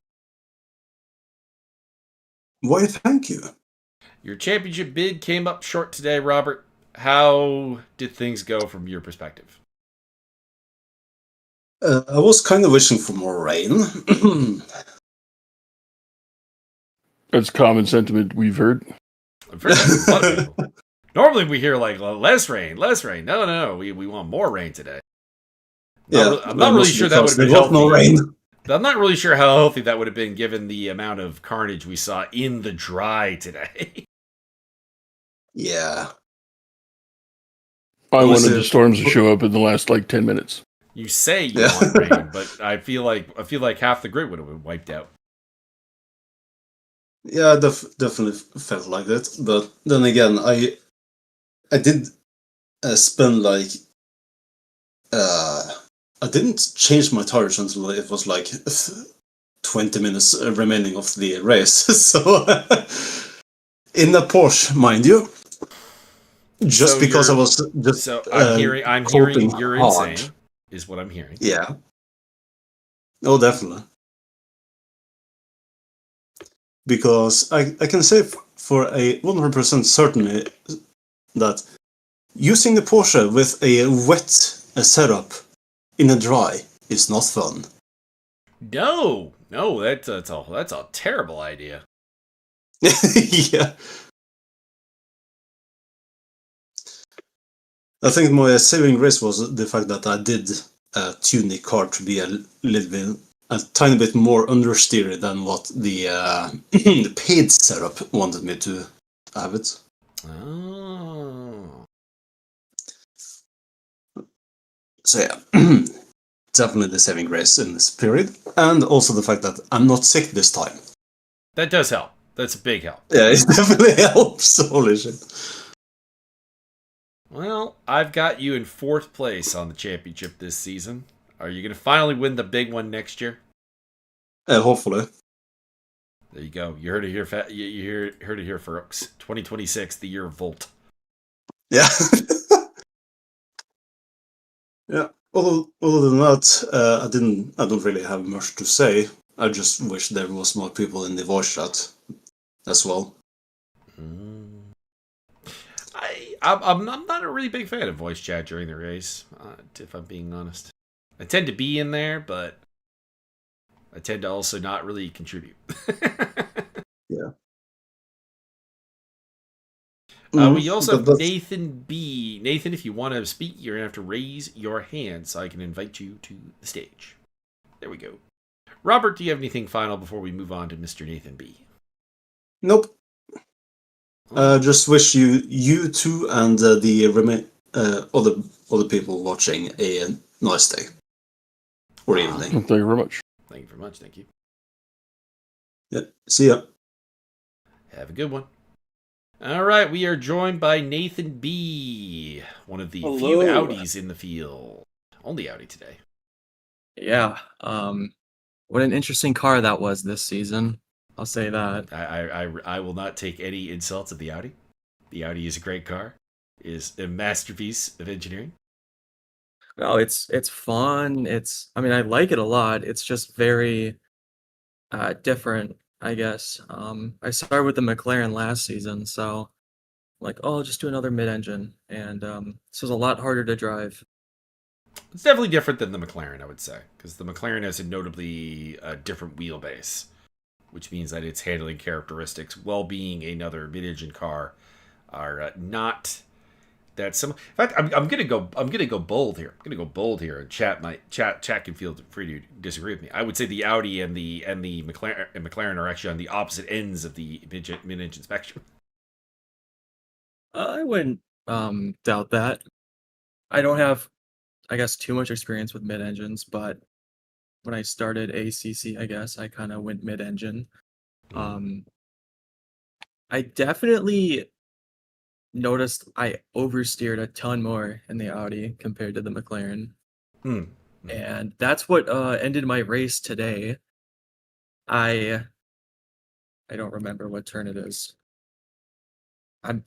Why, thank you. Your championship bid came up short today, Robert. How did things go from your perspective? I was kind of wishing for more rain. That's common sentiment we've heard. I've heard that from a lot of people. Normally we hear like less rain. No, we want more rain today. I'm not really sure that would have been healthy. No rain. I'm not really sure how healthy that would have been given the amount of carnage we saw in the dry today. Yeah. I wanted the storms to show up in the last 10 minutes. You say you want rain, but I feel like half the grid would have been wiped out. Yeah, definitely felt like that. But then again, I did spend I didn't change my tires until it was 20 minutes remaining of the race. So in a Porsche, mind you. Just because I was just I'm hearing you're hard. insane, is what I'm hearing. Yeah. Oh, definitely. Because I can say for a 100% certainty that using the Porsche with a wet setup in a dry is not fun. No, that's a terrible idea. Yeah. I think my saving grace was the fact that I did tune the car to be a tiny bit more understeery than what the the paid setup wanted me to have it. Oh. So yeah, definitely the saving grace in this period, and also the fact that I'm not sick this time. That does help. That's a big help. Yeah, it definitely helps. Holy shit. Well, I've got you in 4th place on the championship this season. Are you going to finally win the big one next year? Hopefully. There you go. You heard it here. You heard it here, folks. 2026, the year of Volt. Yeah. Yeah. Other than that, I don't really have much to say. I just wish there was more people in the voice chat as well. I'm not a really big fan of voice chat during the race, if I'm being honest. I tend to be in there, but I tend to also not really contribute. Yeah. We also have Nathan B. Nathan, if you want to speak, you're going to have to raise your hand so I can invite you to the stage. There we go. Robert, do you have anything final before we move on to Mr. Nathan B? Nope. Just wish you two and the other people watching a nice day or evening. Thank you very much. Thank you very much. Thank you. Yeah. See ya. Have a good one. All right, we are joined by Nathan B., one of the few Audis in the field. Only Audi today. Yeah. What an interesting car that was this season. I'll say that. I will not take any insults of the Audi. The Audi is a great car. Is a masterpiece of engineering. No, it's fun. I mean, I like it a lot. It's just very different, I guess. I started with the McLaren last season, so like, oh, I'll just do another mid-engine, and this was a lot harder to drive. It's definitely different than the McLaren, I would say, because the McLaren has a notably different wheelbase, which means that its handling characteristics, while being another mid-engine car, are not that similar. In fact, I'm gonna go bold here. I'm gonna go bold here, and chat can feel free to disagree with me. I would say the Audi and the McLaren are actually on the opposite ends of the mid-engine spectrum. I wouldn't doubt that. I don't have, I guess, too much experience with mid-engines, but when I started ACC, I guess I kind of went mid-engine. I definitely noticed I oversteered a ton more in the Audi compared to the McLaren. And that's what ended my race today. I don't remember what turn it is.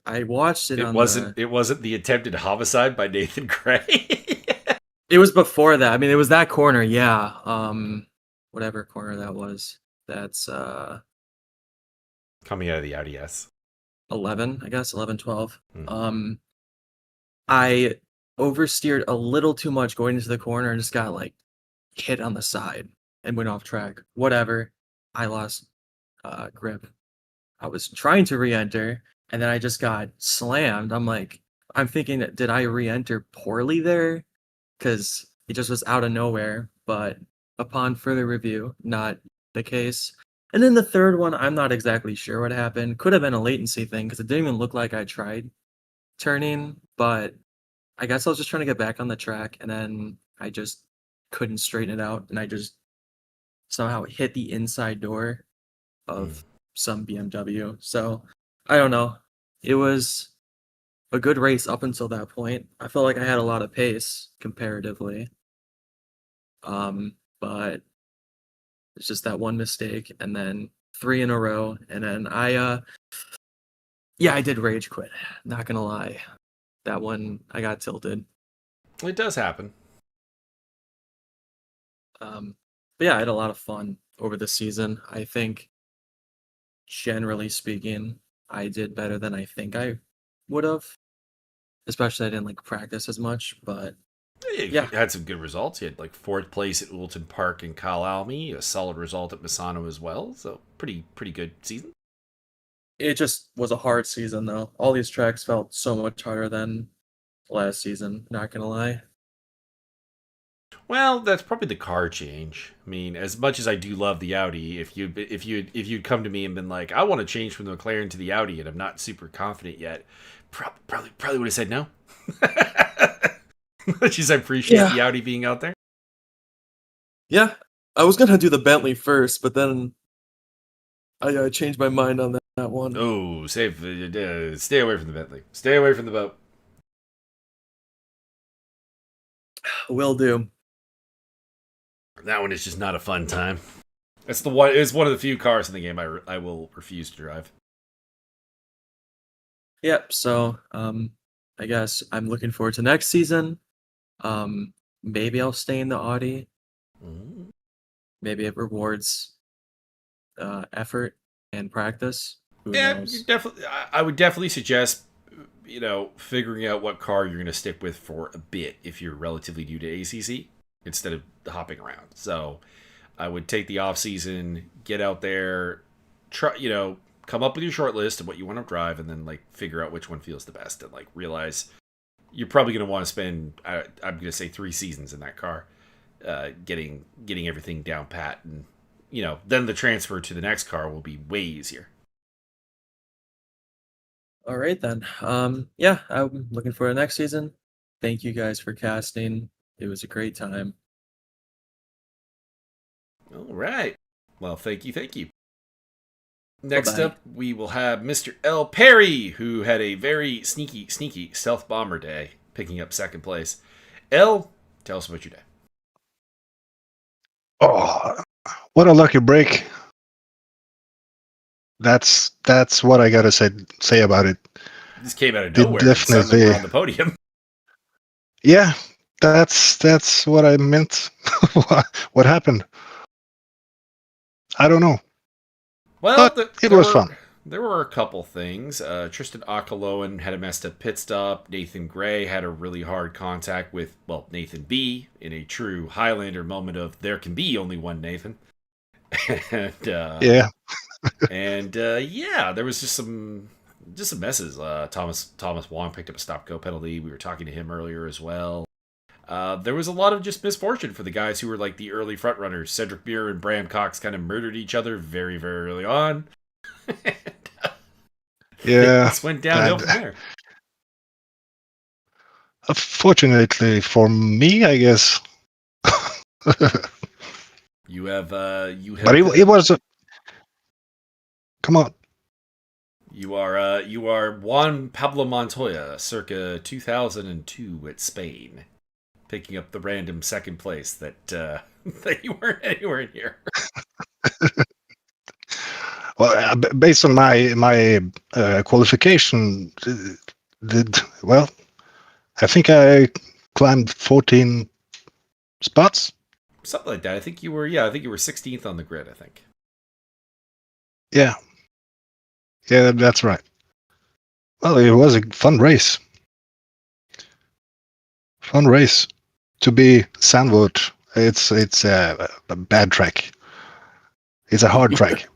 I watched it It on wasn't the attempted homicide by Nathan Gray. It was before that. I mean, it was that corner, yeah. Whatever corner that was. That's Coming out of the Audi S. 11, I guess, 11, 12. I oversteered a little too much going into the corner and just got like hit on the side and went off track. Whatever. I lost grip. I was trying to re-enter and then I just got slammed. I'm thinking, did I re-enter poorly there? Because it just was out of nowhere. But upon further review, not the case. And then the third one, I'm not exactly sure what happened. Could have been a latency thing because it didn't even look like I tried turning. But I guess I was just trying to get back on the track, and then I just couldn't straighten it out, and I just somehow hit the inside door of some BMW. So I don't know. It was a good race up until that point. I felt like I had a lot of pace comparatively. But it's just that one mistake and then 3 in a row. And then I did rage quit. Not gonna lie. That one, I got tilted. It does happen. But yeah, I had a lot of fun over the season. I think, generally speaking, I did better than I think I would have. Especially I didn't like practice as much, but You had some good results. You had like 4th place at Oulton Park in Kyalami, a solid result at Misano as well. So pretty good season. it just was a hard season though. All these tracks felt so much harder than last season, not gonna lie. Well, that's probably the car change. I mean, as much as I do love the Audi, if you'd come to me and been like, I want to change from the McLaren to the Audi, and I'm not super confident yet, probably would have said no. Much as I appreciate the Audi being out there. Yeah, I was gonna do the Bentley first, but then I changed my mind on that one. Oh, stay away from the Bentley. Stay away from the boat. Will do. That one is just not a fun time. It's one of the few cars in the game I will refuse to drive. Yep. So I guess I'm looking forward to next season. Maybe I'll stay in the Audi. Maybe it rewards effort and practice. Who knows? I would definitely suggest figuring out what car you're going to stick with for a bit if you're relatively new to ACC instead of hopping around. So I would take the off season, get out there, try come up with your short list of what you want to drive, and then like figure out which one feels the best, and like realize you're probably going to want to spend I'm going to say 3 seasons in that car, getting everything down pat, and then the transfer to the next car will be way easier. All right then. Yeah, I'm looking for the next season. Thank you guys for casting. It was a great time. All right. Well, thank you. Next Bye-bye. up, we will have Mr. L. Perry, who had a very sneaky stealth bomber day, picking up 2nd place. L, tell us about your day. Oh, what a lucky break. That's what I gotta say about it. This came out of Did nowhere and suddenly definitely. we're on the podium. Yeah, that's what I meant. What happened? I don't know, Well, but it was fun. there were a couple things. Tristan Akaloan had a messed up pit stop. Nathan Gray had a really hard contact with, well, Nathan B in a true Highlander moment of there can be only one Nathan. and Yeah, yeah, there was just some messes. Thomas Wong picked up a stop go penalty. We were talking to him earlier as well. There was a lot of just misfortune for the guys who were like the early front runners. Cedric Beer and Bram Cox kind of murdered each other very, very early on. yeah. This went downhill from there. Fortunately for me, I guess. You have But it was. Come on. you are Juan Pablo Montoya, circa 2002 at Spain, picking up the random second place that that you weren't anywhere near. Well, based on my qualification, well, I think I climbed 14 spots. Something like that. I think you were 16th on the grid, I think. Yeah, that's right. Well, it was a fun race. Fun race to be Zandvoort. It's a bad track. It's a hard track.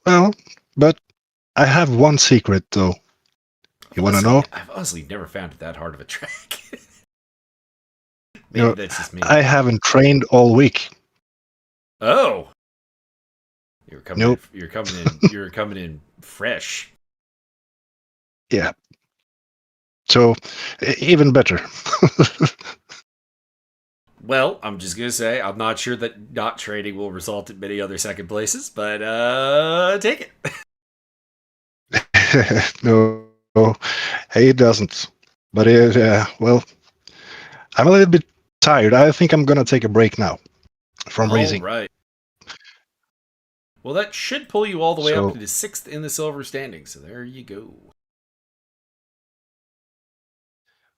Well, but I have one secret though. You want to know? I've honestly never found it that hard of a track. Maybe You know, that's just me. I haven't trained all week. Oh, you're coming. Nope. You're coming in fresh. Yeah. So even better. Well, I'm just gonna say I'm not sure that not training will result in many other second places, but take it. No, it doesn't. But well, I'm a little bit tired. I think I'm gonna take a break now from racing. All right. Well, that should pull you all the way So- up to the 6th in the silver standing. So there you go.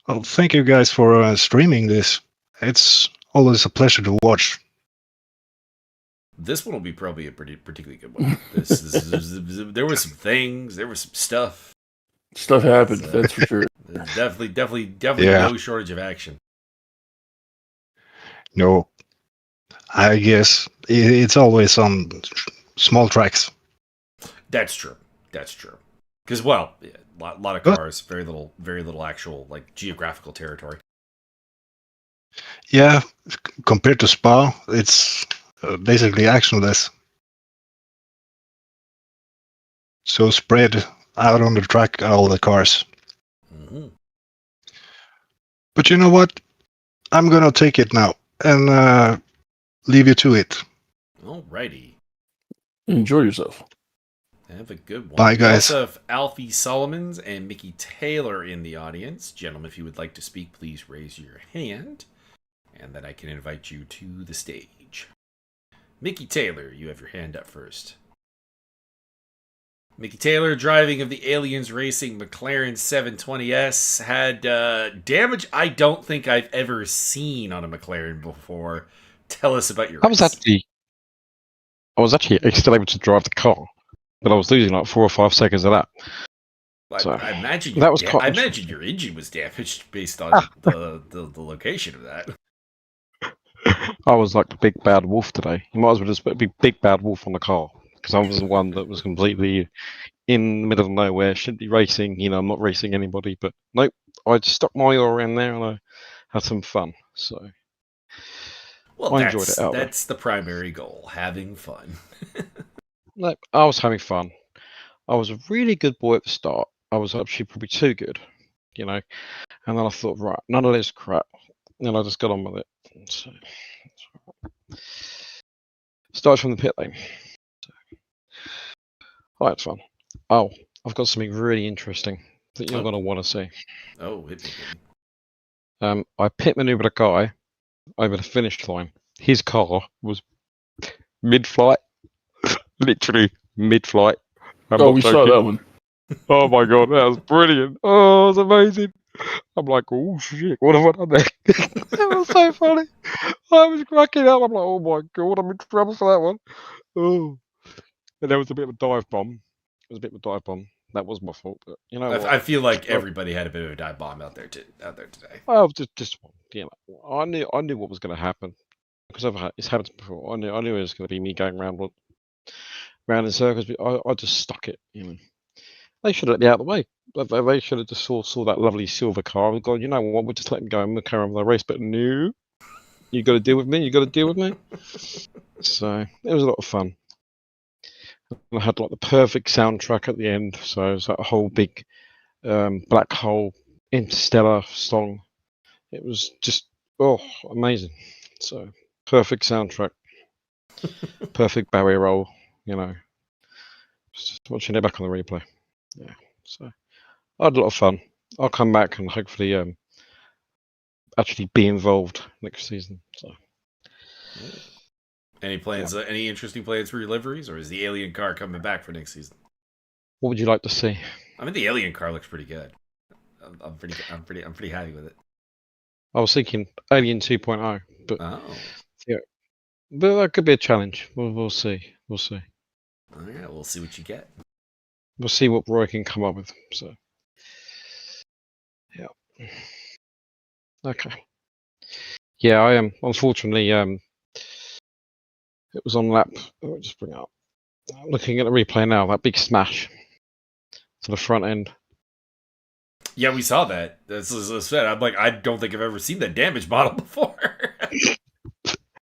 Well, thank you guys for streaming this. It's always a pleasure to watch. This one will be probably a particularly good one. There was some things. There was some stuff. Stuff happened, that's for sure. There's definitely Yeah. no shortage of action. No, I guess it's always on small tracks. That's true. Because a lot of cars, very little actual like geographical territory. Yeah, compared to Spa, it's basically actionless. So spread out on the track, all the cars. Mm-hmm. But you know what? I'm gonna take it now and leave you to it. Alrighty. Enjoy yourself. Have a good one. Bye, We guys. also have Alfie Solomons and Mickey Taylor in the audience. Gentlemen, if you would like to speak, please raise your hand, and then I can invite you to the stage. Mickey Taylor, you have your hand up first. Mickey Taylor, driving of the Aliens Racing McLaren 720S, had damage I don't think I've ever seen on a McLaren before. Tell us about your I was actually still able to drive the car, but I was losing like 4 or 5 seconds of that. So, I imagine that was I quite imagine your engine was damaged based on the location of that. I was like the big bad wolf today. You might as well just put a big bad wolf on the car, because I was the one that was completely in the middle of nowhere, shouldn't be racing. I'm not racing anybody, but nope. I just stuck my oar in there and I had some fun. So Well, I enjoyed it out there. that's the primary goal, having fun. No, I was having fun. I was a really good boy at the start. I was actually probably too good, and then I thought, right, none of this crap. And I just got on with it. So, starts from the pit lane. Oh, it's fun. Oh, I've got something really interesting that you're going to want to see. Oh, hit me. I pit maneuvered a guy over the finish line. His car was mid-flight, literally mid-flight, I'm Oh, not we saw joking. that one. Oh my god, that was brilliant. Oh, it was amazing. I'm like, oh shit, what have I done there? That was so funny. I was cracking up. I'm like, oh my god, I'm in trouble for that one. Oh. And there was a bit of a dive bomb. That was my fault, but you know what? I feel like Well, everybody had a bit of a dive bomb out there today. well, just one. You know, I knew what was going to happen because it's happened before. I knew it was going to be me going round in circles. But I just stuck it. You know, they should have let me out of the way. They should have just saw that lovely silver car and gone. You know what? We'll just let them go and we'll carry on with the race. But no, you got to deal with me. You got to deal with me. So it was a lot of fun. I had like the perfect soundtrack at the end. So it was that whole big black hole interstellar song. It was just amazing. So perfect soundtrack, perfect barrier roll. You know, just watching it back on the replay. Yeah, so I had a lot of fun. I'll come back and hopefully actually be involved next season. So Any plans? Any interesting plans for your liveries, or is the alien car coming back for next season? what would you like to see? I mean, the alien car looks pretty good. I'm pretty happy with it. I was thinking Alien 2.0, but Oh, but that could be a challenge. We'll see. We'll see. all right. We'll see what you get. We'll see what Roy can come up with. So yeah. Okay. Yeah, I am. Unfortunately, it was on lap. I'll just bring it up. Looking at the replay now, that big smash to the front end. Yeah, we saw that. That's as I said. I'm like, I don't think I've ever seen that damage model before.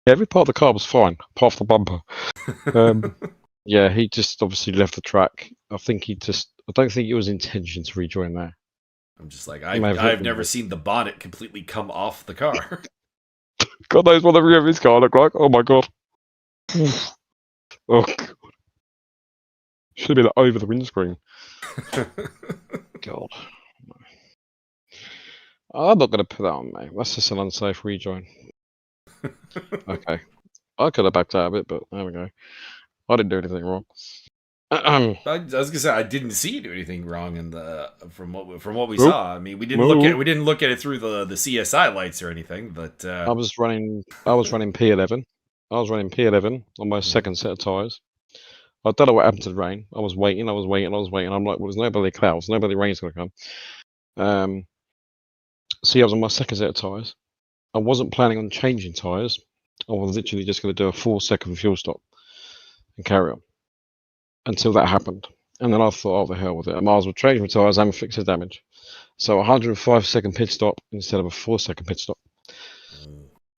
Every part of the car was fine, apart from the bumper. Yeah, he just obviously left the track. I don't think it was intention to rejoin there. I'm just like, He may have hit I've them, never but- seen the bonnet completely come off the car. God knows what the rear of his car looked like. Oh my god. Oh god. Should have been over the windscreen. God. I'm not going to put that on, mate. That's just an unsafe rejoin. Okay. I could have backed out of it, but there we go. I didn't do anything wrong. I was gonna say I didn't see you do anything wrong in the from what we saw. I mean, we didn't look at it through the CSI lights or anything, but I was running P11. I was running P11 on my second set of tyres. I don't know what happened to the rain. I was waiting. I'm like, well, there's no bloody clouds, no bloody rain's gonna come. See, I was on my second set of tyres. I wasn't planning on changing tyres. I was literally just going to do a 4-second fuel stop and carry on until that happened. And then I thought, oh, the hell with it. I might as well change my tyres and fix the damage. So a 105-second pit stop instead of a 4-second pit stop.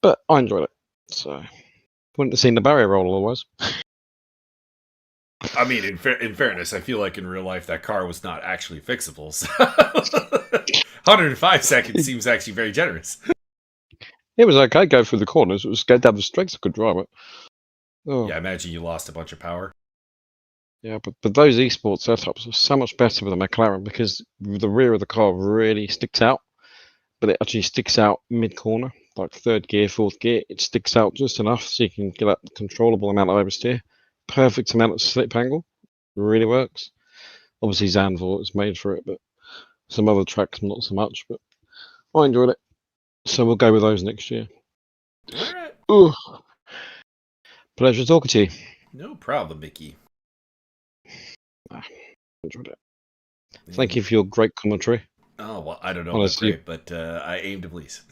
But I enjoyed it. So wouldn't have seen the barrier roll otherwise. I mean, in fairness, I feel like in real life that car was not actually fixable. So 105 seconds seems actually very generous. It was okay going through the corners. It was going down the straights. I could drive it. Oh. Yeah, I imagine you lost a bunch of power. Yeah, but those esports setups are so much better with a McLaren because the rear of the car really sticks out, but it actually sticks out mid-corner, like third gear, fourth gear. It sticks out just enough so you can get that controllable amount of oversteer. Perfect amount of slip angle. Really works. Obviously, Zandvoort is made for it, but some other tracks not so much. But I enjoyed it, so we'll go with those next year. All right. Ooh. Pleasure talking to you. No problem, Mickey. Enjoyed it. Thank you for your great commentary. Oh, well, I don't know Honestly. about great, but I aim to please.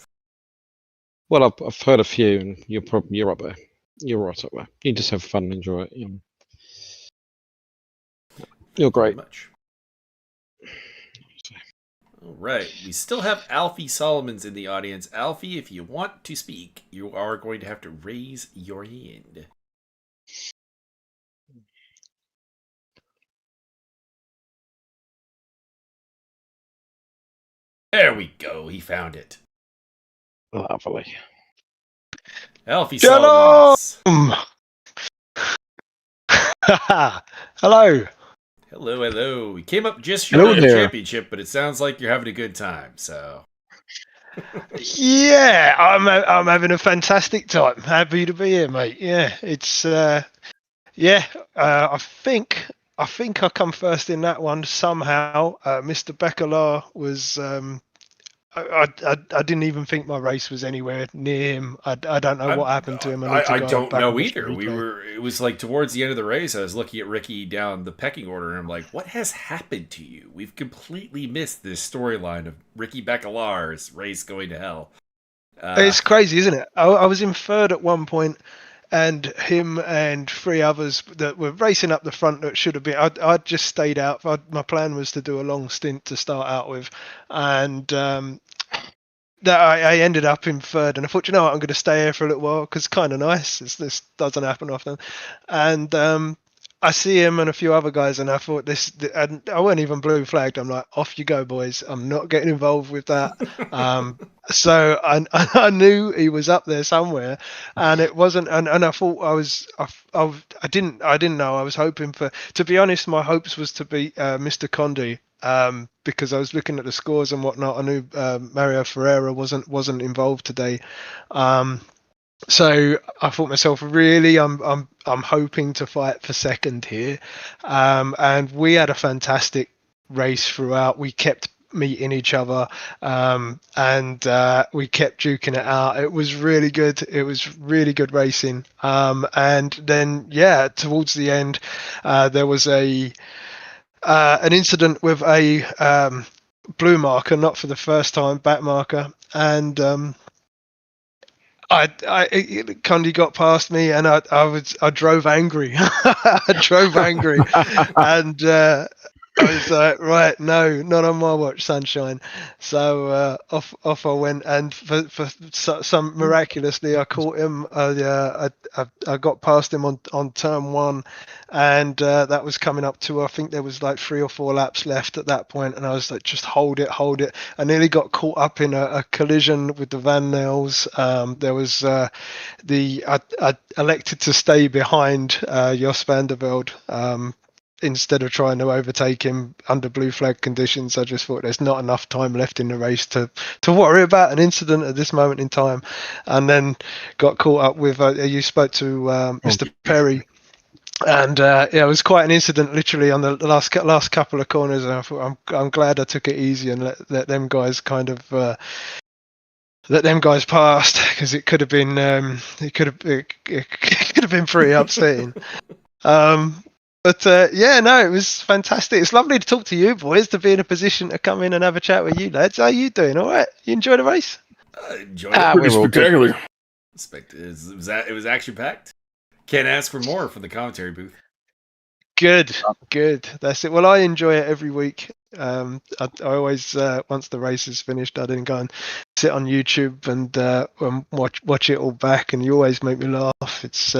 Well, I've heard a few, and you're up there. You're right up there. You just have fun and enjoy it. You're great. Very much. All right. We still have Alfie Solomons in the audience. Alfie, if you want to speak, you are going to have to raise your hand. There we go. He found it. Lovely. Alfie Solomons. Hello. Hello. We came up just short Hello of the there. championship, but it sounds like you're having a good time. So Yeah, I'm having a fantastic time. Happy to be here, mate. Yeah, it's I think I think I come first in that one somehow. Mr. Beckelar was. I didn't even think my race was anywhere near him. I don't know what happened to him. I need to I go don't back know and watch the either. replay. It was like towards the end of the race, I was looking at Ricky down the pecking order, and I'm like, what has happened to you? We've completely missed this storyline of Ricky Beckelar's race going to hell. It's crazy, isn't it? I was in third at one point, and him and three others that were racing up the front that should have been. I'd just stayed out. My plan was to do a long stint to start out with, and that I ended up in third. And I thought, you know what, I'm going to stay here for a little while because it's kind of nice. This doesn't happen often, and I see him and a few other guys, and I thought this. And I weren't even blue flagged. I'm like, off you go, boys. I'm not getting involved with that. So I knew he was up there somewhere, and it wasn't. And I thought I didn't know. I was hoping for. To be honest, my hopes was to beat Mr. Condi. Because I was looking at the scores and whatnot. I knew Mario Ferreira wasn't involved today. So I thought myself, really, I'm hoping to fight for second here, and we had a fantastic race throughout. We kept meeting each other, and we kept duking it out. It was really good. It was really good racing. And then towards the end, there was an incident with a blue marker, not for the first time, back marker, and Condi got past me, and I drove angry. I drove angry, and I was like, right, no, not on my watch, sunshine. So off I went, and for some miraculously, I caught him. I got past him on turn one, and that was coming up to, I think there was like 3 or 4 laps left at that point, and I was like, just hold it. I nearly got caught up in a collision with the Van Nels. There was I elected to stay behind Jos van der Velde. Instead of trying to overtake him under blue flag conditions. I just thought there's not enough time left in the race to worry about an incident at this moment in time. And then got caught up with, you spoke to Mr. Perry, and it was quite an incident literally on the last couple of corners. And I thought, I'm glad I took it easy and let them guys kind of let them guys past, because it could have been it could have been pretty upsetting. But it was fantastic. It's lovely to talk to you boys, to be in a position to come in and have a chat with you lads. How are you doing? All right? You enjoy the race? Enjoyed it. Pretty spectacular. It was action packed. Can't ask for more from the commentary booth. Good. That's it. Well, I enjoy it every week. I always, once the race is finished, I then go and sit on YouTube and watch it all back, and you always make me laugh. It's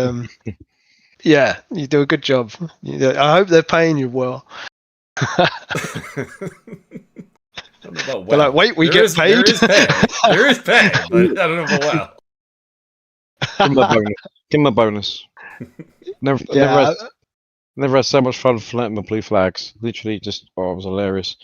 yeah, you do a good job. I hope they're paying you well. I don't know about well. They're like, wait, we get paid? There is pay. There is pay, but I don't know about well. Give him a bonus. Never had so much fun flying my blue flags. Literally, it was hilarious.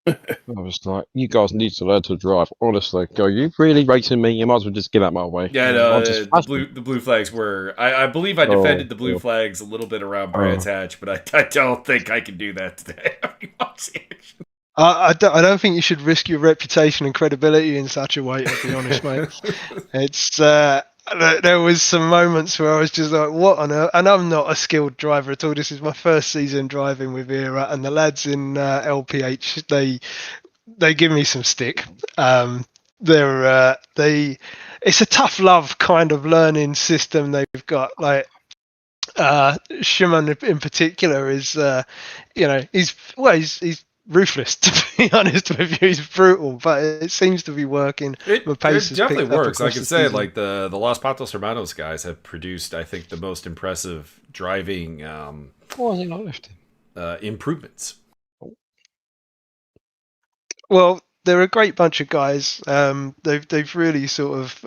I was like, you guys need to learn to drive. Honestly, you really racing me? You might as well just get out my way. Yeah, no, the blue flags were. I believe I defended the blue flags a little bit around Brands Hatch, but I don't think I can do that today. I don't think you should risk your reputation and credibility in such a way, to be honest, mate. It's there was some moments where I was just like, what on earth? And I'm not a skilled driver at all. This is my first season driving with Era, and the lads in LPH, they give me some stick. It's a tough love kind of learning system they've got. Like Shimon in particular is, he's ruthless, to be honest with you. He's brutal, but it seems to be working. It definitely works. I can say, like, the Los Patos Hermanos guys have produced, I think, the most impressive driving improvements. Well, they're a great bunch of guys. They've really sort of.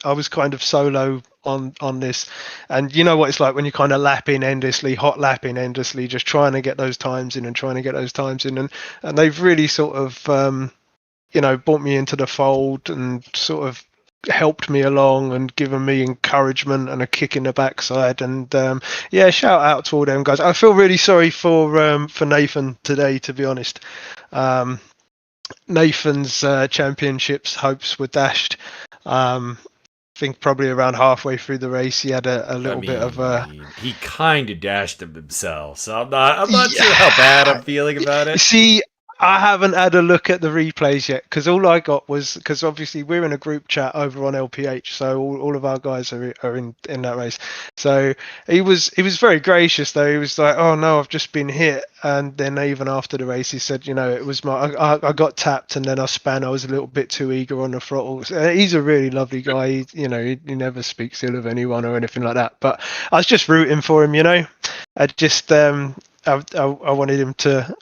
I was kind of solo on this, and you know what it's like when you kind of hot lapping endlessly, just trying to get those times in, and they've really sort of brought me into the fold and sort of helped me along and given me encouragement and a kick in the backside. And yeah, shout out to all them guys. I feel really sorry for Nathan today, to be honest. Nathan's championships hopes were dashed. I think probably around halfway through the race, he had a little bit of a. He kind of dashed him himself, so I'm not sure how bad I'm feeling about it. See, I haven't had a look at the replays yet because all I got was because obviously we're in a group chat over on LPH, so all of our guys are in that race. So he was very gracious though. He was like, "Oh no, I've just been hit," and then even after the race, he said, "You know, it was I got tapped and then I span. I was a little bit too eager on the throttle." He's a really lovely guy. He never speaks ill of anyone or anything like that. But I was just rooting for him. I just I wanted him to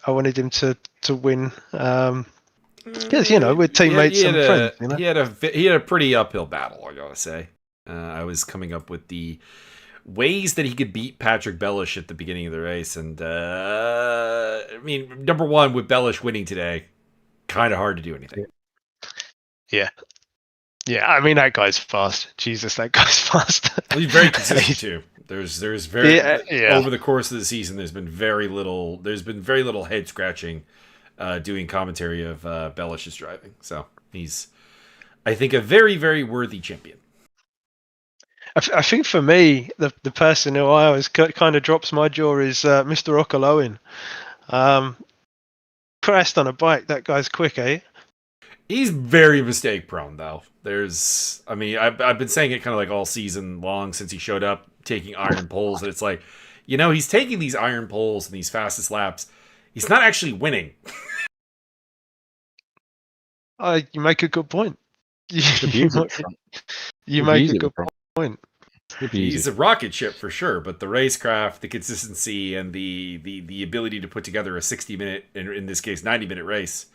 win because we're teammates and friends. He had a pretty uphill battle, I gotta say. I was coming up with the ways that he could beat Patrick Bellish at the beginning of the race, and number one, with Bellish winning today, kind of hard to do anything. Yeah. I mean, that guy's fast. Jesus, that guy's fast. He's very consistent too. There's very over the course of the season, there's been very little head scratching doing commentary of Bellish's driving. So he's, I think, a very, very worthy champion. I think for me, the person who I always kind of drops my jaw is Mr. Okolowen. Crashed on a bike. That guy's quick, eh? He's very mistake prone, though. I've been saying it kind of like all season long since he showed up taking iron poles. And it's like, he's taking these iron poles and these fastest laps. He's not actually winning. You make a good point. You make a good point. He's a rocket ship for sure, but the racecraft, the consistency, and the ability to put together a 60-minute, in this case 90-minute race,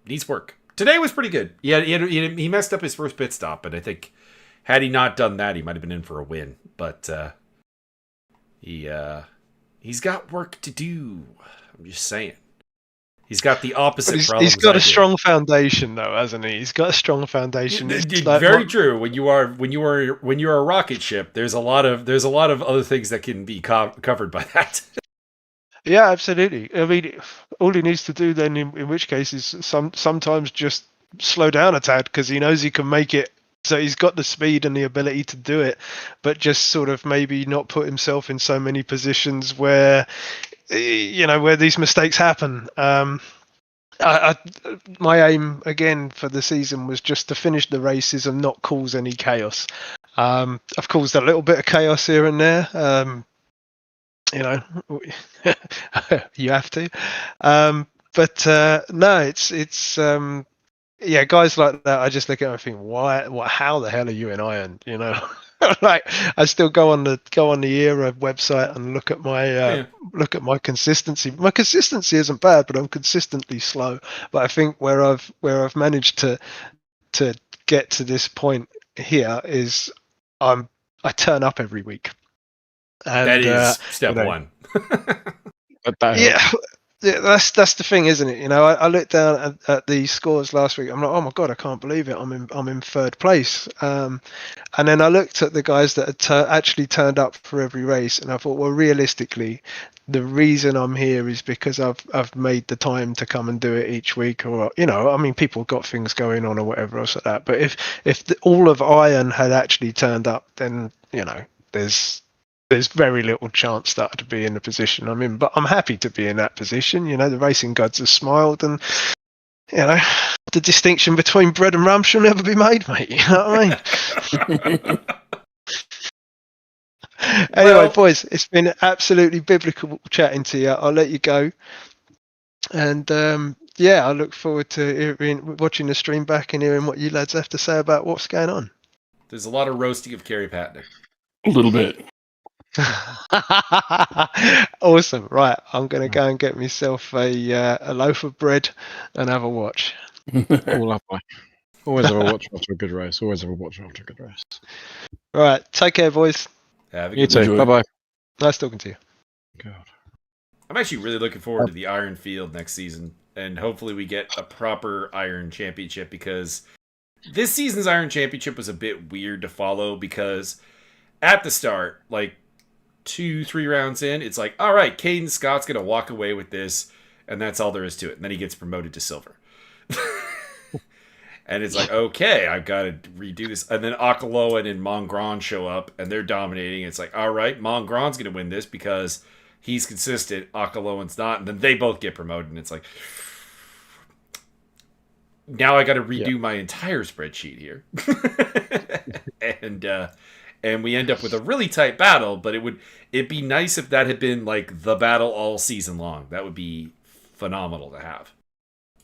needs work. Today was pretty good. He messed up his first pit stop, but I think had he not done that, he might have been in for a win. But he's got work to do. I'm just saying. He's got the opposite problem. He's got a strong foundation, though, hasn't he? He's got a strong foundation. Very true. When you are a rocket ship, there's a lot of other things that can be covered by that. Yeah, absolutely. I mean, all he needs to do then, in which case, is sometimes just slow down a tad because he knows he can make it. So he's got the speed and the ability to do it, but just sort of maybe not put himself in so many positions where, where these mistakes happen. My aim again for the season was just to finish the races and not cause any chaos. I've caused a little bit of chaos here and there. You have to. But no, it's guys like that. I just look at them and think, why? How the hell are you in iron? Like I still go on the Era website and look at my consistency. My consistency isn't bad, but I'm consistently slow. But I think where I've managed to get to this point here is I turn up every week. And, that is step one. That's the thing, isn't it? I looked down at the scores last week. I'm like, oh my god, I can't believe it. I'm in third place. And then I looked at the guys that had actually turned up for every race, and I thought, well, realistically, the reason I'm here is because I've made the time to come and do it each week, or people have got things going on or whatever else like that. But if all of Iron had actually turned up, then there's very little chance that I'd be in the position I'm in, but I'm happy to be in that position. The racing gods have smiled, and the distinction between bread and rum shall never be made, mate. You know what I mean? Anyway, boys, it's been absolutely biblical chatting to you. I'll let you go, and I look forward to watching the stream back and hearing what you lads have to say about what's going on. There's a lot of roasting of Kerry Patnick. A little bit. Awesome. Right, I'm going to go and get myself a loaf of bread and have a watch. All up, always have a watch after a good race. Right, take care, boys. Have a you good too. Bye bye. Nice talking to you. God. I'm actually really looking forward to the Iron Field next season, and hopefully we get a proper Iron Championship, because this season's Iron Championship was a bit weird to follow because at the start, like 2-3 rounds in, it's like, all right, Caden Scott's gonna walk away with this, and that's all there is to it. And then he gets promoted to silver. And it's like, okay, I've got to redo this. And then Akaloan and Mongron show up, and they're dominating. It's like, all right, Mongron's going to win this because he's consistent. Akaloan's not. And then they both get promoted, and it's like, now I got to redo my entire spreadsheet here. And we end up with a really tight battle, but it'd be nice if that had been like the battle all season long. That would be phenomenal to have.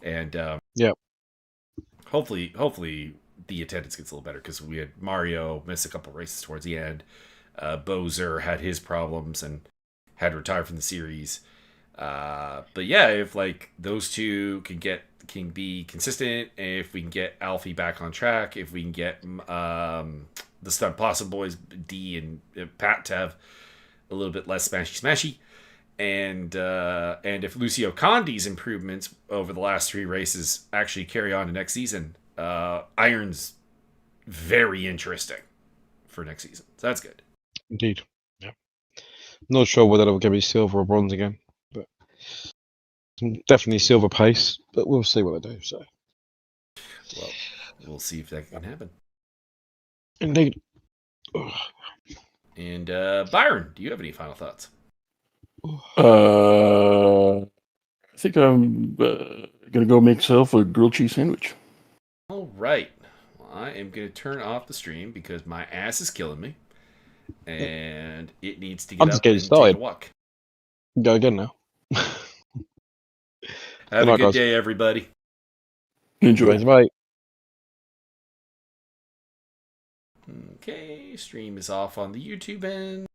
And hopefully the attendance gets a little better because we had Mario miss a couple races towards the end. Bowser had his problems and had to retire from the series. But yeah, if like those two can be consistent, if we can get Alfie back on track, if we can get the Stunt Possum boys D and Pat to have a little bit less smashy, and if Lucio Condi's improvements over the last 3 races actually carry on to next season, Iron's very interesting for next season. So that's good. Indeed. Yeah. Not sure whether it'll give me silver or bronze again, but definitely silver pace. But we'll see what they do. So, well, we'll see if that can happen. Indeed. And Byron, do you have any final thoughts? I think I'm gonna go make myself a grilled cheese sandwich. All right. Well, I am going to turn off the stream because my ass is killing me, and it needs to get up and take a walk. Go again now. Have a good day, everybody. Enjoy. Bye. Okay, stream is off on the YouTube end.